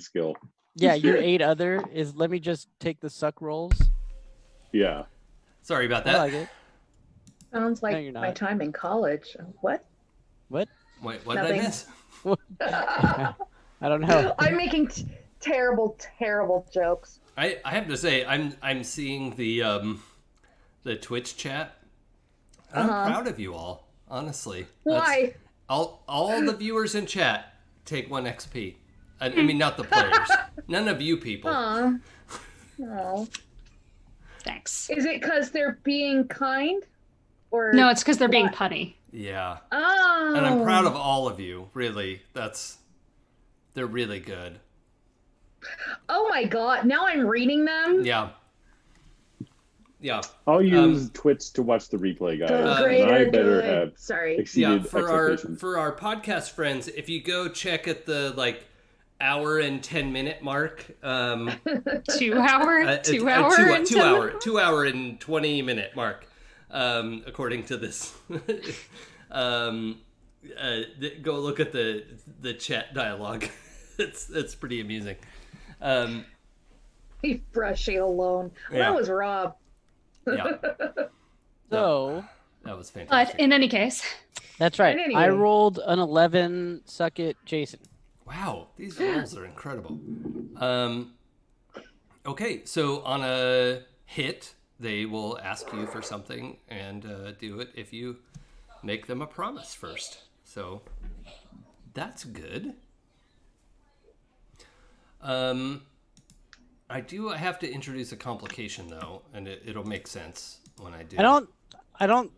skill. Yeah, your 8 other is let me just take the suck rolls. Yeah. Sorry about I that. like it. Sounds No, like you're my not. time in college. What? What? Wait, what did I Nothing. miss? I don't know. I'm making terrible jokes. I have to say I'm seeing the Twitch chat. I'm proud of you all, honestly. Why? All the viewers in chat take 1 XP. I mean, not the players. None of you people. Aw. Oh. Thanks. Is it because they're being kind? Or No, it's because they're being punny. Yeah. Oh. And I'm proud of all of you, really. They're really good. Oh my god! Now I'm reading them. Yeah. Yeah. I'll use Twitch to watch the replay, guys. The and greater I better good. have Sorry. exceeded Yeah, for expectations. our podcast friends, if you go check at the hour and 10-minute mark, 2 hour, 2 hour, and 10 minutes? 2 hour and 20-minute mark, according to this. Go look at the chat dialogue. it's pretty amusing. He's brushing alone. Yeah. That was Rob. Yeah, So that was But fantastic. in any case, that's right. But I anyway. rolled an 11. Suck it, Jason. Wow, these rolls are incredible. Okay, so on a hit, they will ask you for something and do it if you make them a promise first. So that's good. I have to introduce a complication though, and it'll make sense when I do. I don't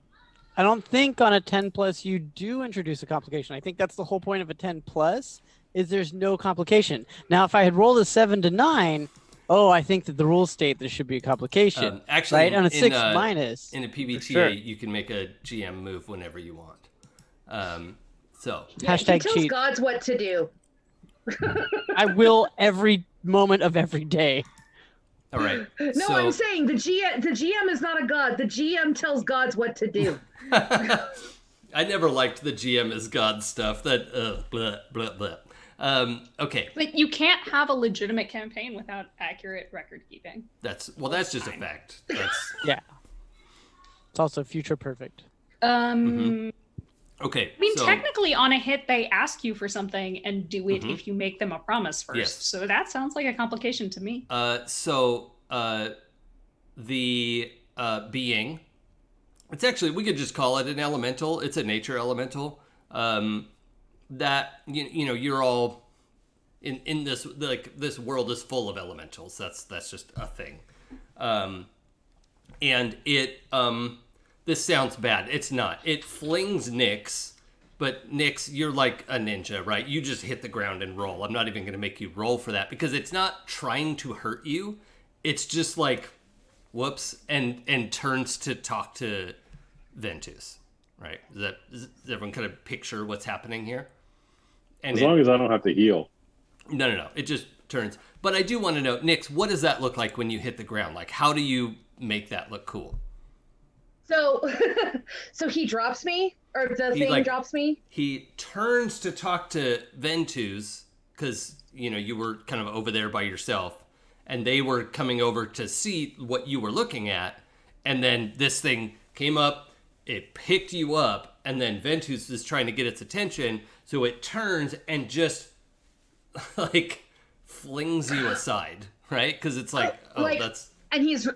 think on a 10 plus you do introduce a complication. I think that's the whole point of a 10 plus is there's no complication. Now, if I had rolled a 7 to 9, I think that the rules state there should be a complication. Actually, right? On a in 6 minus. in a PBTA, sure. you can make a GM move whenever you want. So Yeah, he Hashtag tells cheat. gods what to do. I will every moment of every day. All right. No, so, I'm saying the GM is not a god. The GM tells gods what to do. I never liked the GM as God stuff. That blah blah blah. Okay. But you can't have a legitimate campaign without accurate record keeping. That's just a fact. That's Yeah. It's also future perfect. okay. I mean, so, technically, on a hit, they ask you for something and do it if you make them a promise first. Yes. So that sounds like a complication to me. The being, it's actually, we could just call it an elemental. It's a nature elemental. That you know, you're all in this, like, this world is full of elementals. That's just a thing. And it this sounds bad. It's not. It flings Nyx, but Nyx, you're like a ninja, right? You just hit the ground and roll. I'm not even going to make you roll for that because it's not trying to hurt you. It's just like, whoops, and turns to talk to Ventuz, right? Does everyone kind of picture what's happening here? And As long as I don't have to heal. No. It just turns. But I do want to know, Nyx, what does that look like when you hit the ground? Like, how do you make that look cool? So, so he drops me, or the thing drops me. He turns to talk to Ventuz because, you know, you were kind of over there by yourself, and they were coming over to see what you were looking at, and then this thing came up, it picked you up, and then Ventuz is trying to get its attention, so it turns and just like flings you aside, right? Because it's like, that's. And he's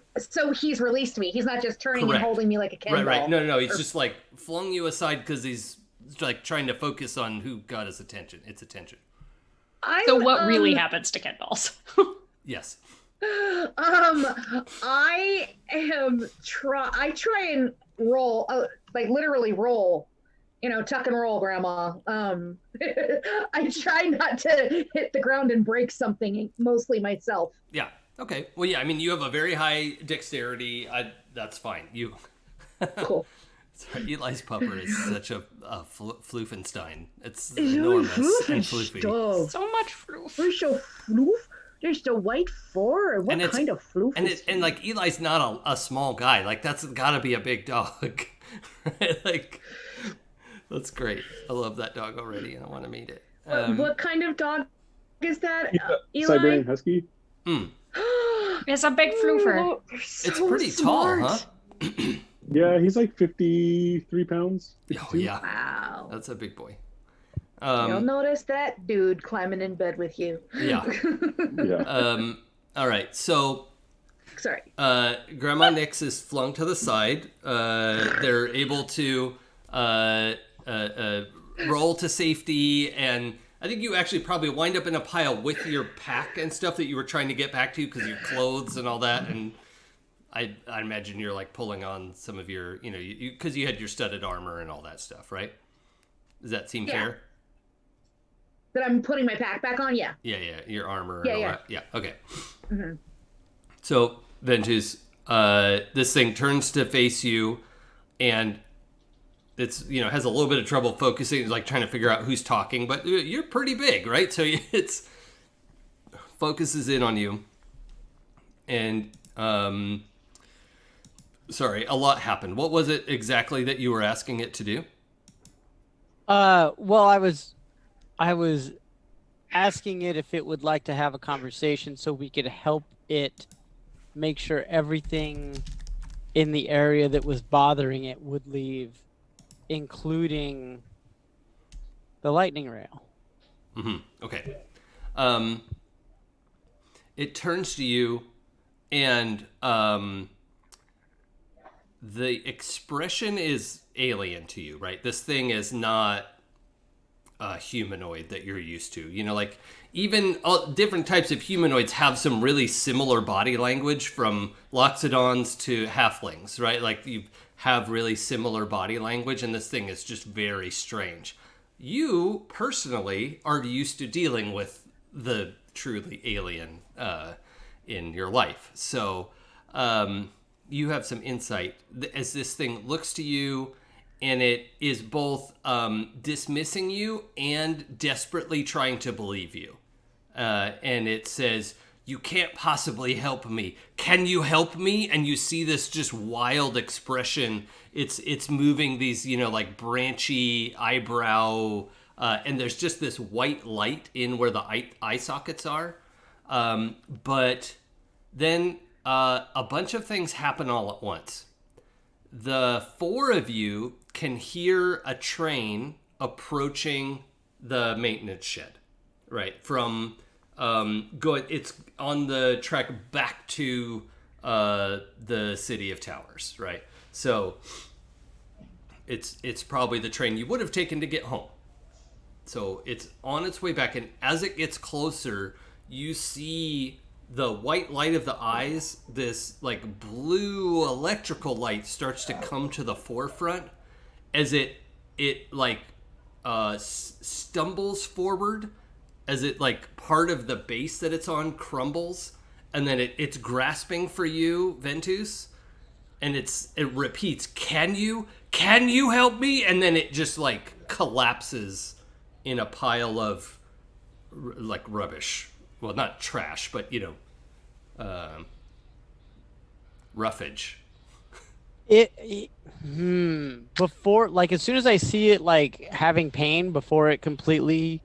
released me. He's not just turning Correct. and holding me like a Ken Right. ball. No. He's just like flung you aside because he's like trying to focus on who got his attention. Its attention. So what really happens to Ken dolls? Yes. I try and roll, like literally roll, you know, tuck and roll, Grandma. I try not to hit the ground and break something, mostly myself. Yeah. Okay. Well, yeah. I mean, you have a very high dexterity. That's fine. You. Cool. Sorry, Eli's pupper is such a floofenstein. It's enormous and floofy. So much floof. There's so floof. There's the white four. What kind of floof? And like Eli's not a small guy. Like that's got to be a big dog. Right? Like that's great. I love that dog already, and I want to meet it. What kind of dog is that, Eli? Siberian Husky. It's a big floofer. It's pretty tall, huh? Yeah, he's like 53 pounds. Oh 52. yeah. Wow. That's a big boy. You'll notice that dude climbing in bed with you. Yeah. Yeah. All right. So, Sorry. Grandma Nyx is flung to the side. They're able to roll to safety, and I think you actually probably wind up in a pile with your pack and stuff that you were trying to get back to because your clothes and all that. And I imagine you're like pulling on some of your, you know, because you had your studded armor and all that stuff, right? Does that seem fair? That I'm putting my pack back on? Yeah. Yeah, your armor and all that. Yeah, okay. Mm-hmm. So, Ventuz, this thing turns to face you, and it's, you know, has a little bit of trouble focusing. It's like trying to figure out who's talking, but you're pretty big, right? So it's focuses in on you, and sorry, a lot happened. What was it exactly that you were asking it to do? Well, I was asking it if it would like to have a conversation so we could help it make sure everything in the area that was bothering it would leave, including the lightning rail. Mm-hmm. Okay. It turns to you, and the expression is alien to you, right? This thing is not a humanoid that you're used to. You know, like even different types of humanoids have some really similar body language, from Loxodons to halflings, right? Like you have really similar body language, and this thing is just very strange. You personally are used to dealing with the truly alien in your life, so you have some insight as this thing looks to you, and it is both dismissing you and desperately trying to believe you. And it says, "You can't possibly help me. Can you help me?" And you see this just wild expression. It's moving these, like branchy eyebrow, and there's just this white light in where the eye sockets are. But then a bunch of things happen all at once. The four of you can hear a train approaching the maintenance shed, right? From it's on the track back to the City of Towers, right? So it's probably the train you would have taken to get home. So it's on its way back, and as it gets closer, you see the white light of the eyes, this like blue electrical light starts to come to the forefront as it like stumbles forward, as it like part of the base that it's on crumbles, and then it's grasping for you, Ventuz, and it repeats, can you help me? And then it just like collapses in a pile of like rubbish. Well, not trash, but roughage. Before, like, as soon as I see it like having pain before it completely,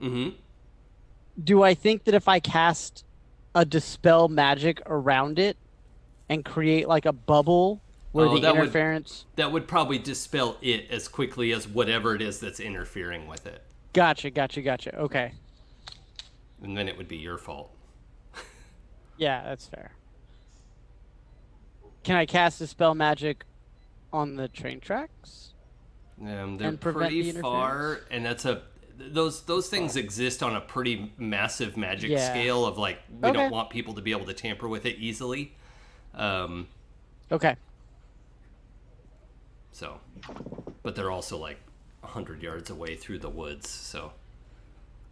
do I think that if I cast a dispel magic around it and create like a bubble where the interference that would probably dispel it as quickly as whatever it is that's interfering with it. Gotcha. Okay. And then it would be your fault. Yeah, that's fair. Can I cast dispel magic on the train tracks? They're pretty far, and those things exist on a pretty massive magic scale of like we don't want people to be able to tamper with it easily. Okay. So, but they're also like 100 yards away through the woods, so.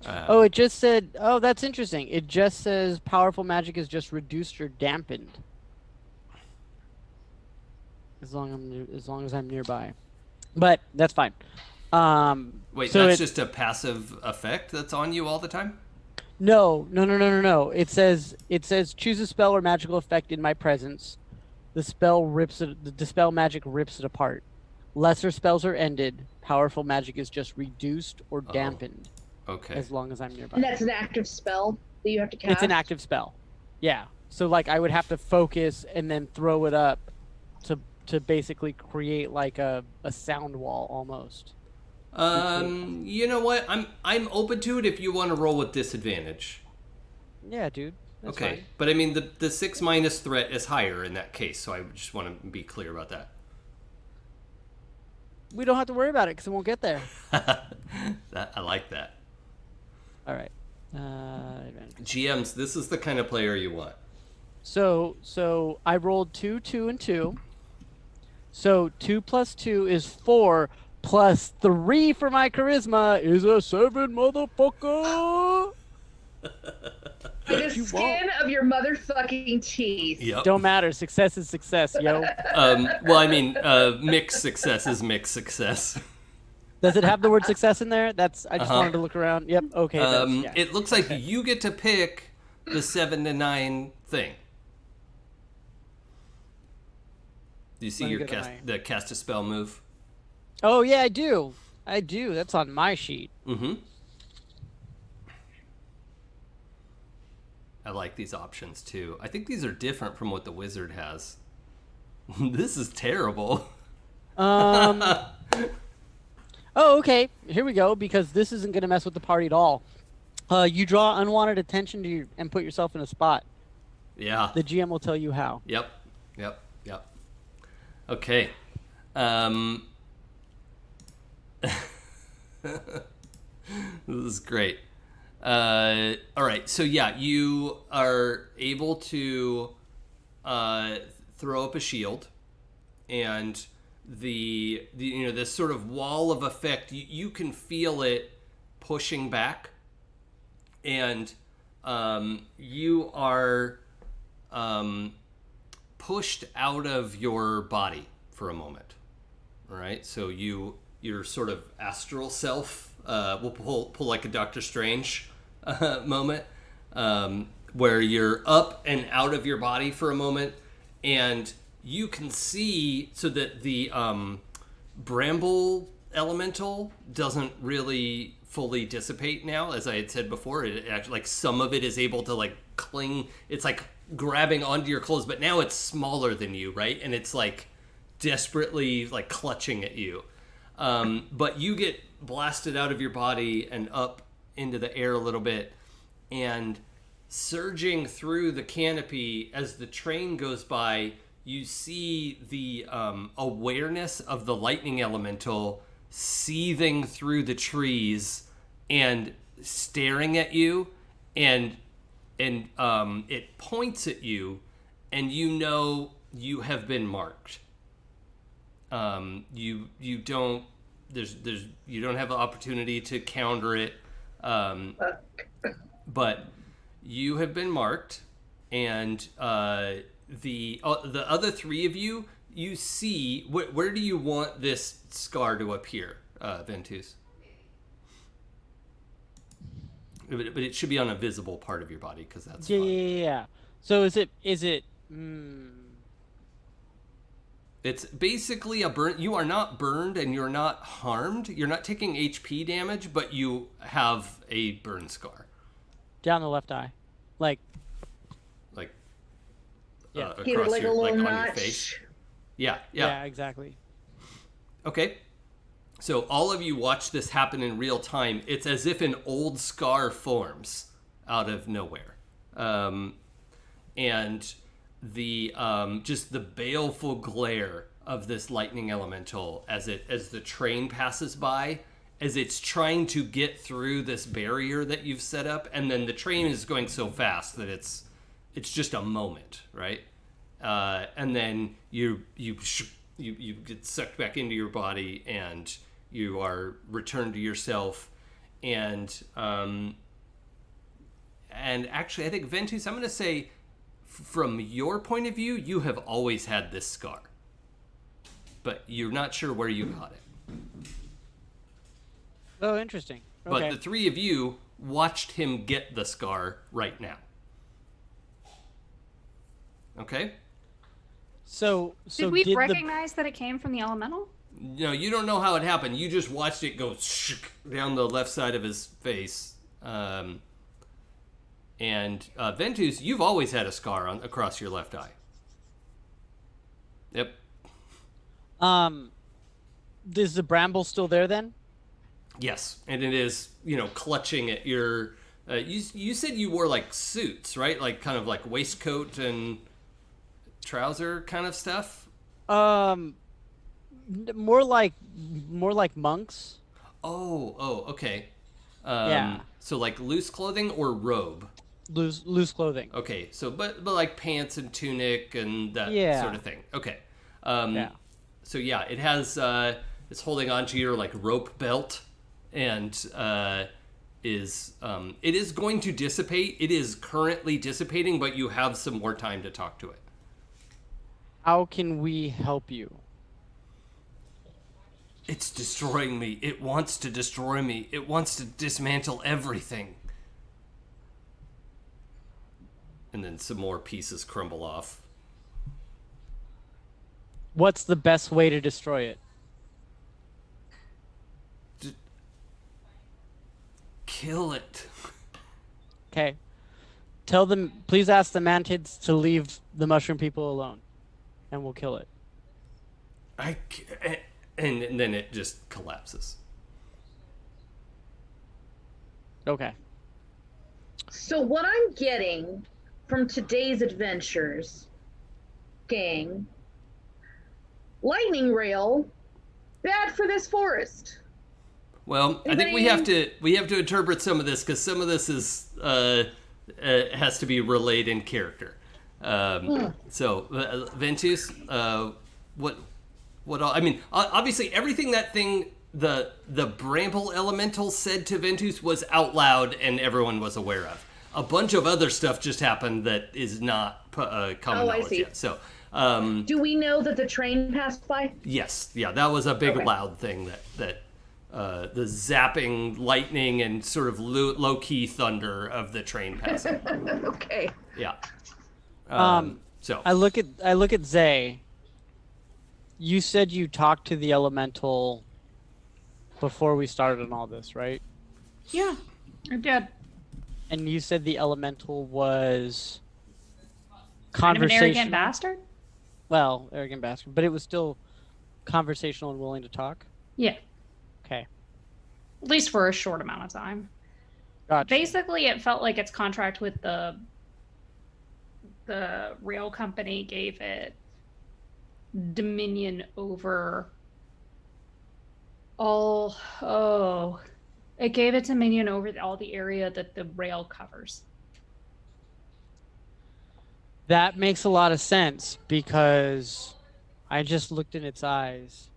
It just said. Oh, that's interesting. It just says powerful magic is just reduced or dampened. As long as I'm nearby, but that's fine. Wait, so that's just a passive effect that's on you all the time? No. It says choose a spell or magical effect in my presence. The dispel magic rips it apart. Lesser spells are ended. Powerful magic is just reduced or dampened. Okay. As long as I'm nearby. And that's an active spell that you have to cast? It's an active spell. Yeah. So like I would have to focus and then throw it up to basically create like a sound wall almost. You know what? I'm open to it if you want to roll with disadvantage. Yeah, dude. That's okay. fine. But I mean the 6- threat is higher in that case, so I just want to be clear about that. We don't have to worry about it because it won't get there. I like that. All right. GMs, this is the kind of player you want. So I rolled 2, 2, and 2. So 2 plus 2 is 4, plus 3 for my charisma is a 7, motherfucker. For the skin of your motherfucking teeth. Yep. Don't matter. Success is success, yo. Well, I mean, mixed success is mixed success. Does it have the word success in there? I just wanted to look around. Yep. Okay. Yeah. It looks like you get to pick the 7 to 9 thing. Do you see your cast a spell move? Oh yeah, I do. That's on my sheet. Mm-hmm. I like these options too. I think these are different from what the wizard has. This is terrible. Oh, okay. Here we go, because this isn't going to mess with the party at all. You draw unwanted attention to and put yourself in a spot. Yeah. The GM will tell you how. Yep. Okay. This is great. All right. So yeah, you are able to throw up a shield, and the this sort of wall of effect. You can feel it pushing back, and you are pushed out of your body for a moment. All right. So you your sort of astral self. We'll pull like a Doctor Strange moment, where you're up and out of your body for a moment, and you can see so that the bramble elemental doesn't really fully dissipate now. As I had said before, it actually, like, some of it is able to like cling. It's like grabbing onto your clothes, but now it's smaller than you, right? And it's like desperately like clutching at you. But you get blasted out of your body and up into the air a little bit, and surging through the canopy as the train goes by, you see the awareness of the lightning elemental seething through the trees and staring at you, and it points at you, and you know you have been marked. You don't have the opportunity to counter it, but you have been marked, and the other three of you, you see, where do you want this scar to appear, Ventuz? But it should be on a visible part of your body, because that's fine. Yeah. So is it? It's basically a burn. You are not burned and you're not harmed. You're not taking HP damage, but you have a burn scar. Down the left eye, like across Here, like your, a like little on your notch. face. Yeah. yeah, exactly. Okay. So all of you watch this happen in real time. It's as if an old scar forms out of nowhere. And the just the baleful glare of this lightning elemental as the train passes by, as it's trying to get through this barrier that you've set up, and then the train is going so fast that it's just a moment, right? And then you get sucked back into your body, and you are returned to yourself. And actually, I think, Ventuz, I'm going to say, from your point of view, you have always had this scar, but you're not sure where you got it. Oh, interesting. But Okay. the three of you watched him get the scar right now. Okay? So Did we the- recognize that it came from the elemental? No, you don't know how it happened. You just watched it go down the left side of his face. And Ventuz, you've always had a scar across your left eye. Yep. Is the bramble still there then? Yes, and it is, clutching at your... you said you wore, like, suits, right? Like, kind of like waistcoat and trouser kind of stuff? More like monks. Oh, okay. Yeah. So, like, loose clothing or robe? Loose clothing. Okay, so but like pants and tunic and that Yeah. sort of thing. Okay. Yeah. So yeah, it has it's holding onto your like rope belt, and it is going to dissipate. It is currently dissipating, but you have some more time to talk to it. How can we help you? It's destroying me. It wants to destroy me. It wants to dismantle everything. And then some more pieces crumble off. What's the best way to destroy it? Kill it. Okay. Tell them, please ask the mantids to leave the mushroom people alone, and we'll kill it. And then it just collapses. Okay. So what I'm getting from today's adventures, gang, lightning rail, bad for this forest. Well, I think we have to interpret some of this, because some of this is has to be relayed in character. So, Ventuz, what all, I mean, obviously everything that thing, the bramble elemental said to Ventuz was out loud and everyone was aware of. A bunch of other stuff just happened that is not common I knowledge see. yet. So, Do we know that the train passed by? yes, yeah, that was a big Okay. loud thing that the zapping lightning and sort of low key thunder of the train passing. Okay. Yeah. So I look at Zay. You said you talked to the elemental before we started on all this, right? Yeah, I did. And you said the elemental was Kind of an conversational. arrogant bastard. Well, arrogant bastard, but it was still conversational and willing to talk. Yeah, Okay, at least for a short amount of time. gotcha. Basically, it felt like its contract with the rail company gave it dominion over all. Oh, it gave it dominion over all the area that the rail covers. That makes a lot of sense because I just looked in its eyes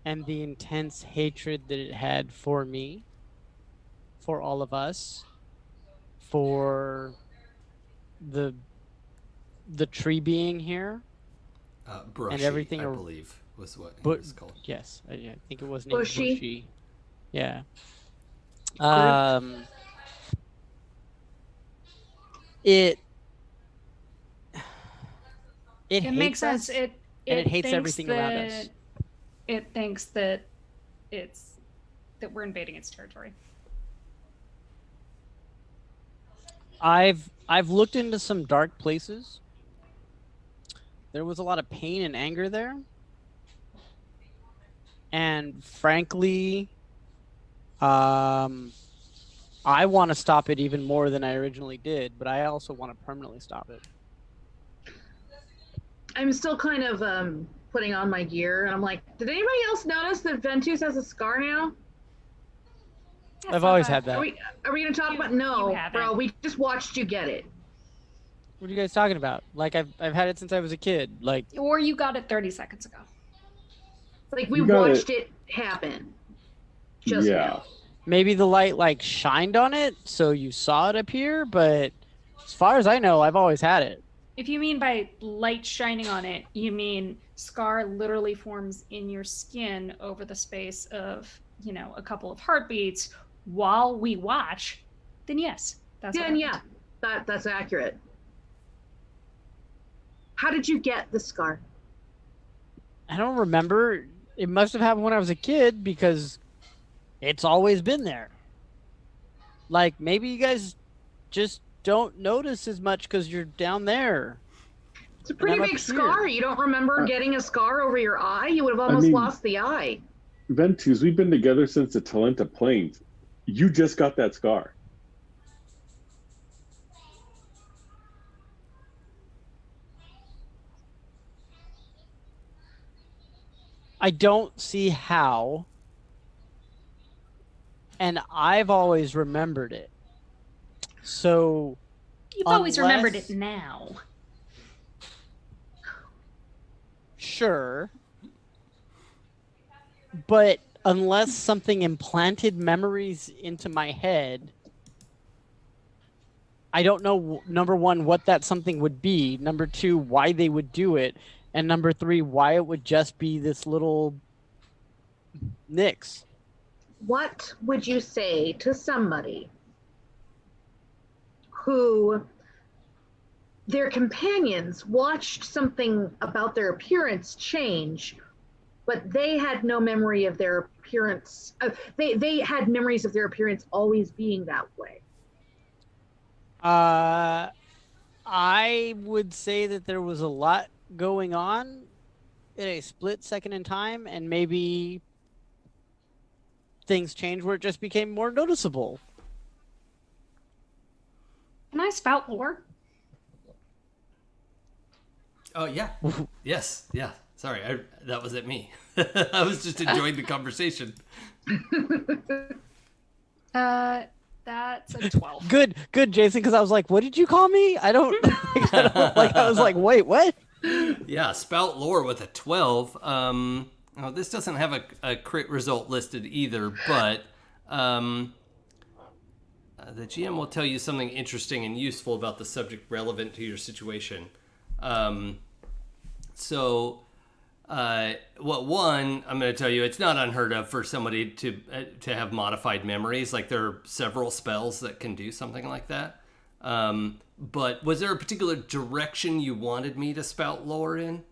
and the intense hatred that it had for me, for all of us, for the tree being here. Brushy, and everything I ar- believe, was what it But was called. yes, I think it was named Bushy. Bushy. Yeah. It It hates makes us, sense. and it hates thinks everything around us. that- It thinks that that we're invading its territory. I've looked into some dark places. There was a lot of pain and anger there. And frankly, I want to stop it even more than I originally did, but I also want to permanently stop it. I'm still kind of putting on my gear, and I'm like, did anybody else notice that Ventuz has a scar now? I've always had that. Are we going to talk about? No, you haven't. bro. We just watched you get it. What are you guys talking about? Like I've had it since I was a kid. Like Or you got it 30 seconds ago. Like we You got watched it happen. Just Yeah. now. maybe the light like shined on it, so you saw it appear. But as far as I know, I've always had it. If you mean by light shining on it, you mean scar literally forms in your skin over the space of, a couple of heartbeats while we watch, then yes. That's what Yeah, that's accurate. How did you get the scar? I don't remember. It must have happened when I was a kid because it's always been there. Like maybe you guys just don't notice as much because you're down there. It's a pretty I'm up big here. scar. You don't remember getting a scar over your eye? You would have almost mean- lost the eye. Ventuz, we've been together since the Talenta Plains. You just got that scar. I don't see how. And I've always remembered it. So You've always remembered Unless- it now. sure. But unless something implanted memories into my head, I don't know, number one, what that something would be. Number two, why they would do it. And number three, why it would just be this little nix. What would you say to somebody who their companions watched something about their appearance change, but they had no memory of their appearance? They had memories of their appearance always being that way. I would say that there was a lot going on in a split second in time, and maybe things changed where it just became more noticeable. Can I spout lore? Oh yeah, yes, yeah. Sorry, that was at me. I was just enjoying the conversation. That's a 12. Good, Jason, because I was like, what did you call me? I don't, I was like, wait, what? Yeah, spout lore with a 12. Oh, this doesn't have a crit result listed either, but The GM will tell you something interesting and useful about the subject relevant to your situation. One, I'm going to tell you, it's not unheard of for somebody to have modified memories. Like, there are several spells that can do something like that. But was there a particular direction you wanted me to spout lore in?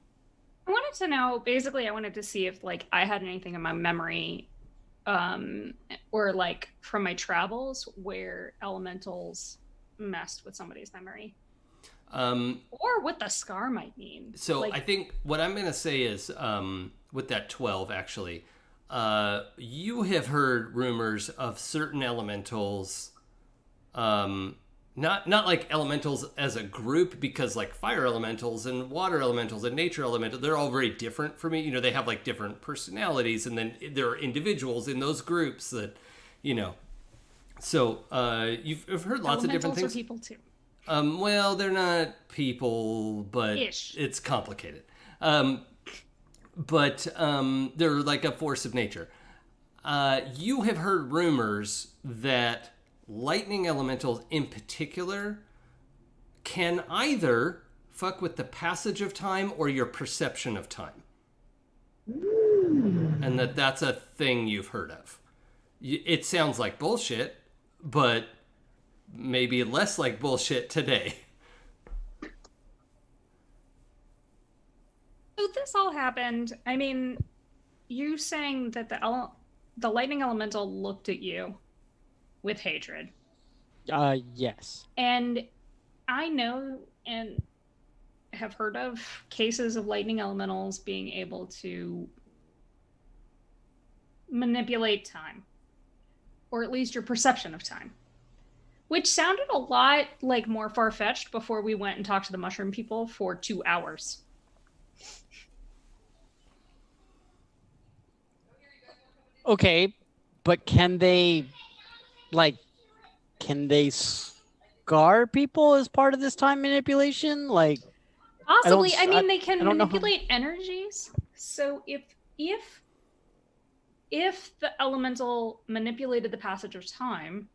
I wanted to know, basically, I wanted to see if, like, I had anything in my memory, or, like, from my travels where elementals messed with somebody's memory. Or what the scar might mean. So like, I think what I'm going to say is, with that 12, actually, you have heard rumors of certain elementals, not like elementals as a group, because like fire elementals and water elementals and nature elementals, they're all very different for me. You know, they have like different personalities, and then there are individuals in those groups that, you know. So you've heard lots of different things. Elementals are people too. Well, they're not people, but Ish. It's complicated. But they're like a force of nature. You have heard rumors that lightning elementals in particular can either fuck with the passage of time or your perception of time. And that's a thing you've heard of. It sounds like bullshit, but maybe less like bullshit today. So this all happened. I mean, you saying that the lightning elemental looked at you with hatred. Yes. And I know and have heard of cases of lightning elementals being able to manipulate time, or at least your perception of time, which sounded a lot like more far-fetched before we went and talked to the mushroom people for 2 hours. Okay, but can they scar people as part of this time manipulation? Like, Possibly. I mean, they I can don't know manipulate energies. So if the elemental manipulated the passage of time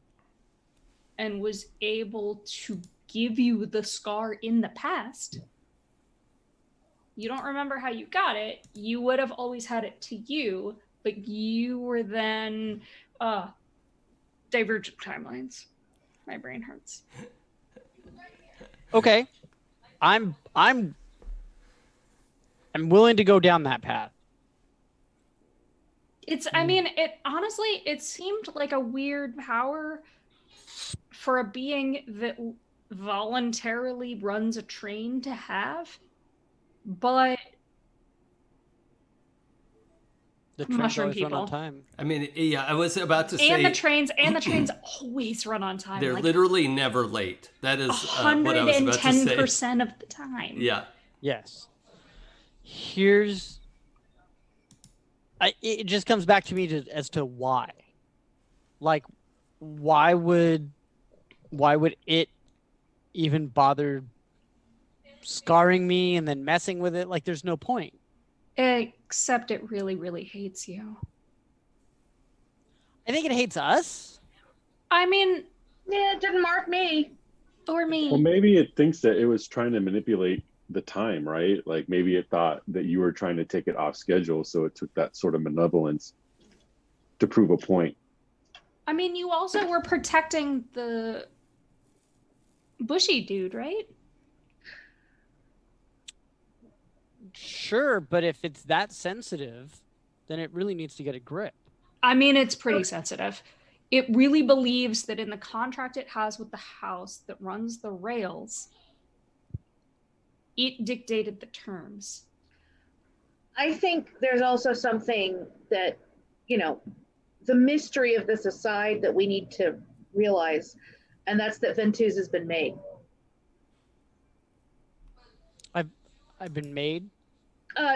and was able to give you the scar in the past, you don't remember how you got it. You would have always had it to you, but you were then divergent timelines. My brain hurts. okay, I'm willing to go down that path. I mean, it honestly, it seemed like a weird power for a being that voluntarily runs a train to have, but The trains mushroom always run on people. time. I mean, yeah, I was about to say... And the trains always run on time. They're like literally never late. That is what I was about to say. 110% of the time. Yeah. Yes. It just comes back to me as to why. Like, why would it even bother scarring me and then messing with it? Like, there's no point. Except it really, really hates you. I think it hates us. I mean, Yeah, it didn't mark me. or me. Well, maybe it thinks that it was trying to manipulate the time, right? Like maybe it thought that you were trying to take it off schedule, so it took that sort of malevolence to prove a point. I mean, you also were protecting the bushy dude, right? Sure, but if it's that sensitive, then it really needs to get a grip. I mean, it's pretty sensitive. It really believes that in the contract it has with the house that runs the rails, it dictated the terms. I think there's also something that, the mystery of this aside that we need to realize, and that's that Ventuz has been made. I've been made.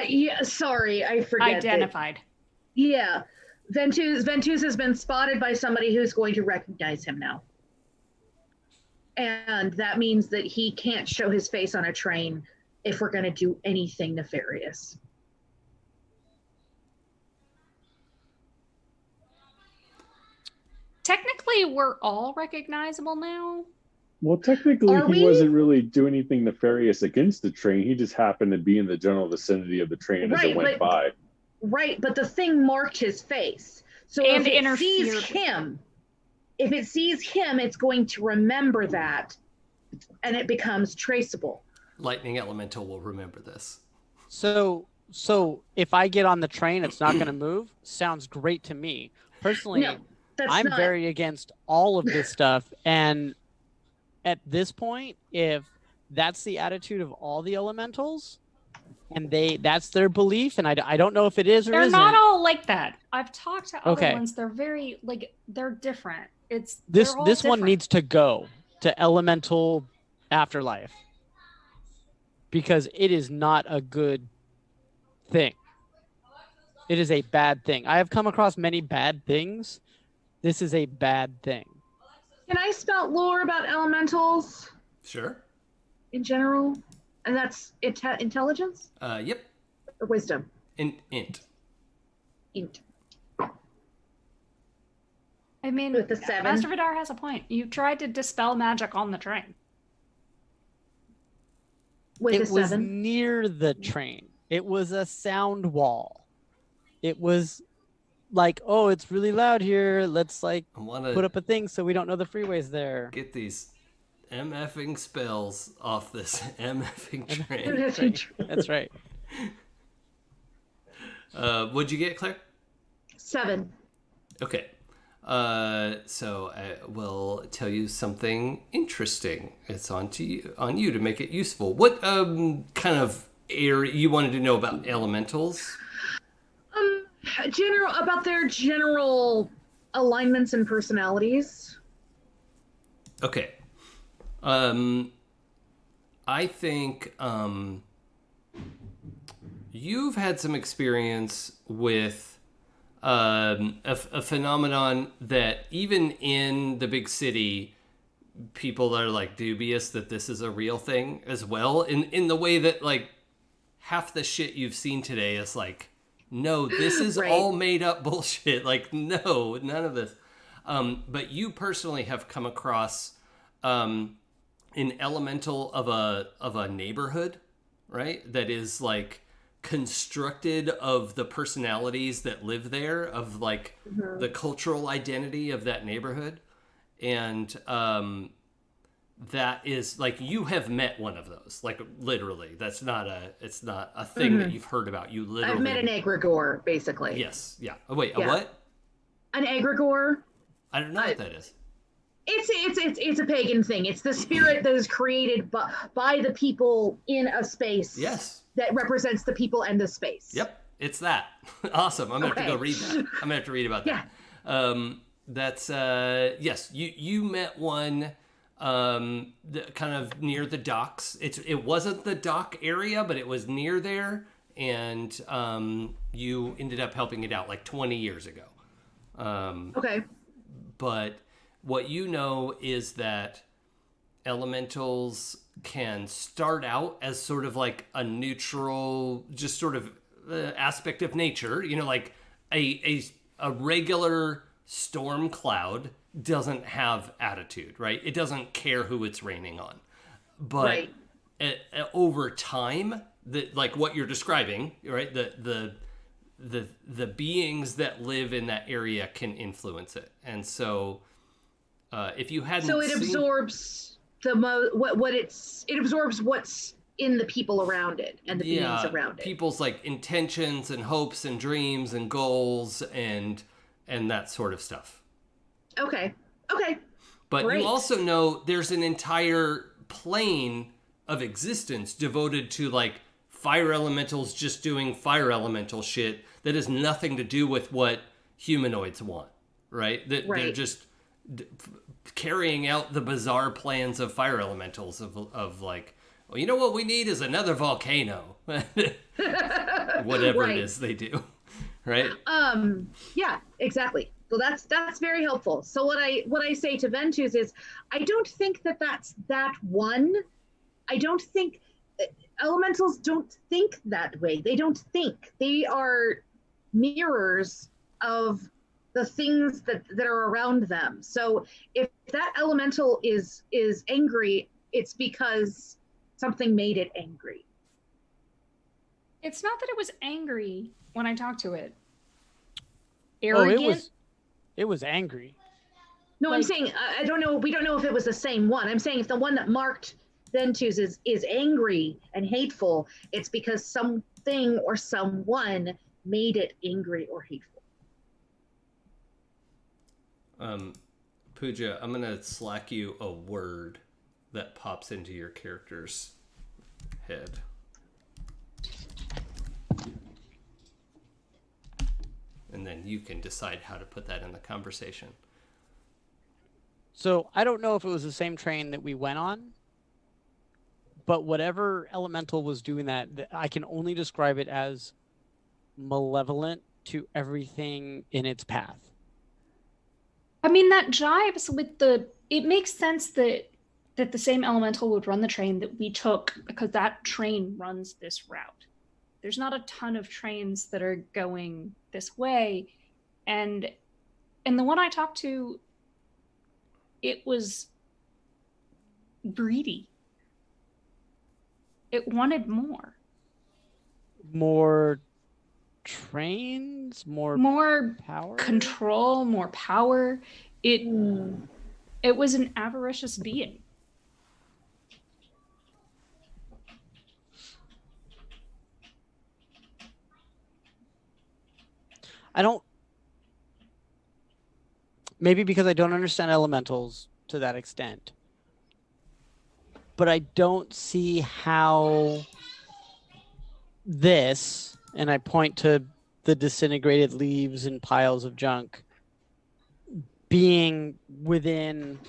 Yeah, sorry, I forget. Identified. Yeah. Ventuz has been spotted by somebody who's going to recognize him now. And that means that he can't show his face on a train if we're going to do anything nefarious. technically, we're all recognizable now. Well, technically, Are he we? wasn't really doing anything nefarious against the train. He just happened to be in the general vicinity of the train as it Right, went by. Right, but the thing marked his face. So And if it interfered. sees him, it's going to remember that, and it becomes traceable. Lightning Elemental will remember this. So if I get on the train, it's not going to move. Sounds great to me. Personally, No, that's I'm not. very against all of this stuff. And at this point, if that's the attitude of all the elementals, and that's their belief, and I don't know if it is or They're isn't. not all like that. I've talked to other Okay. ones. They're very they're different. It's This they're all one different. needs to go to elemental afterlife because it is not a good thing. It is a bad thing. I have come across many bad things. This is a bad thing. Can I spout lore about elementals Sure. in general? And that's intelligence Yep. or wisdom? Int. Int. I mean, With the 7. Master Vidar has a point. You tried to dispel magic on the train. With It the was 7. near the train. It was a sound wall. It was like, oh, it's really loud here. Let's like I want to put up a thing so we don't know the freeway's there. get these MFing spells off this MFing train. That's right. What'd you get, Claire? 7. Okay. So I will tell you something interesting. It's on you to make it useful. What kind of area you wanted to know about elementals? About their general alignments and personalities. Okay. I think you've had some experience with a phenomenon that even in the big city, people are like dubious that this is a real thing as well. In the way that like half the shit you've seen today is like, no, this is Right. all made up bullshit. Like, no, none of this. But you personally have come across an elemental of a neighborhood, right? That is like constructed of the personalities that live there, of like the cultural identity of that neighborhood. And that is like, you have met one of those, like literally. It's not a thing that you've heard about. You literally I've met an egregore, basically. Yes. Yeah. Oh, wait, Yeah. a what? An egregore. I don't know what that is. It's a pagan thing. It's the spirit that is created by the people in a space. Yes. That represents the people and the space. Yep. It's that. Awesome. I'm going to have to go Okay. read that. I'm going to have to read about that. That's, yes, you met one kind of near the docks. It wasn't the dock area, but it was near there. And you ended up helping it out like 20 years ago. Okay. But what you know is that elementals can start out as sort of like a neutral, just sort of aspect of nature. You know, like a regular storm cloud doesn't have attitude, right? It doesn't care who it's raining on. But Right. over time, like what you're describing, right? The beings that live in that area can influence it. And so if you hadn't So it seen... absorbs it absorbs what's in the people around it and the beings around it. People's like intentions and hopes and dreams and goals and that sort of stuff. Okay. But Great. you also know there's an entire plane of existence devoted to like fire elementals just doing fire elemental shit that has nothing to do with what humanoids want, right? That they're Right. just carrying out the bizarre plans of fire elementals of like, well, you know what we need is another volcano. Whatever Right. it is they do, right? Yeah, exactly. So that's very helpful. So what I say to Ventuz is, I don't think that's that one. I don't think elementals don't think that way. They don't think. They are mirrors of the things that are around them. So if that elemental is angry, it's because something made it angry. It's not that it was angry when I talked to it. Oh, Arrogant. it was angry. No, I'm Like- saying I don't know. We don't know if it was the same one. I'm saying if the one that marked Ventuz is angry and hateful, it's because something or someone made it angry or hateful. Pooja, I'm gonna slack you a word that pops into your character's head. And then you can decide how to put that in the conversation. So I don't know if it was the same train that we went on, but whatever elemental was doing that, I can only describe it as malevolent to everything in its path. I mean, that jives with it makes sense that the same elemental would run the train that we took, because that train runs this route. There's not a ton of trains that are going this way. And the one I talked to, it was greedy. It wanted more. More trains, More power, control, more power. It was an avaricious being. I don't. Maybe because I don't understand elementals to that extent. But I don't see how this, and I point to the disintegrated leaves and piles of junk, being within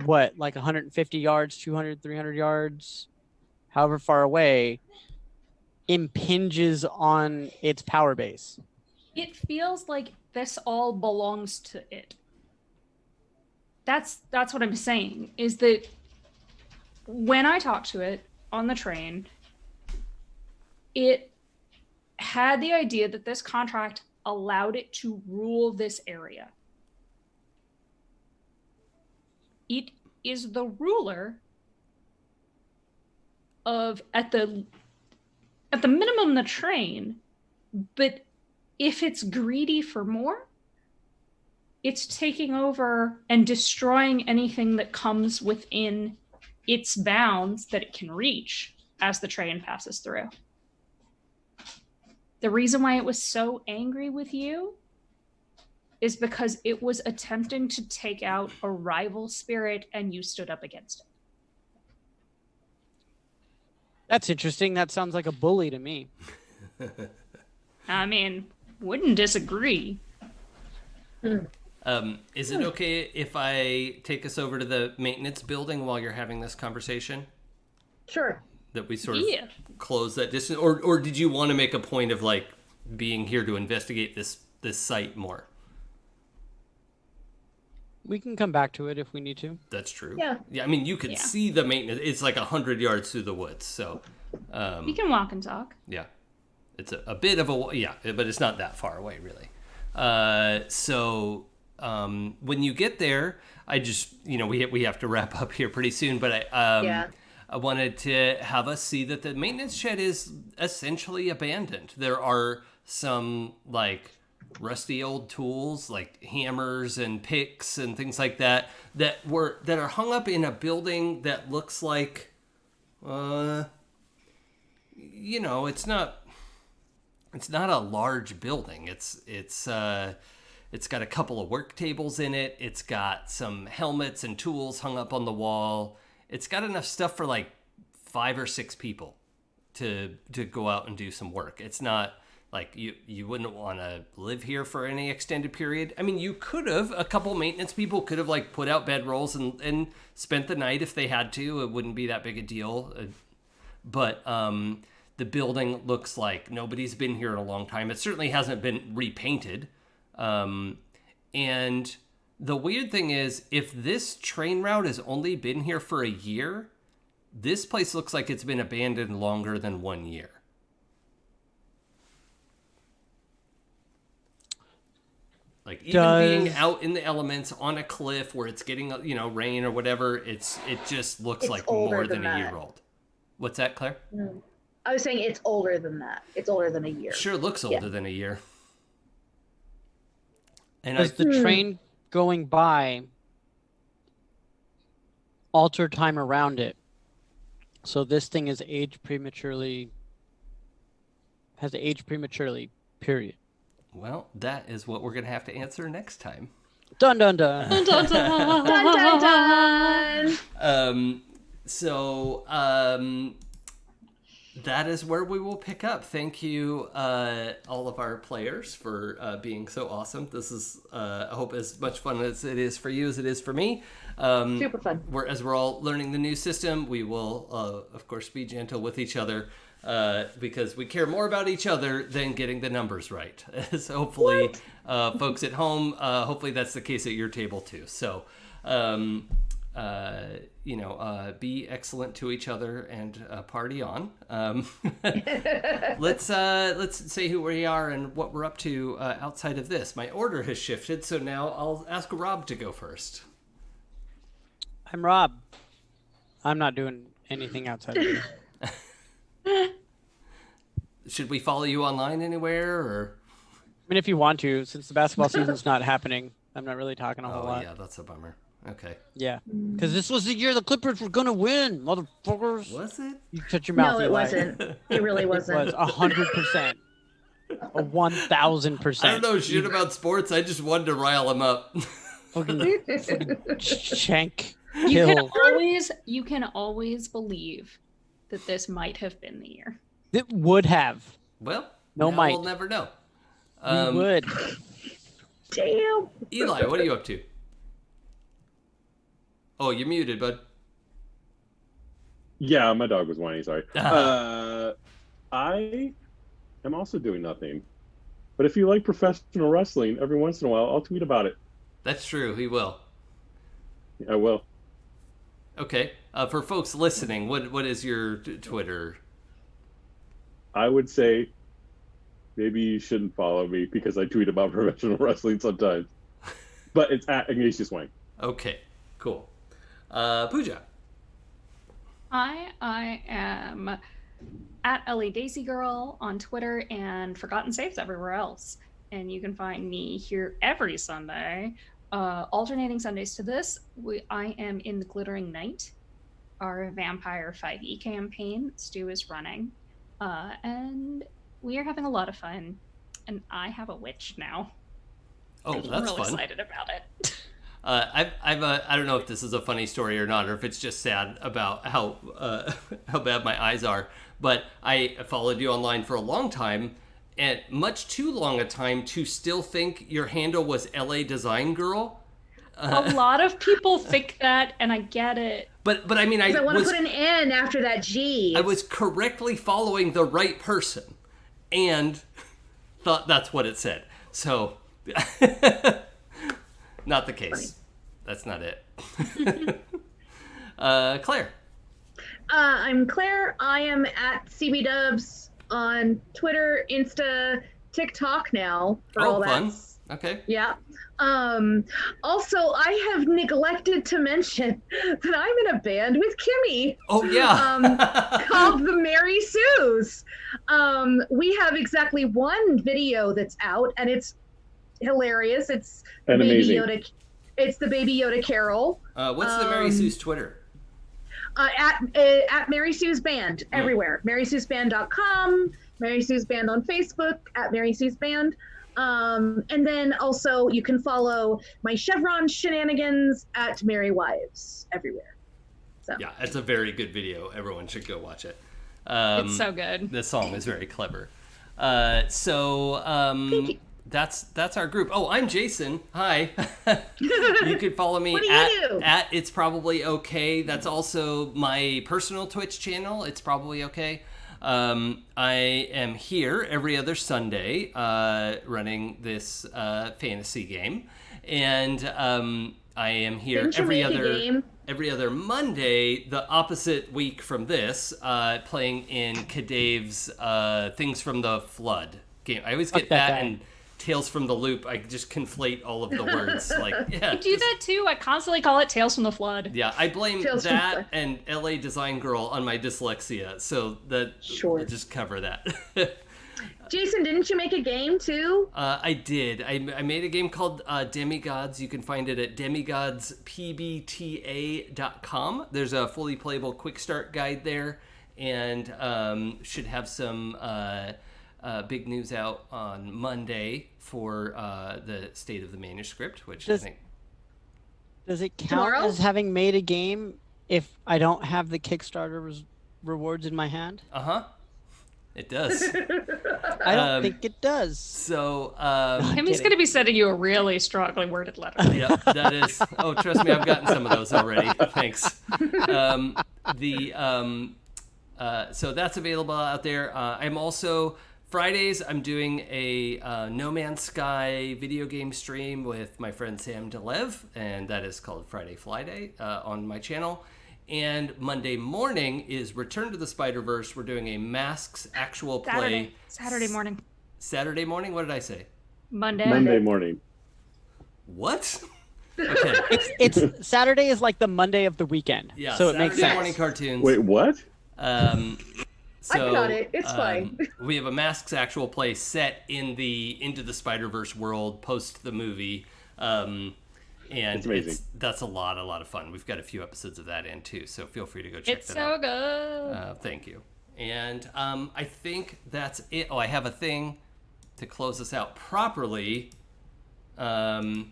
what, like 150 yards, 200, 300 yards, however far away, impinges on its power base. It feels like this all belongs to it. That's what I'm saying, is that when I talked to it on the train, it had the idea that this contract allowed it to rule this area. It is the ruler of, at the minimum, the train, but if it's greedy for more, it's taking over and destroying anything that comes within its bounds that it can reach as the train passes through. The reason why it was so angry with you is because it was attempting to take out a rival spirit and you stood up against it. That's interesting. That sounds like a bully to me. I mean, wouldn't disagree. Is it okay if I take us over to the maintenance building while you're having this conversation? Sure. That we sort of close that distance, or did you want to make a point of like being here to investigate this site more? We can come back to it if we need to. That's true. Yeah. I mean, you could see the maintenance. It's like 100 yards through the woods, so We can walk and talk. yeah, it's a bit of a but it's not that far away really. So when you get there, I just we have to wrap up here pretty soon, but I wanted to have us see that the maintenance shed is essentially abandoned. There are some like rusty old tools like hammers and picks and things like that that are hung up in a building that looks like it's not a large building. It's got a couple of work tables in it. It's got some helmets and tools hung up on the wall. It's got enough stuff for like 5 or 6 people to go out and do some work. It's not like you wouldn't want to live here for any extended period. I mean, you could have, a couple maintenance people could have like put out bedrolls and spent the night if they had to. It wouldn't be that big a deal. But the building looks like nobody's been here in a long time. It certainly hasn't been repainted. And the weird thing is, if this train route has only been here for a year, this place looks like it's been abandoned longer than 1 year. Like even being out in the elements on a cliff where it's getting rain or whatever, it just looks like more than a year old. What's that, Claire? I was saying it's older than that. It's older than a year. Sure looks older than a year. And does the train going by alter time around it? So this thing has aged prematurely, period. Well, that is what we're going to have to answer next time. Dun dun dun. Dun, dun, dun. Dun, dun, dun. That is where we will pick up. Thank you, all of our players, for being so awesome. This is, I hope, as much fun as it is for you as it is for me. Super fun. As we're all learning the new system, we will, of course, be gentle with each other because we care more about each other than getting the numbers right. So hopefully, folks at home, hopefully that's the case at your table too. So, be excellent to each other and party on. Let's say who we are and what we're up to outside of this. My order has shifted, so now I'll ask Rob to go first. I'm Rob. I'm not doing anything outside of this. Should we follow you online anywhere, or? I mean, if you want to, since the basketball season's not happening, I'm not really talking a whole lot. Yeah, that's a bummer. Okay. Yeah, because this was the year the Clippers were gonna win, motherfuckers. Was it? You shut your mouth. No, it wasn't. It really wasn't. It was 100%, 1,000%. I don't know shit about sports. I just wanted to rile him up. Fucking shank. You can always believe that this might have been the year. It would have. Well, no now might. we'll never know. We would. Damn. Eli, what are you up to? Oh, you're muted, bud. Yeah, my dog was whining. Sorry. I am also doing nothing. But if you like professional wrestling, every once in a while, I'll tweet about it. That's true. He will. I will. Okay. For folks listening, what is your Twitter? I would say maybe you shouldn't follow me because I tweet about professional wrestling sometimes. But it's at Ignatius Wang. Okay. Cool. Pooja. I am at Ellie Daisy Girl on Twitter and Forgotten Saves everywhere else. And you can find me here every Sunday, alternating Sundays to this. I am in the Glittering Night, our Vampire 5e campaign Stu is running. And we are having a lot of fun. And I have a witch now. Oh, I'm that's real fun. Excited about it. I don't know if this is a funny story or not, or if it's just sad about how bad my eyes are. But I followed you online for a long time, and much too long a time to still think your handle was LA Design Girl. A lot of people think that, and I get it. But I mean, I want to was put an N after that G. I was correctly following the right person, and thought that's what it said. So. Not the case. Funny. That's not it. Claire. I'm Claire. I am at CBDubs on Twitter, Insta, TikTok now. For all fun. That. Okay. Yeah. Also, I have neglected to mention that I'm in a band with Kimmy. Oh, yeah. Called the Mary Sues. We have exactly one video that's out, and it's hilarious. It's and Baby amazing. Yoda. It's the Baby Yoda Carol. What's the Mary Sue's Twitter? At Mary Sue's Band everywhere. MarySue'sBand.com. Mary Sue's Band on Facebook. At Mary Sue's Band. And then also you can follow my Chevron shenanigans at Merry Wives everywhere. So. Yeah, it's a very good video. Everyone should go watch it. It's so good. The song is very clever. Thank you. That's our group. Oh, I'm Jason. Hi. You can follow me at It's Probably Okay. That's also my personal Twitch channel. It's Probably Okay. I am here every other Sunday running this fantasy game. And I am here every other Monday, the opposite week from this, playing in Kadave's Things from the Flood game. I always get that and Tales from the Loop. I just conflate all of the words. Like, yeah. I do that too. I constantly call it Tales from the Flood. Yeah, I blame Tales from the that Flood. and LA Design Girl on my dyslexia. So that Sure. I'll just cover that. Jason, didn't you make a game too? I did. I made a game called Demigods. You can find it at demigodspbta.com. There's a fully playable quick start guide there, and should have some big news out on Monday for the state of the manuscript, which I think... Does it count Tomorrow? as having made a game if I don't have the Kickstarter rewards in my hand? Uh-huh. It does. I don't think it does. So... Timmy's going to be sending you a really strongly worded letter. Yeah, that is. Oh, trust me, I've gotten some of those already. Thanks. So that's available out there. I'm also Fridays. I'm doing a No Man's Sky video game stream with my friend Sam Delev, and that is called Friday Fly Day on my channel. And Monday morning is Return to the Spider-Verse. We're doing a Masks actual play. Saturday morning. Saturday morning? What did I say? Monday morning. What? Okay. It's Saturday is like the Monday of the weekend. Yeah, so it Saturday makes sense. morning cartoons. Wait, what? So, I got it. It's fine. We have a Masks actual play set in the Into the Spider-Verse world post the movie. And It's amazing. That's a lot of fun. We've got a few episodes of that in too, so feel free to go check It's that out. so good. Thank you. And I think that's it. Oh, I have a thing to close this out properly. The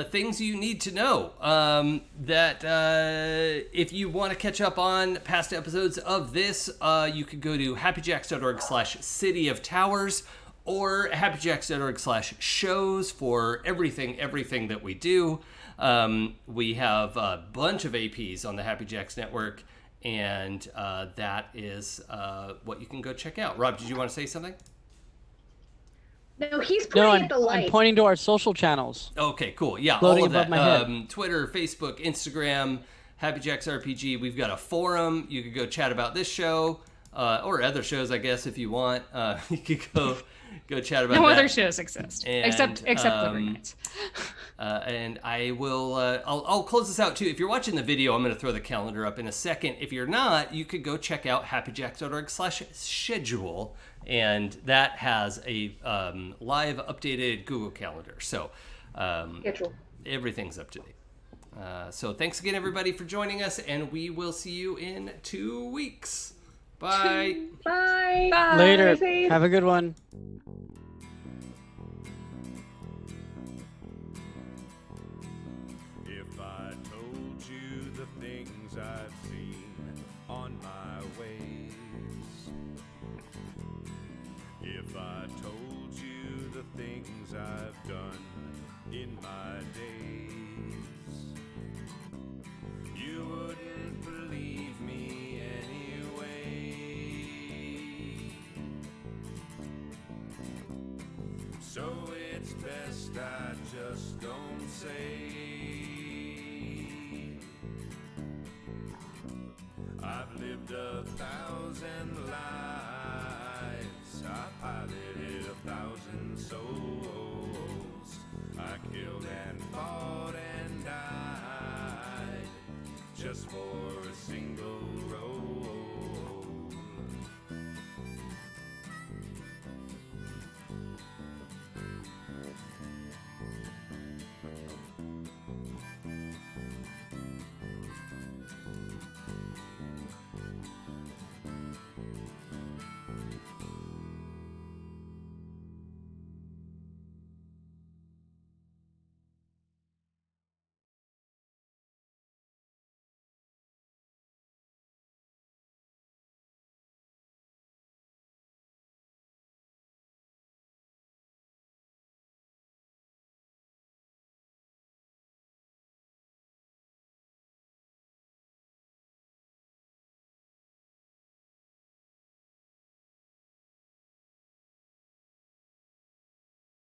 things you need to know. That if you want to catch up on past episodes of this, you could go to happyjacks.org/City of Towers or happyjacks.org/shows for everything that we do. We have a bunch of APs on the Happy Jacks network, and that is what you can go check out. Rob, did you want to say something? No, he's pointing at the light. I'm pointing to our social channels. Okay, cool. Yeah, Floating all of that. above my head. Twitter, Facebook, Instagram, Happy Jacks RPG. We've got a forum. You could go chat about this show or other shows, I guess, if you want. You could go chat about No that. other shows exist And, except Livery Nights. And I will. I'll close this out too. If you're watching the video, I'm going to throw the calendar up in a second. If you're not, you could go check out happyjacks.org/schedule, and that has a live updated Google Calendar. So everything's up to date. So thanks again, everybody, for joining us, and we will see you in 2 weeks. Bye. Bye. Bye. Later. Safe. Have a good one. If I told you the things I've seen on my ways, if I told you the things I've done in my days, you wouldn't believe me anyway. So it's best I just don't say. I've lived 1,000 lives, I piloted 1,000 souls, I killed and fought and died just for